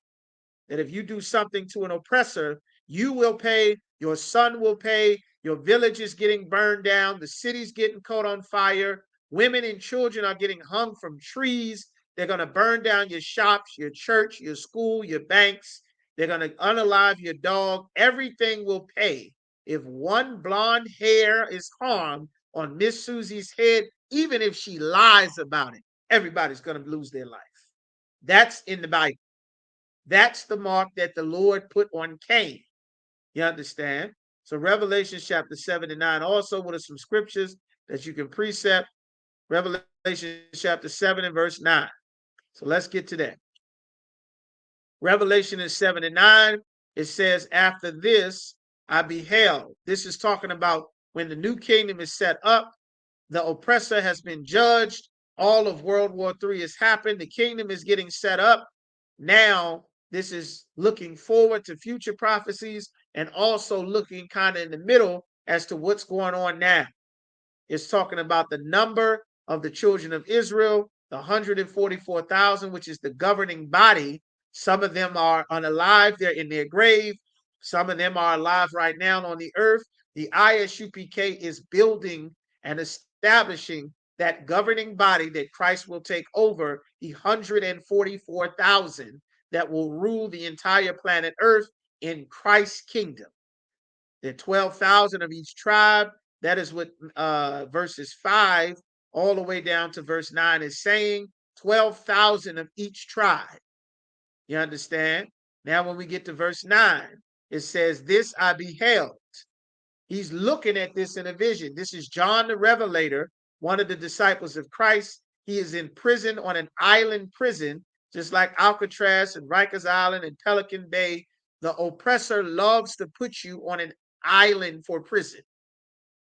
E: That if you do something to an oppressor, you will pay, your son will pay, your village is getting burned down, the city's getting caught on fire, women and children are getting hung from trees, they're going to burn down your shops, your church, your school, your banks, they're going to unalive your dog, everything will pay. If one blonde hair is harmed on Miss Susie's head, even if she lies about it, everybody's going to lose their life. That's in the Bible. That's the mark that the Lord put on Cain. You understand? So Revelation chapter 7 and 9 also, what are some scriptures that you can precept? Revelation chapter 7 and verse 9. So let's get to that. Revelation is 7 and 9. It says, after this I beheld. This is talking about when the new kingdom is set up. The oppressor has been judged. All of World War III has happened. The kingdom is getting set up. Now, this is looking forward to future prophecies and also looking kind of in the middle as to what's going on now. It's talking about the number of the children of Israel, the 144,000, which is the governing body. Some of them are unalive, they're in their grave. Some of them are alive right now on the earth. The ISUPK is building and establishing that governing body that Christ will take over, the 144,000 that will rule the entire planet Earth in Christ's kingdom. There are 12,000 of each tribe. That is what verses 5 all the way down to verse 9 is saying. 12,000 of each tribe. You understand? Now when we get to verse 9, it says, this I beheld. He's looking at this in a vision. This is John the Revelator, one of the disciples of Christ. He is in prison on an island prison, just like Alcatraz and Rikers Island and Pelican Bay. The oppressor loves to put you on an island for prison.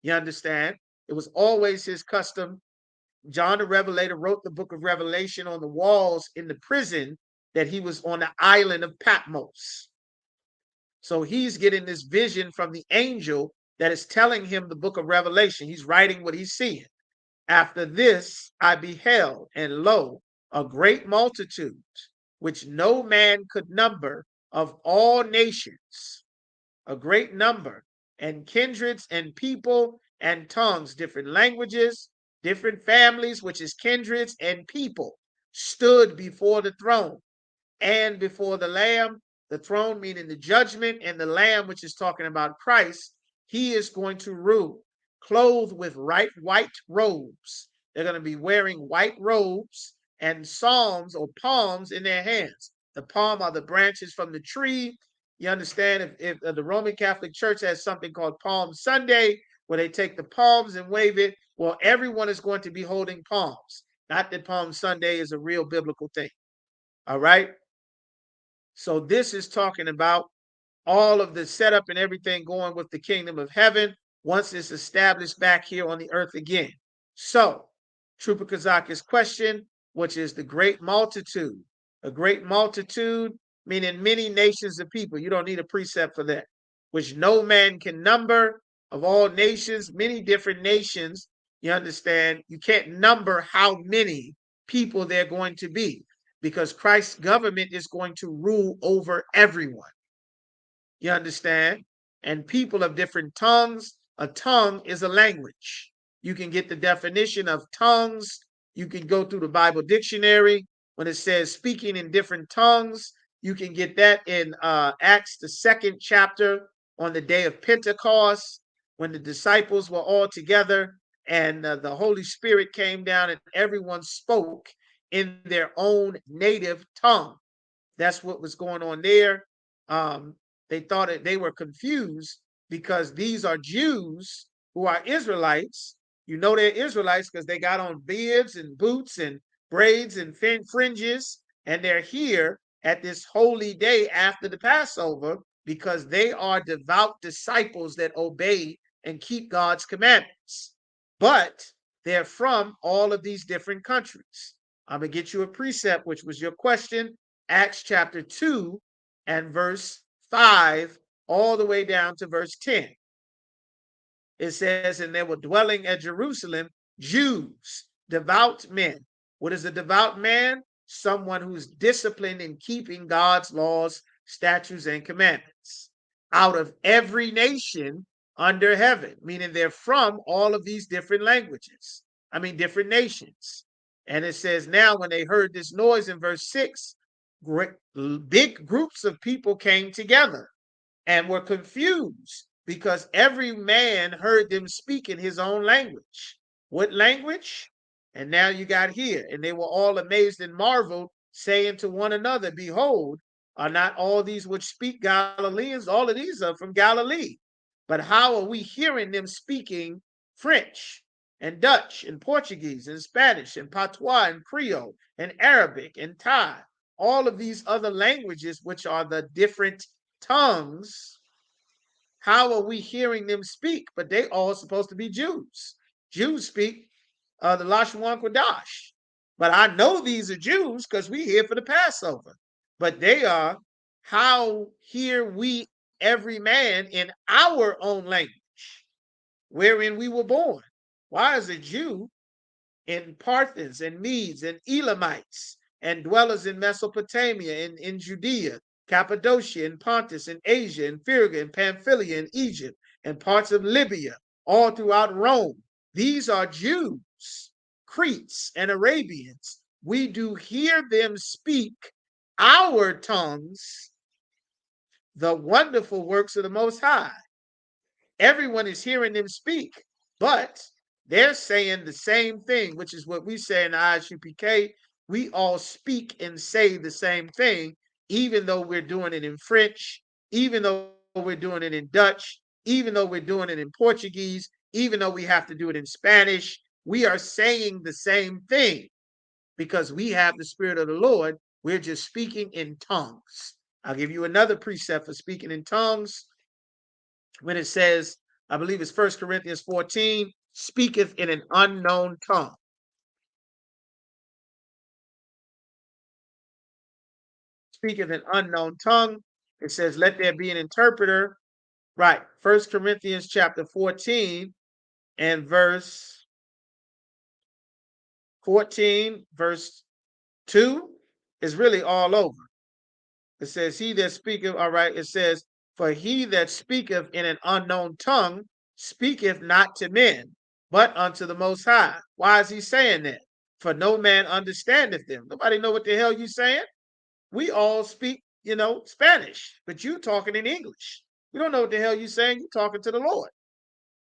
E: You understand? It was always his custom. John the Revelator wrote the book of Revelation on the walls in the prison that he was on the island of Patmos. So he's getting this vision from the angel that is telling him the book of Revelation. He's writing what he's seeing. After this, I beheld, and lo, a great multitude, which no man could number, of all nations, a great number, and kindreds, and people, and tongues, different languages, different families, which is kindreds and people, stood before the throne and before the Lamb. The throne meaning the judgment, and the Lamb, which is talking about Christ. He is going to rule, clothed with white robes. They're going to be wearing white robes and psalms or palms in their hands. The palm are the branches from the tree. You understand, if the Roman Catholic Church has something called Palm Sunday, where they take the palms and wave it, well, everyone is going to be holding palms. Not that Palm Sunday is a real biblical thing. All right? So this is talking about all of the setup and everything going with the kingdom of heaven once it's established back here on the earth again. So, Trooper Kazaka's question, which is the great multitude. A great multitude, meaning many nations of people. You don't need a precept for that. Which no man can number, of all nations, many different nations. You understand? You can't number how many people they're going to be, because Christ's government is going to rule over everyone. You understand? And people of different tongues. A tongue is a language. You can get the definition of tongues. You can go through the Bible dictionary. When it says speaking in different tongues, you can get that in Acts, the 2nd chapter, on the day of Pentecost, when the disciples were all together and the Holy Spirit came down and everyone spoke in their own native tongue. That's what was going on there. They thought they were confused because these are Jews who are Israelites. You know they're Israelites because they got on beards and boots and braids and fringes, and they're here at this holy day after the Passover because they are devout disciples that obey and keep God's commandments. But they're from all of these different countries. I'm going to get you a precept, which was your question, Acts chapter 2 and verse 5 all the way down to verse 10. It says, and they were dwelling at Jerusalem, Jews, devout men. What is a devout man? Someone who's disciplined in keeping God's laws, statutes, and commandments. Out of every nation under heaven, meaning they're from all of these different languages. Different nations. And it says, now when they heard this noise in verse 6, big groups of people came together and were confused because every man heard them speak in his own language. What language? And now you got here. And they were all amazed and marveled, saying to one another, behold, are not all these which speak Galileans? All of these are from Galilee. But how are we hearing them speaking French and Dutch and Portuguese and Spanish and Patois and Creole and Arabic and Thai? All of these other languages, which are the different tongues, how are we hearing them speak? But they all supposed to be Jews. Jews speak the Lashon Kodash. But I know these are Jews because we here for the Passover. But they are, how hear we every man in our own language, wherein we were born? Why is a Jew in Parthians and Medes and Elamites and dwellers in Mesopotamia and in Judea, Cappadocia and Pontus and Asia and Phrygia and Pamphylia and Egypt and parts of Libya, all throughout Rome? These are Jews, Cretes and Arabians. We do hear them speak our tongues, the wonderful works of the Most High. Everyone is hearing them speak, but they're saying the same thing, which is what we say in the ISUPK. We all speak and say the same thing, even though we're doing it in French, even though we're doing it in Dutch, even though we're doing it in Portuguese, even though we have to do it in Spanish. We are saying the same thing because we have the Spirit of the Lord. We're just speaking in tongues. I'll give you another precept for speaking in tongues. When it says, I believe it's 1 Corinthians 14, speaketh in an unknown tongue. Speaketh in an unknown tongue. It says, let there be an interpreter. Right. 1 Corinthians chapter 14 and verse 14, verse 2 is really all over. It says, he that speaketh, all right, it says, for he that speaketh in an unknown tongue speaketh not to men, but unto the Most High. Why is he saying that? For no man understandeth them. Nobody know what the hell you saying. We all speak, Spanish, but you talking in English. We don't know what the hell you saying. You talking to the Lord.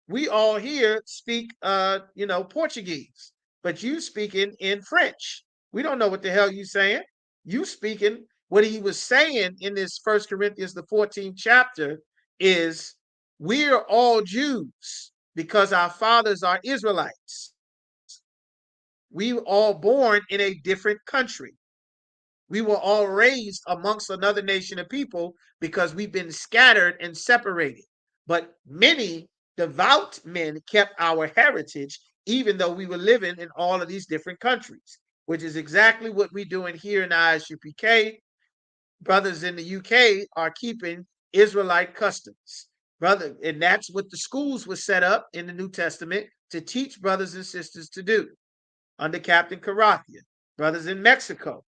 E: We all here speak, Portuguese, but you speaking in French. We don't know what the hell you saying. You speaking. What he was saying in this 1 Corinthians, the 14th chapter, is we're all Jews because our fathers are Israelites. We were all born in a different country. We were all raised amongst another nation of people because we've been scattered and separated. But many devout men kept our heritage even though we were living in all of these different countries, which is exactly what we're doing here in the ISUPK. Brothers in the UK are keeping Israelite customs, brother, and that's what the schools were set up in the New Testament to teach brothers and sisters to do under Captain Carathia. Brothers in Mexico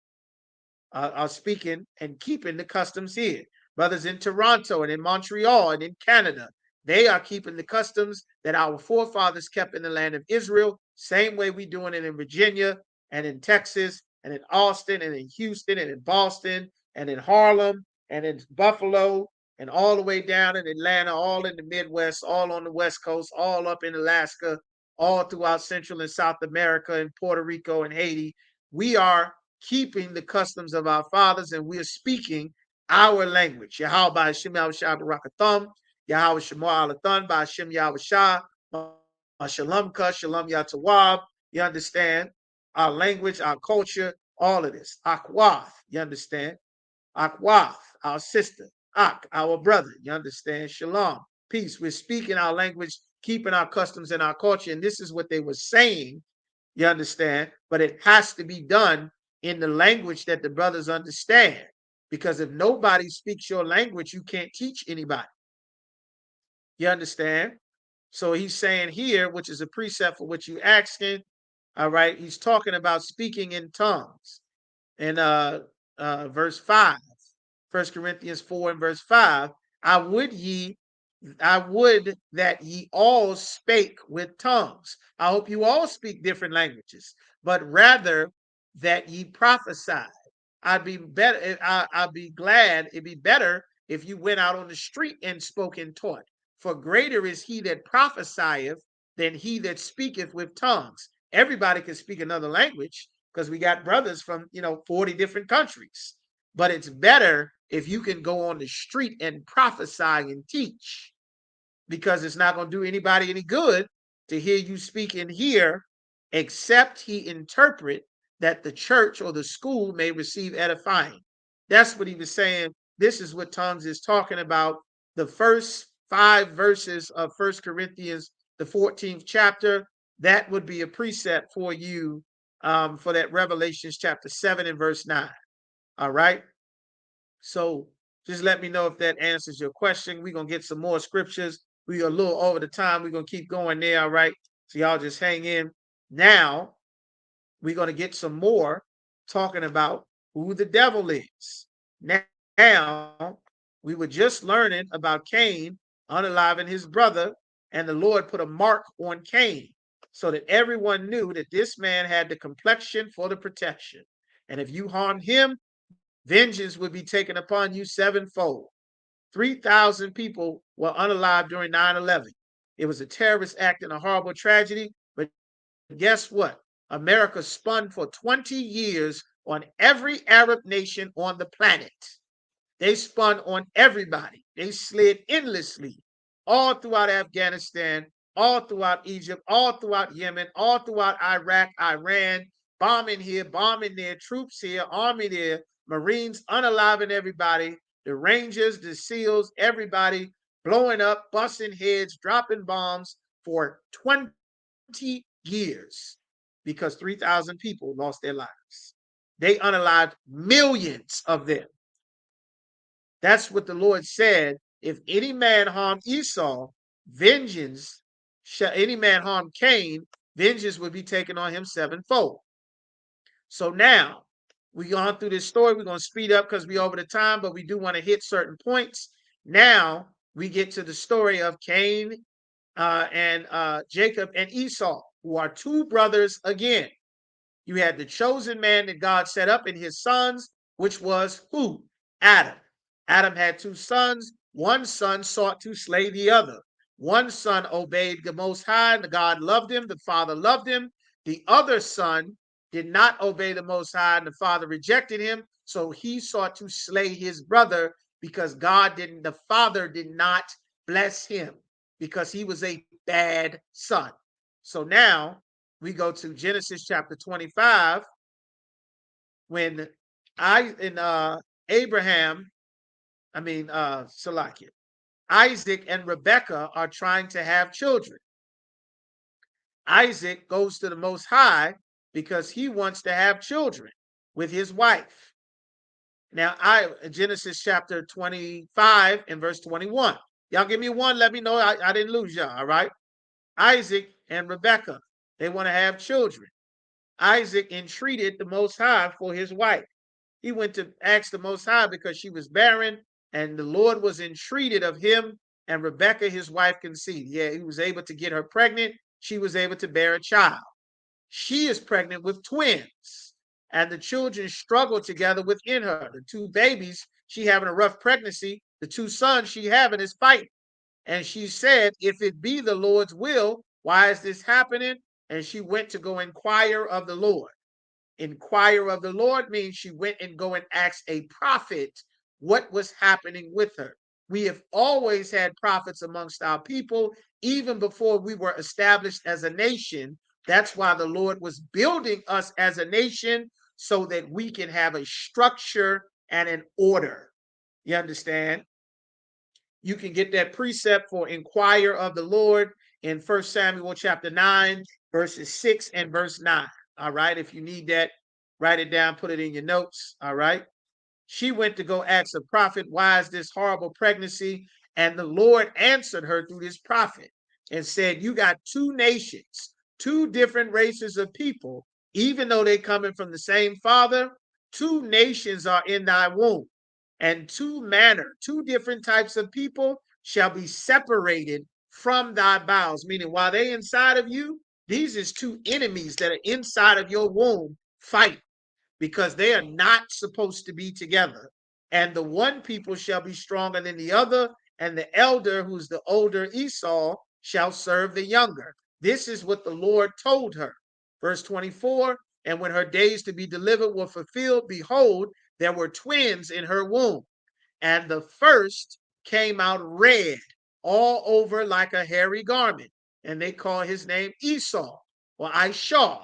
E: are speaking and keeping the customs here. Brothers in Toronto and in Montreal and in Canada, they are keeping the customs that our forefathers kept in the land of Israel, same way we doing it in Virginia and in Texas and in Austin and in Houston and in Boston and in Harlem and in Buffalo and all the way down in Atlanta, all in the Midwest, all on the West Coast, all up in Alaska, all throughout Central and South America and Puerto Rico and Haiti. We are keeping the customs of our fathers, and we are speaking our language. Yahweh by Hashem Yahushua Barakatham, Yahweh Shemar Alathan by Hashem Yahushua, Shalom Ka, Shalom Yatawab. You understand? Our language, our culture, all of this. Akwath, you understand? Akwath, our sister. Ak, our brother, you understand? Shalom, peace. We're speaking our language, keeping our customs and our culture, and this is what they were saying, you understand? But it has to be done in the language that the brothers understand. Because if nobody speaks your language, you can't teach anybody. You understand? So he's saying here, which is a precept for what you asking. All right, he's talking about speaking in tongues. In verse 5, 1 Corinthians 4 and verse 5, I would that ye all spake with tongues. I hope you all speak different languages, but rather that ye prophesied. I'd be glad, it'd be better if you went out on the street and spoke and taught. For greater is he that prophesieth than he that speaketh with tongues. Everybody can speak another language because we got brothers from 40 different countries. But it's better if you can go on the street and prophesy and teach, because it's not going to do anybody any good to hear you speak in here, except he interpret that the church or the school may receive edifying. That's what he was saying. This is what tongues is talking about. The first 5 verses of 1 Corinthians, the 14th chapter, that would be a precept for you for that Revelations chapter 7 and verse 9. All right. So just let me know if that answers your question. We're going to get some more scriptures. We are a little over the time. We're going to keep going there. All right. So y'all just hang in. Now we're going to get some more talking about who the devil is. Now we were just learning about Cain unaliving his brother, and the Lord put a mark on Cain so that everyone knew that this man had the complexion for the protection. And if you harmed him, vengeance would be taken upon you sevenfold. 3,000 people were unalive during 9/11. It was a terrorist act and a horrible tragedy. But guess what? America spun for 20 years on every Arab nation on the planet. They spun on everybody. They slid endlessly all throughout Afghanistan, all throughout Egypt, all throughout Yemen, all throughout Iraq, Iran, bombing here, bombing there, troops here, army there, Marines unaliving everybody, the Rangers, the SEALs, everybody blowing up, busting heads, dropping bombs for 20 years because 3,000 people lost their lives. They unalived millions of them. That's what the Lord said. If any man harm Esau, vengeance, any man harm Cain, vengeance would be taken on him sevenfold. So now we're going through this story. We're going to speed up because we're over the time, but we do want to hit certain points. Now we get to the story of Cain and Jacob and Esau, who are 2 brothers again. You had the chosen man that God set up in his sons, which was who? Adam. Adam had 2 sons. One son sought to slay the other. One son obeyed the Most High, and God loved him. The Father loved him. The other son did not obey the Most High, and the Father rejected him. So he sought to slay his brother because the Father did not bless him because he was a bad son. So now we go to Genesis chapter 25 when Isaac and Rebekah are trying to have children. Isaac goes to the Most High because he wants to have children with his wife. Now, Genesis chapter 25 and verse 21. Y'all give me one. Let me know I didn't lose y'all. All right. Isaac and Rebekah, they want to have children. Isaac entreated the Most High for his wife. He went to ask the Most High because she was barren, and the Lord was entreated of him, and Rebekah, his wife, conceived. Yeah, he was able to get her pregnant. She was able to bear a child. She is pregnant with twins, and the children struggle together within her. The two babies, she having a rough pregnancy. The two sons she having is fighting. And she said, if it be the Lord's will, why is this happening? And she went to go inquire of the Lord. Inquire of the Lord means she went and go and asked a prophet what was happening with her. We have always had prophets amongst our people, even before we were established as a nation. That's why the Lord was building us as a nation so that we can have a structure and an order. You understand? You can get that precept for inquire of the Lord in 1 Samuel chapter 9, verses 6 and verse 9. All right. If you need that, write it down, put it in your notes. All right. She went to go ask the prophet, why is this horrible pregnancy? And the Lord answered her through this prophet and said, you got two nations, two different races of people, even though they're coming from the same father, two nations are in thy womb, and two different types of people shall be separated from thy bowels. Meaning, while they inside of you, these is two enemies that are inside of your womb fight, because they are not supposed to be together. And the one people shall be stronger than the other, and the elder, who's the older Esau, shall serve the younger. This is what the Lord told her. Verse 24, and when her days to be delivered were fulfilled, behold, there were twins in her womb. And the first came out red all over like a hairy garment. And they call his name Esau or Ishaw,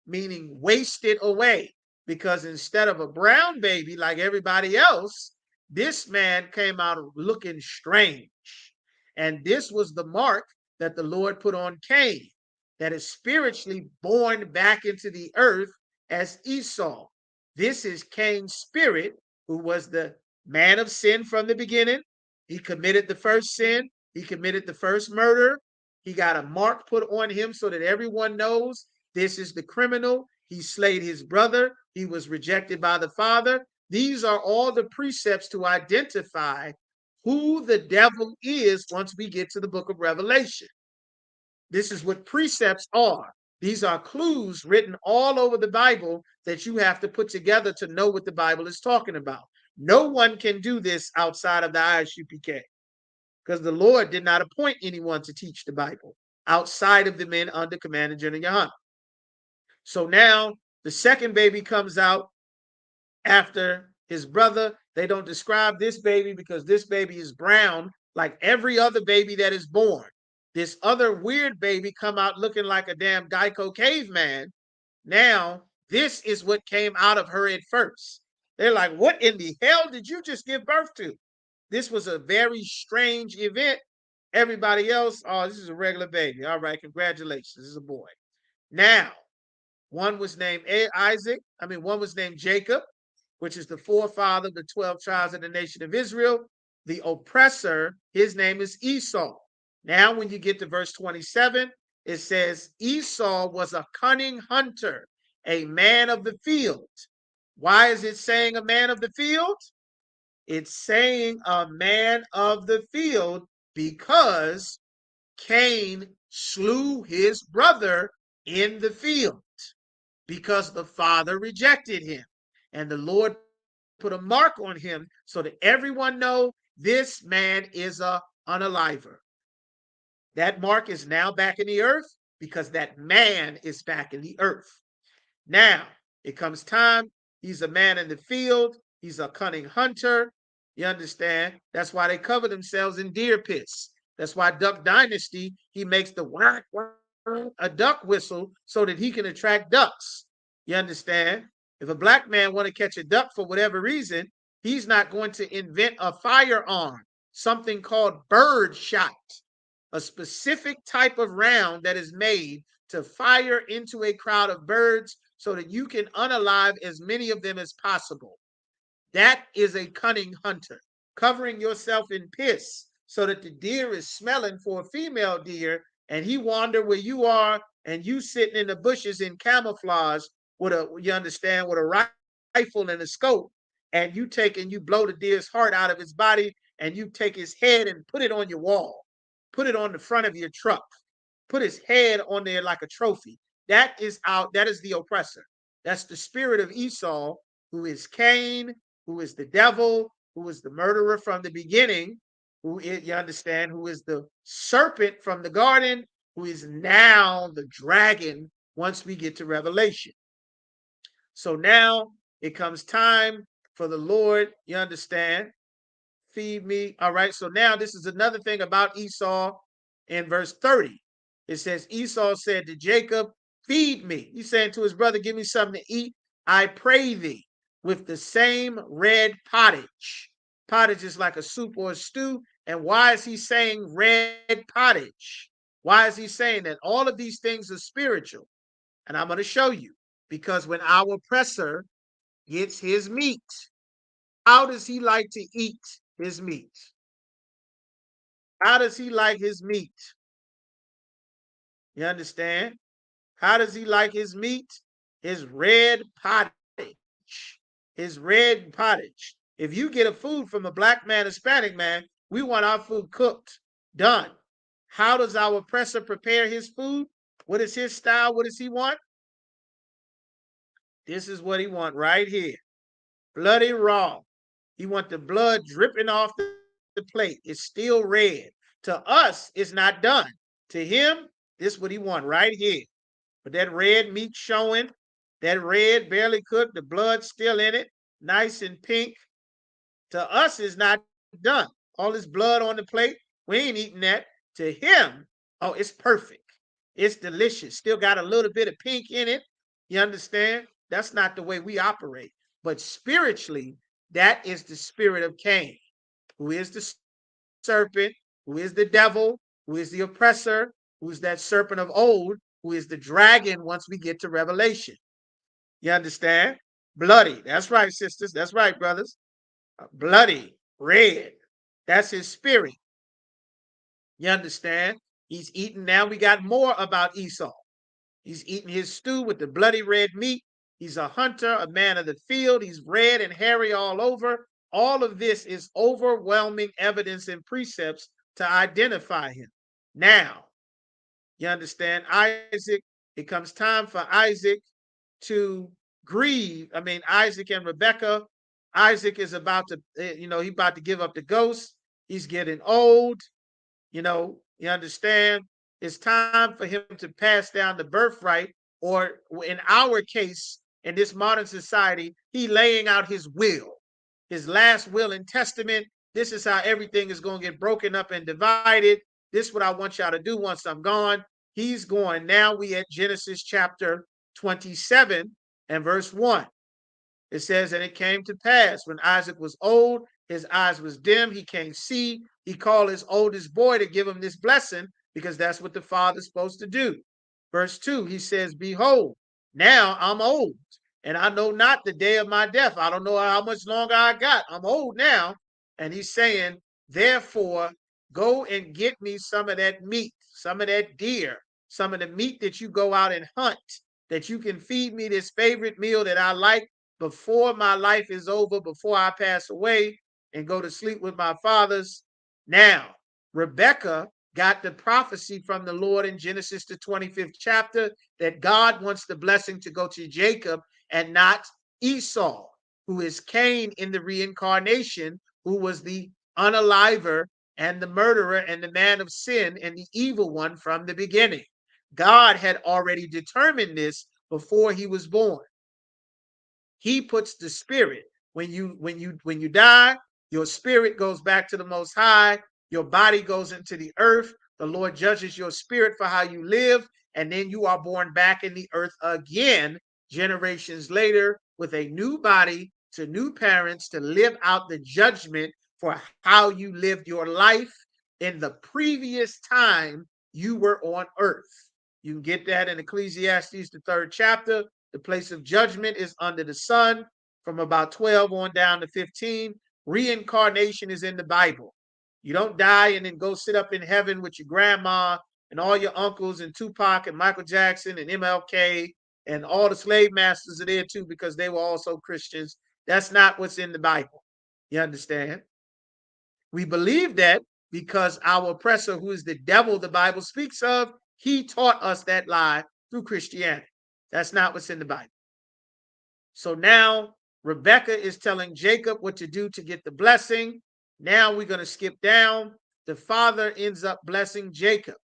E: meaning wasted away. Because instead of a brown baby like everybody else, this man came out looking strange. And this was the mark that the Lord put on Cain, that is spiritually born back into the earth as Esau. This is Cain's spirit, who was the man of sin from the beginning. He committed the first sin. He committed the first murder. He got a mark put on him so that everyone knows this is the criminal. He slayed his brother. He was rejected by the father. These are all the precepts to identify who the devil is once we get to the book of Revelation. This is what precepts are. These are clues written all over the Bible that you have to put together to know what the Bible is talking about. No one can do this outside of the ISUPK, because the Lord did not appoint anyone to teach the Bible outside of the men under Commander General Yohana. So now the second baby comes out after his brother. They don't describe this baby because this baby is brown like every other baby that is born. This other weird baby come out looking like a damn Geico caveman. Now, this is what came out of her at first. They're like, what in the hell did you just give birth to? This was a very strange event. Everybody else, oh, this is a regular baby. All right, congratulations. This is a boy. Now, one was named one was named Jacob, which is the forefather of the 12 tribes of the nation of Israel. The oppressor, his name is Esau. Now, when you get to verse 27, it says, Esau was a cunning hunter, a man of the field. Why is it saying a man of the field? It's saying a man of the field because Cain slew his brother in the field because the father rejected him. And the Lord put a mark on him so that everyone know this man is a unaliver. That mark is now back in the earth because that man is back in the earth. Now it comes time. He's a man in the field. He's a cunning hunter. You understand? That's why they cover themselves in deer piss. That's why Duck Dynasty, he makes the whack, whack, a duck whistle so that he can attract ducks. You understand? If a black man want to catch a duck for whatever reason, he's not going to invent a firearm, something called bird shot, a specific type of round that is made to fire into a crowd of birds so that you can unalive as many of them as possible. That is a cunning hunter, covering yourself in piss so that the deer is smelling for a female deer and he wander where you are and you sitting in the bushes in camouflage with you understand, with a rifle and a scope, and you take and you blow the deer's heart out of his body and you take his head and put it on your wall, put it on the front of your truck, put his head on there like a trophy. That is the oppressor. That's the spirit of Esau, who is Cain, who is the devil, who is the murderer from the beginning, who is, you understand, who is the serpent from the garden, who is now the dragon once we get to Revelation. So now it comes time for the Lord, you understand, feed me. All right, so now this is another thing about Esau in verse 30. It says, Esau said to Jacob, feed me. He's saying to his brother, give me something to eat, I pray thee, with the same red pottage. Pottage is like a soup or a stew. And why is he saying red pottage? Why is he saying that? All of these things are spiritual. And I'm going to show you. Because when our oppressor gets his meat, how does he like to eat his meat? How does he like his meat? You understand? How does he like his meat? His red pottage. His red pottage. If you get a food from a black man, Hispanic man, we want our food cooked, done. How does our oppressor prepare his food? What is his style? What does he want? This is what he want right here. Bloody raw. He want the blood dripping off the plate. It's still red. To us, it's not done. To him, this is what he want right here. But that red meat showing, that red barely cooked, the blood still in it, nice and pink. To us, it's not done. All this blood on the plate, we ain't eating that. To him, oh, it's perfect. It's delicious. Still got a little bit of pink in it. You understand? That's not the way we operate. But spiritually, that is the spirit of Cain, who is the serpent, who is the devil, who is the oppressor, who is that serpent of old, who is the dragon once we get to Revelation. You understand? Bloody. That's right, sisters. That's right, brothers. Bloody, red. That's his spirit. You understand? He's eating. Now we got more about Esau. He's eating his stew with the bloody red meat. He's a hunter, a man of the field. He's red and hairy all over. All of this is overwhelming evidence and precepts to identify him. Now, you understand, Isaac, it comes time for Isaac to grieve. I mean, Isaac and Rebekah. Isaac is about to, he's about to give up the ghost. He's getting old. You understand? It's time for him to pass down the birthright, or in our case, in this modern society, he laying out his will, his last will and testament. This is how everything is going to get broken up and divided. This is what I want y'all to do once I'm gone. He's going. Now we at Genesis chapter 27 and verse 1. It says, and it came to pass when Isaac was old, his eyes was dim, he can't see. He called his oldest boy to give him this blessing, because that's what the father's supposed to do. Verse 2, he says, behold, now I'm old, and I know not the day of my death. I don't know how much longer I got. I'm old now. And he's saying, therefore, go and get me some of that meat, some of that deer, some of the meat that you go out and hunt, that you can feed me this favorite meal that I like before my life is over, before I pass away and go to sleep with my fathers. Now, Rebekah got the prophecy from the Lord in Genesis, the 25th chapter, that God wants the blessing to go to Jacob and not Esau, who is Cain in the reincarnation, who was the unaliver and the murderer and the man of sin and the evil one from the beginning. God had already determined this before he was born. He puts the spirit. When you die, your spirit goes back to the Most High. Your body goes into the earth. The Lord judges your spirit for how you live, and then you are born back in the earth again, generations later, with a new body, to new parents, to live out the judgment for how you lived your life in the previous time you were on earth. You can get that in Ecclesiastes, the 3rd chapter. The place of judgment is under the sun, from about 12 on down to 15. Reincarnation is in the Bible. You don't die and then go sit up in heaven with your grandma and all your uncles and Tupac and Michael Jackson and MLK and all the slave masters are there too, because they were also Christians. That's not what's in the Bible. You understand? We believe that because our oppressor, who is the devil the Bible speaks of, he taught us that lie through Christianity. That's not what's in the Bible. So now Rebecca is telling Jacob what to do to get the blessing. Now we're going to skip down. The father ends up blessing Jacob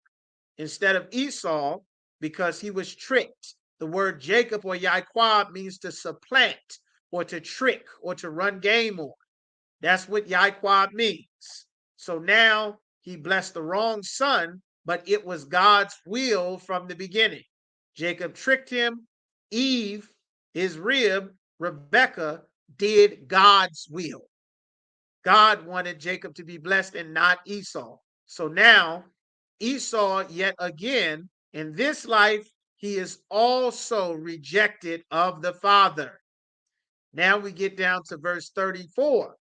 E: instead of Esau because he was tricked. The word Jacob or Yaquab means to supplant or to trick or to run game on. That's what Yaquab means. So now he blessed the wrong son, but it was God's will from the beginning. Jacob tricked him. Eve, his rib, Rebecca, did God's will. God wanted Jacob to be blessed and not Esau. So now Esau, yet again, in this life, he is also rejected of the father. Now we get down to verse 34.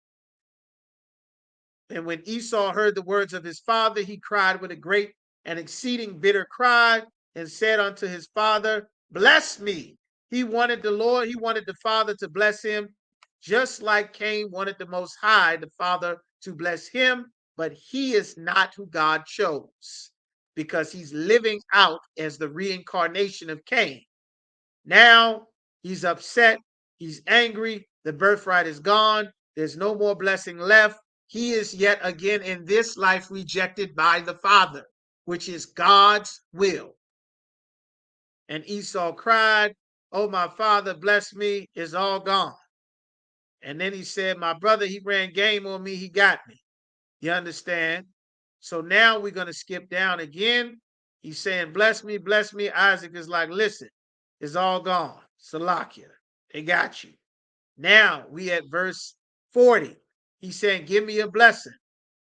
E: And when Esau heard the words of his father, he cried with a great and exceeding bitter cry and said unto his father, bless me. He wanted the father to bless him, just like Cain wanted the Most High, the father, to bless him. But he is not who God chose, because he's living out as the reincarnation of Cain. Now he's upset. He's angry. The birthright is gone. There's no more blessing left. He is yet again in this life rejected by the father, which is God's will. And Esau cried, oh, my father, bless me, is all gone. And then he said, my brother, he ran game on me. He got me. You understand? So now we're going to skip down again. He's saying, bless me, bless me. Isaac is like, listen, it's all gone. Salakia, they got you. Now we at verse 40. He's saying, give me a blessing.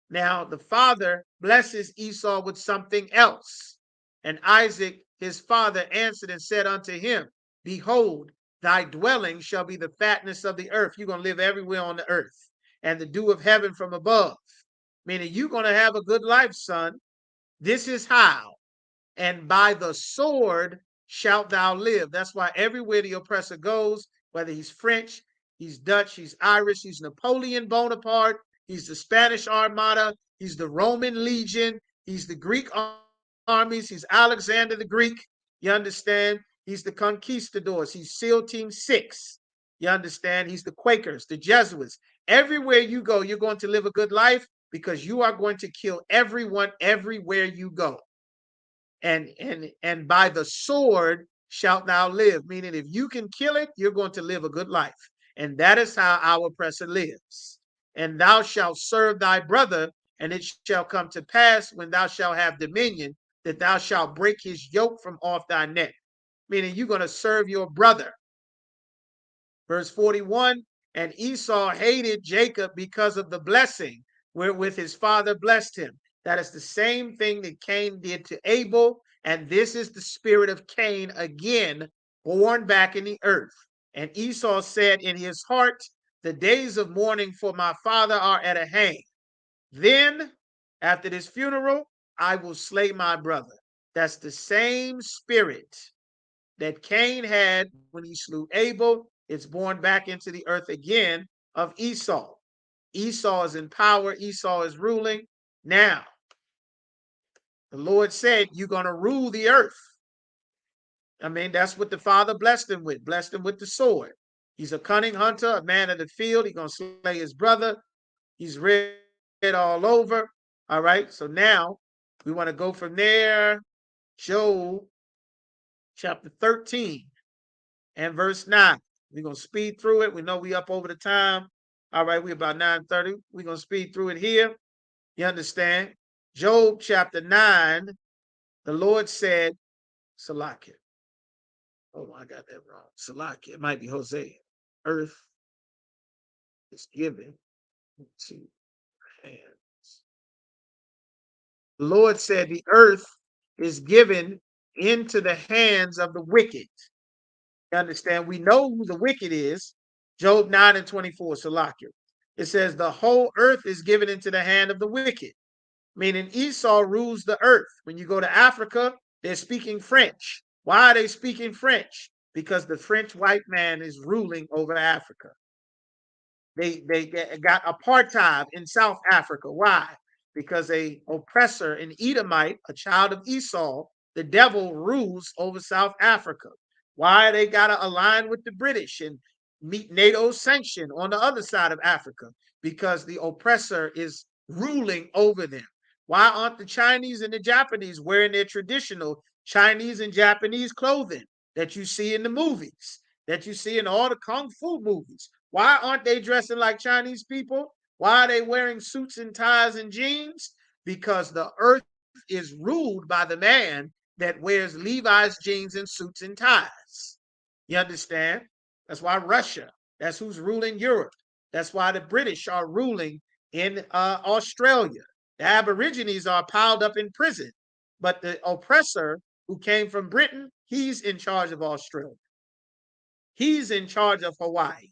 E: Now the father blesses Esau with something else. And Isaac, his father, answered and said unto him, behold, thy dwelling shall be the fatness of the earth. You're going to live everywhere on the earth, and the dew of heaven from above. Meaning you're going to have a good life, son. This is how. And by the sword shalt thou live. That's why everywhere the oppressor goes, whether he's French, he's Dutch, he's Irish, he's Napoleon Bonaparte, he's the Spanish Armada, he's the Roman Legion, he's the Greek armies, he's Alexander the Greek, you understand? He's the conquistadors, he's SEAL Team 6, you understand? He's the Quakers, the Jesuits. Everywhere you go, you're going to live a good life because you are going to kill everyone everywhere you go. And by the sword shalt thou live, meaning if you can kill it, you're going to live a good life. And that is how our oppressor lives. And thou shalt serve thy brother, and it shall come to pass when thou shalt have dominion, that thou shalt break his yoke from off thy neck. Meaning you're going to serve your brother. Verse 41, and Esau hated Jacob because of the blessing wherewith his father blessed him. That is the same thing that Cain did to Abel. And this is the spirit of Cain again, born back in the earth. And Esau said in his heart, the days of mourning for my father are at a hand. Then, after this funeral, I will slay my brother. That's the same spirit that Cain had when he slew Abel. It's born back into the earth again of Esau. Esau is in power. Esau is ruling. Now, the Lord said, you're going to rule the earth. I mean, that's what the father blessed him with the sword. He's a cunning hunter, a man of the field. He's going to slay his brother. He's red all over. All right. So now we want to go from there. Job chapter 13 and verse 9. We're going to speed through it. We know we up over the time. All right. We're about 9:30. We're going to speed through it here. You understand? Job chapter 9, the Lord said, Salakia. Oh, I got that wrong. Salakia. It might be Hosea. Earth is given to hands. The Lord said the earth is given into the hands of the wicked. You understand? We know who the wicked is. Job 9 and 24, Salakia. It says, the whole earth is given into the hand of the wicked, meaning Esau rules the earth. When you go to Africa, they're speaking French. Why are they speaking French? Because the French white man is ruling over Africa. They got apartheid in South Africa. Why? Because a oppressor, an Edomite, a child of Esau, the devil rules over South Africa. Why they got to align with the British and meet NATO's sanction on the other side of Africa? Because the oppressor is ruling over them. Why aren't the Chinese and the Japanese wearing their traditional Chinese and Japanese clothing that you see in the movies, that you see in all the Kung Fu movies? Why aren't they dressing like Chinese people? Why are they wearing suits and ties and jeans? Because the earth is ruled by the man that wears Levi's jeans and suits and ties. You understand? That's why Russia, that's who's ruling Europe. That's why the British are ruling in Australia. The Aborigines are piled up in prison. But the oppressor who came from Britain, he's in charge of Australia. He's in charge of Hawaii.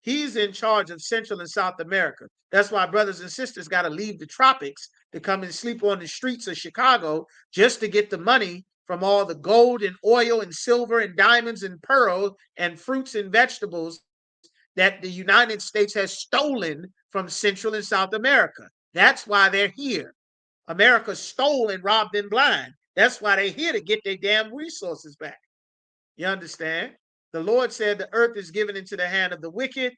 E: He's in charge of Central and South America. That's why brothers and sisters got to leave the tropics to come and sleep on the streets of Chicago just to get the money from all the gold and oil and silver and diamonds and pearls and fruits and vegetables that the United States has stolen from Central and South America. That's why they're here. America stole and robbed them blind. That's why they're here, to get their damn resources back. You understand? The Lord said the earth is given into the hand of the wicked.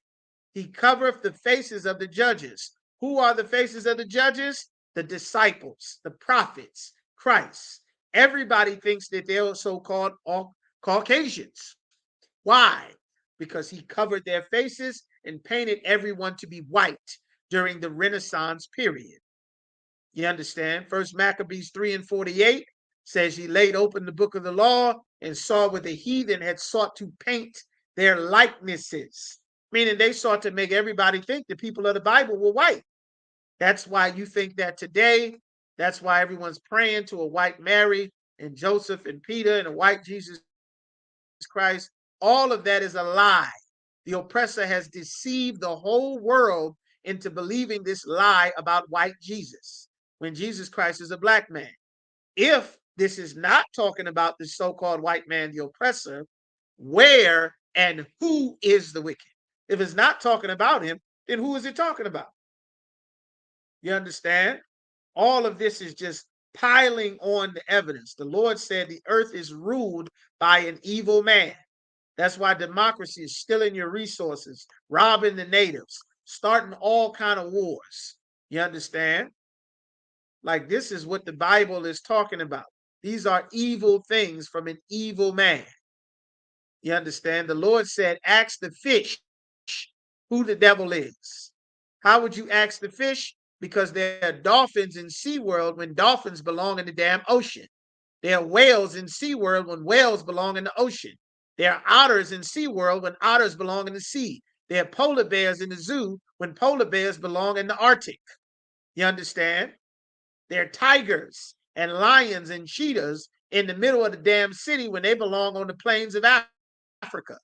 E: He covereth the faces of the judges. Who are the faces of the judges? The disciples, the prophets, Christ. Everybody thinks that they're so-called Caucasians. Why? Because he covered their faces and painted everyone to be white during the Renaissance period. You understand? First Maccabees 3 and 48 says, he laid open the book of the law and saw where the heathen had sought to paint their likenesses, meaning they sought to make everybody think the people of the Bible were white. That's why you think that today. That's why everyone's praying to a white Mary and Joseph and Peter and a white Jesus Christ. All of that is a lie. The oppressor has deceived the whole world into believing this lie about white Jesus, when Jesus Christ is a black man. If this is not talking about the so-called white man, the oppressor, where and who is the wicked? If it's not talking about him, then who is it talking about? You understand? All of this is just piling on the evidence. The Lord said the earth is ruled by an evil man. That's why democracy is stealing your resources, robbing the natives, starting all kind of wars. You understand? Like, this is what the Bible is talking about. These are evil things from an evil man. You understand? The Lord said, ask the fish who the devil is. How would you ask the fish? Because there are dolphins in SeaWorld when dolphins belong in the damn ocean. There are whales in SeaWorld when whales belong in the ocean. There are otters in SeaWorld when otters belong in the sea. There are polar bears in the zoo when polar bears belong in the Arctic. You understand? There are tigers and lions and cheetahs in the middle of the damn city when they belong on the plains of Africa.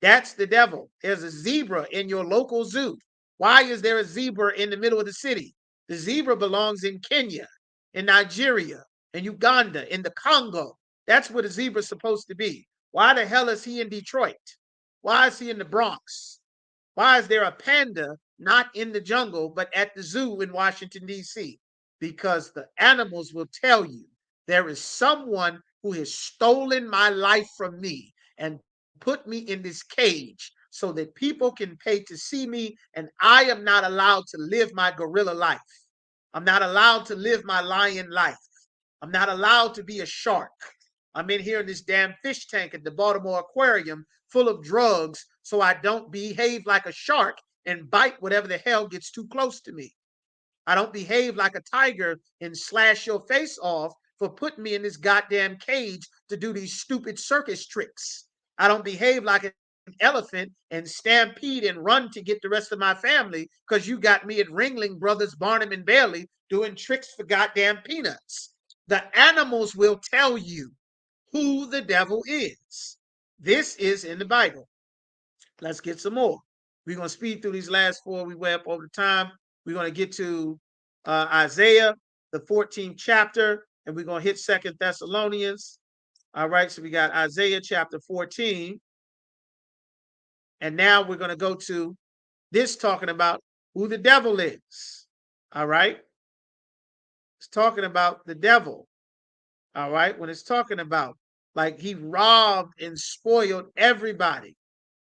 E: That's the devil. There's a zebra in your local zoo. Why is there a zebra in the middle of the city? The zebra belongs in Kenya, in Nigeria, in Uganda, in the Congo. That's where the zebra's supposed to be. Why the hell is he in Detroit? Why is he in the Bronx? Why is there a panda not in the jungle, but at the zoo in Washington, D.C.? Because the animals will tell you there is someone who has stolen my life from me and put me in this cage so that people can pay to see me, and I am not allowed to live my gorilla life. I'm not allowed to live my lion life. I'm not allowed to be a shark. I'm in here in this damn fish tank at the Baltimore Aquarium full of drugs so I don't behave like a shark and bite whatever the hell gets too close to me. I don't behave like a tiger and slash your face off for putting me in this goddamn cage to do these stupid circus tricks. I don't behave like an elephant and stampede and run to get the rest of my family because you got me at Ringling Brothers, Barnum and Bailey doing tricks for goddamn peanuts. The animals will tell you. who the devil is. This is in the Bible. Let's get some more. We're going to speed through these last four. We way up over time. We're going to get to Isaiah, the 14th chapter, and we're going to hit Second Thessalonians. All right, so we got Isaiah chapter 14. And now we're going to go to this talking about who the devil is. All right. It's talking about the devil. All right. When it's talking about like he robbed and spoiled everybody,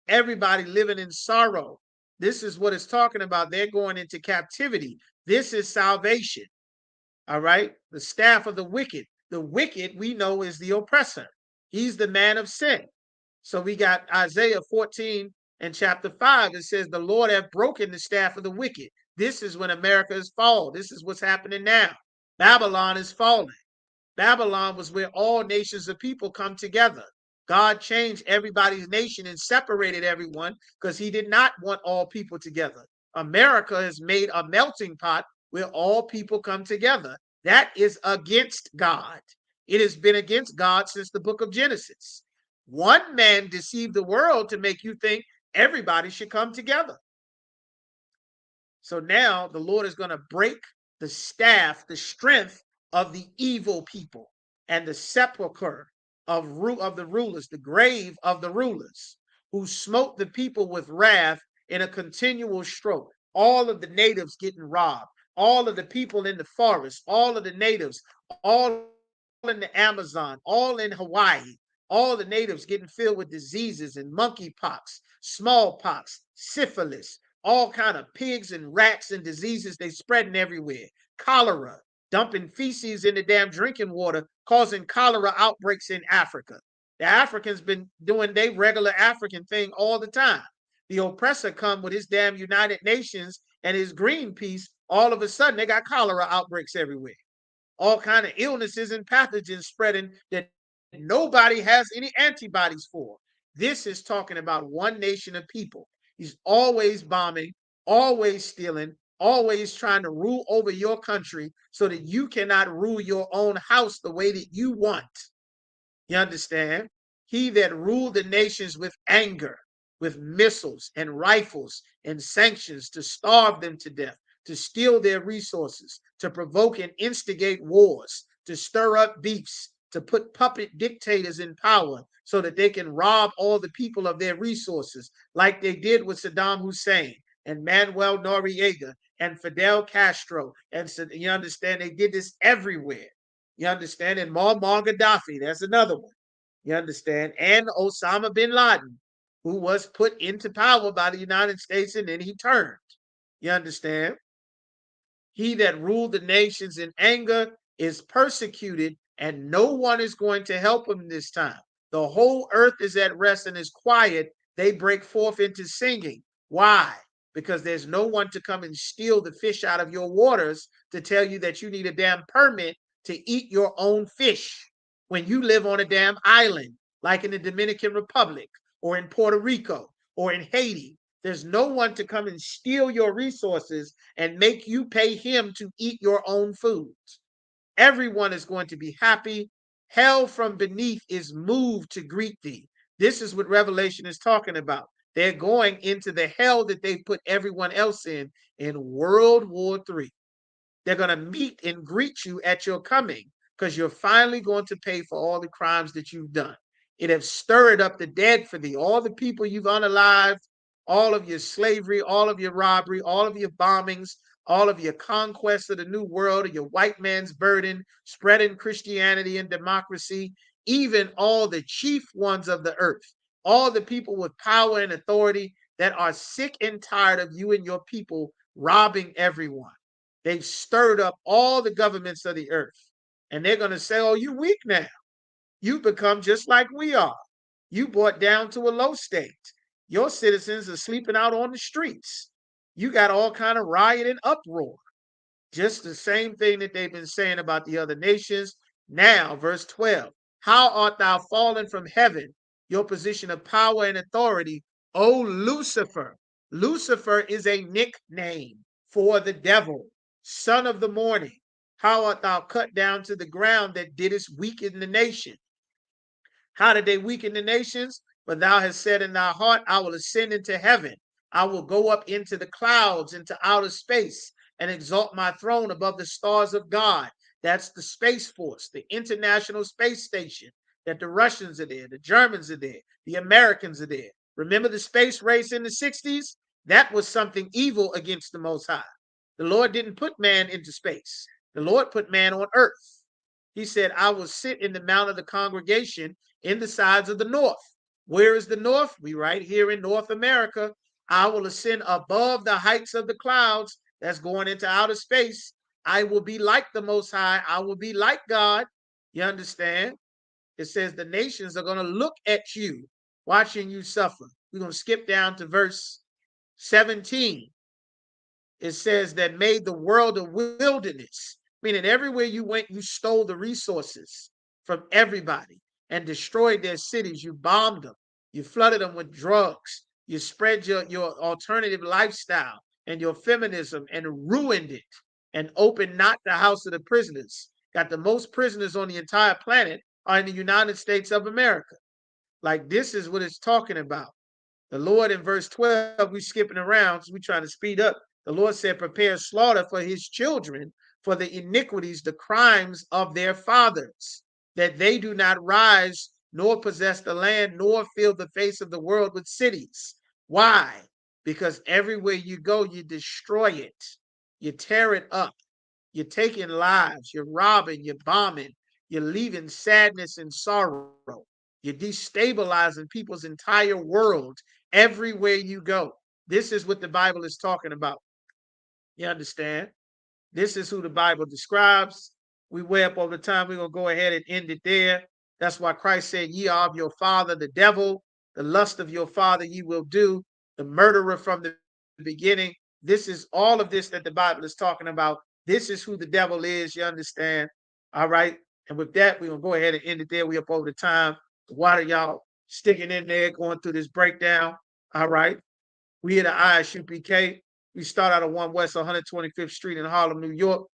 E: everybody living in sorrow. This is what it's talking about. They're going into captivity. This is salvation. All right. The staff of the wicked. The wicked we know is the oppressor. He's the man of sin. So we got Isaiah 14 and chapter 5. It says, the Lord hath broken the staff of the wicked. This is when America is fall. This is what's happening now. Babylon is falling. Babylon was where all nations of people come together. God changed everybody's nation and separated everyone because he did not want all people together. America has made a melting pot where all people come together. That is against God. It has been against God since the book of Genesis. One man deceived the world to make you think everybody should come together. So now the Lord is going to break the staff, the strength of the evil people, and the sepulcher of the rulers, the grave of the rulers, who smote the people with wrath in a continual stroke. All of the natives getting robbed, all of the people in the forest, all of the natives, all in the Amazon, all in Hawaii, all the natives getting filled with diseases and monkeypox, smallpox, syphilis, all kind of pigs and rats and diseases they spreading everywhere. Cholera, dumping feces in the damn drinking water, causing cholera outbreaks in Africa. The Africans been doing their regular African thing all the time. The oppressor come with his damn United Nations and his Greenpeace. All of a sudden, they got cholera outbreaks everywhere. All kind of illnesses and pathogens spreading that nobody has any antibodies for. This is talking about one nation of people. He's always bombing, always stealing, always trying to rule over your country so that you cannot rule your own house the way that you want. You understand? He that ruled the nations with anger, with missiles and rifles and sanctions to starve them to death, to steal their resources, to provoke and instigate wars, to stir up beefs, to put puppet dictators in power so that they can rob all the people of their resources, like they did with Saddam Hussein and Manuel Noriega and Fidel Castro. And so, you understand, they did this everywhere. You understand? And Muammar Gaddafi, that's another one. You understand? And Osama bin Laden, who was put into power by the United States and then he turned. You understand? He that ruled the nations in anger is persecuted, and no one is going to help him this time. The whole earth is at rest and is quiet. They break forth into singing. Why? Because there's no one to come and steal the fish out of your waters to tell you that you need a damn permit to eat your own fish when you live on a damn island, like in the Dominican Republic or in Puerto Rico or in Haiti. There's no one to come and steal your resources and make you pay him to eat your own food. Everyone is going to be happy. Hell from beneath is moved to greet thee. This is what Revelation is talking about. They're going into the hell that they put everyone else in World War III. They're going to meet and greet you at your coming because you're finally going to pay for all the crimes that you've done. It has stirred up the dead for thee. All the people you've unalived, all of your slavery, all of your robbery, all of your bombings, all of your conquest of the new world, your white man's burden, spreading Christianity and democracy, even all the chief ones of the earth, all the people with power and authority that are sick and tired of you and your people robbing everyone. They've stirred up all the governments of the earth. And they're going to say, oh, you weak now. You become just like we are. You brought down to a low state. Your citizens are sleeping out on the streets. You got all kind of riot and uproar. Just the same thing that they've been saying about the other nations. Now, verse 12, how art thou fallen from heaven, your position of power and authority, O Lucifer? Lucifer is a nickname for the devil, son of the morning. How art thou cut down to the ground that didst weaken the nation? How did they weaken the nations? But thou hast said in thy heart, I will ascend into heaven. I will go up into the clouds, into outer space, and exalt my throne above the stars of God. That's the Space Force, the International Space Station, that the Russians are there, the Germans are there, the Americans are there. Remember the space race in the 60s? That was something evil against the Most High. The Lord didn't put man into space. The Lord put man on earth. He said, I will sit in the mount of the congregation in the sides of the north. Where is the north? We right here in North America. I will ascend above the heights of the clouds. That's going into outer space. I will be like the Most High. I will be like God. You understand? It says the nations are going to look at you, watching you suffer. We're going to skip down to verse 17. It says that made the world a wilderness, meaning everywhere you went, you stole the resources from everybody and destroyed their cities. You bombed them. You flooded them with drugs. You spread your alternative lifestyle and your feminism and ruined it and opened not the house of the prisoners. Got the most prisoners on the entire planet are in the United States of America. Like this is what it's talking about. The Lord in verse 12, we skipping around, so we trying to speed up. The Lord said, prepare slaughter for his children for the iniquities, the crimes of their fathers, that they do not rise nor possess the land, nor fill the face of the world with cities. Why? Because everywhere you go, you destroy it. You tear it up. You're taking lives. You're robbing. You're bombing. You're leaving sadness and sorrow. You're destabilizing people's entire world everywhere you go. This is what the Bible is talking about. You understand? This is who the Bible describes. We way up over the time. We're going to go ahead and end it there. That's why Christ said, ye are of your father, the devil. The lust of your father ye will do. The murderer from the beginning. This is all of this that the Bible is talking about. This is who the devil is. You understand? All right. And with that, we're going to go ahead and end it there. We up over the time. Why are y'all sticking in there, going through this breakdown? All right. We at the ISUPK. We start out at 1 West 125th Street in Harlem, New York.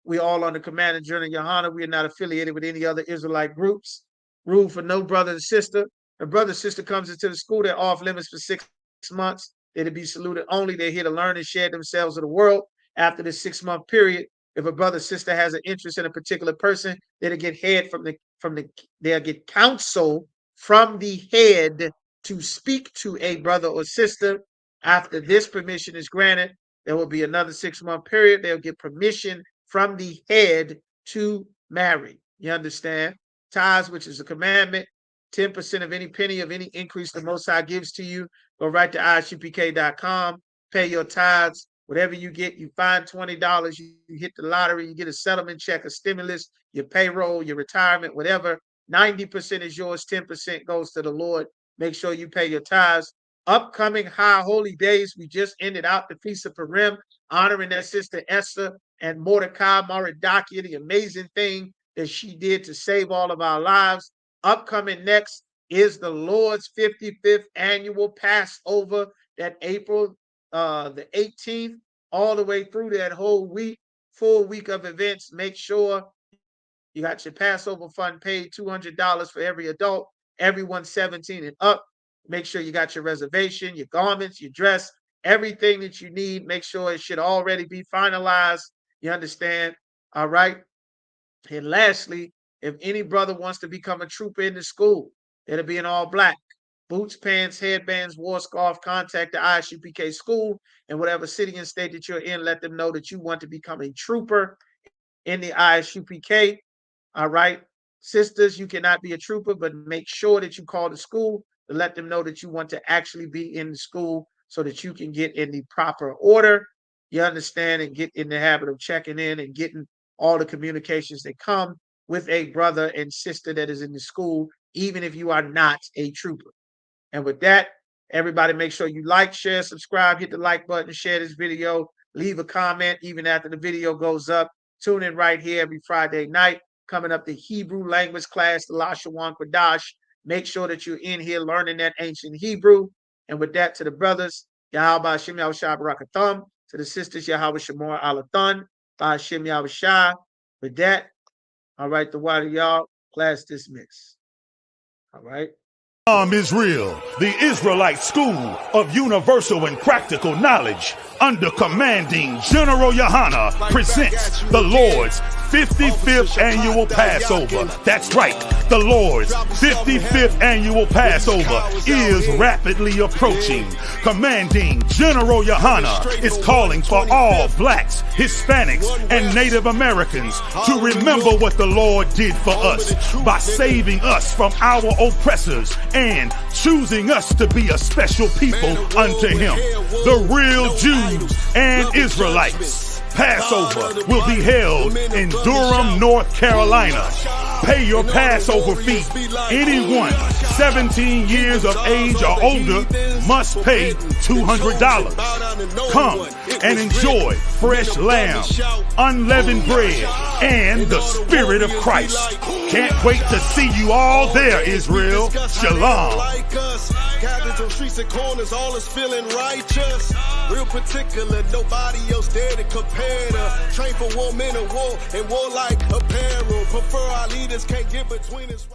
E: We all under command of General Yohana. We are not affiliated with any other Israelite groups. Rule for no brother and sister. A brother and sister comes into the school, they're off limits for 6 months. They're to be saluted only. They're here to learn and share themselves with the world. After the 6-month period, if a brother or sister has an interest in a particular person, they'll get they'll get counsel from the head to speak to a brother or sister. After this permission is granted, there will be another 6-month period. They'll get permission from the head to marry. You understand? Tithes, which is a commandment, 10% of any penny of any increase the Most High gives to you. Go right to isupk.com, pay your tithes. Whatever you get, you find $20, you hit the lottery, you get a settlement check, a stimulus, your payroll, your retirement, whatever. 90% is yours, 10% goes to the Lord. Make sure you pay your tithes. Upcoming high holy days, we just ended out the Feast of Purim, honoring that sister Esther and Mordecai, Mordecai, the amazing thing that she did to save all of our lives. Upcoming next is the Lord's 55th annual Passover, that April the 18th, all the way through that whole week, full week of events. Make sure you got your Passover fund paid, $200 for every adult, everyone 17 and up. Make sure you got your reservation, your garments, your dress, everything that you need. Make sure it should already be finalized. You understand? All right. And lastly, if any brother wants to become a trooper in the school, it'll be in all black. Boots, pants, headbands, war scarf, contact the ISUPK school in whatever city and state that you're in. Let them know that you want to become a trooper in the ISUPK. All right. Sisters, you cannot be a trooper, but make sure that you call the school to let them know that you want to actually be in the school so that you can get in the proper order. You understand, and get in the habit of checking in and getting all the communications that come with a brother and sister that is in the school, even if you are not a trooper. And with that, everybody make sure you like, share, subscribe, hit the like button, share this video, leave a comment even after the video goes up. Tune in right here every Friday night. Coming up, the Hebrew language class, the Lashawan Kodash. Make sure that you're in here learning that ancient Hebrew. And with that, to the brothers, Yahweh Hashem Yahushua Barakatham. To the sisters, Yahweh Shemor Alathan. Hashem Yahushua. With that, all right, the water y'all, class dismissed. All right.
A: Israel, the Israelite School of Universal and Practical Knowledge, under commanding General Yohana, presents the Lord's 55th annual Passover. That's right, the Lord's 55th annual Passover is rapidly approaching. Commanding General Yohana is calling for all blacks, Hispanics, and Native Americans to remember what the Lord did for us by saving us from our oppressors and choosing us to be a special people unto Him, the real Jews and Israelites. Passover will be held in Durham, North Carolina. Pay your Passover fee. Anyone 17 years of age or older must pay $200. Come and enjoy fresh lamb, unleavened bread, and the Spirit of Christ. Can't wait to see you all there, Israel. Shalom.
B: Gathered on streets and corners, all is feeling righteous. Real particular, nobody else there to compare to. Train for war, men of war, and war like apparel. Prefer our leaders, can't get between us.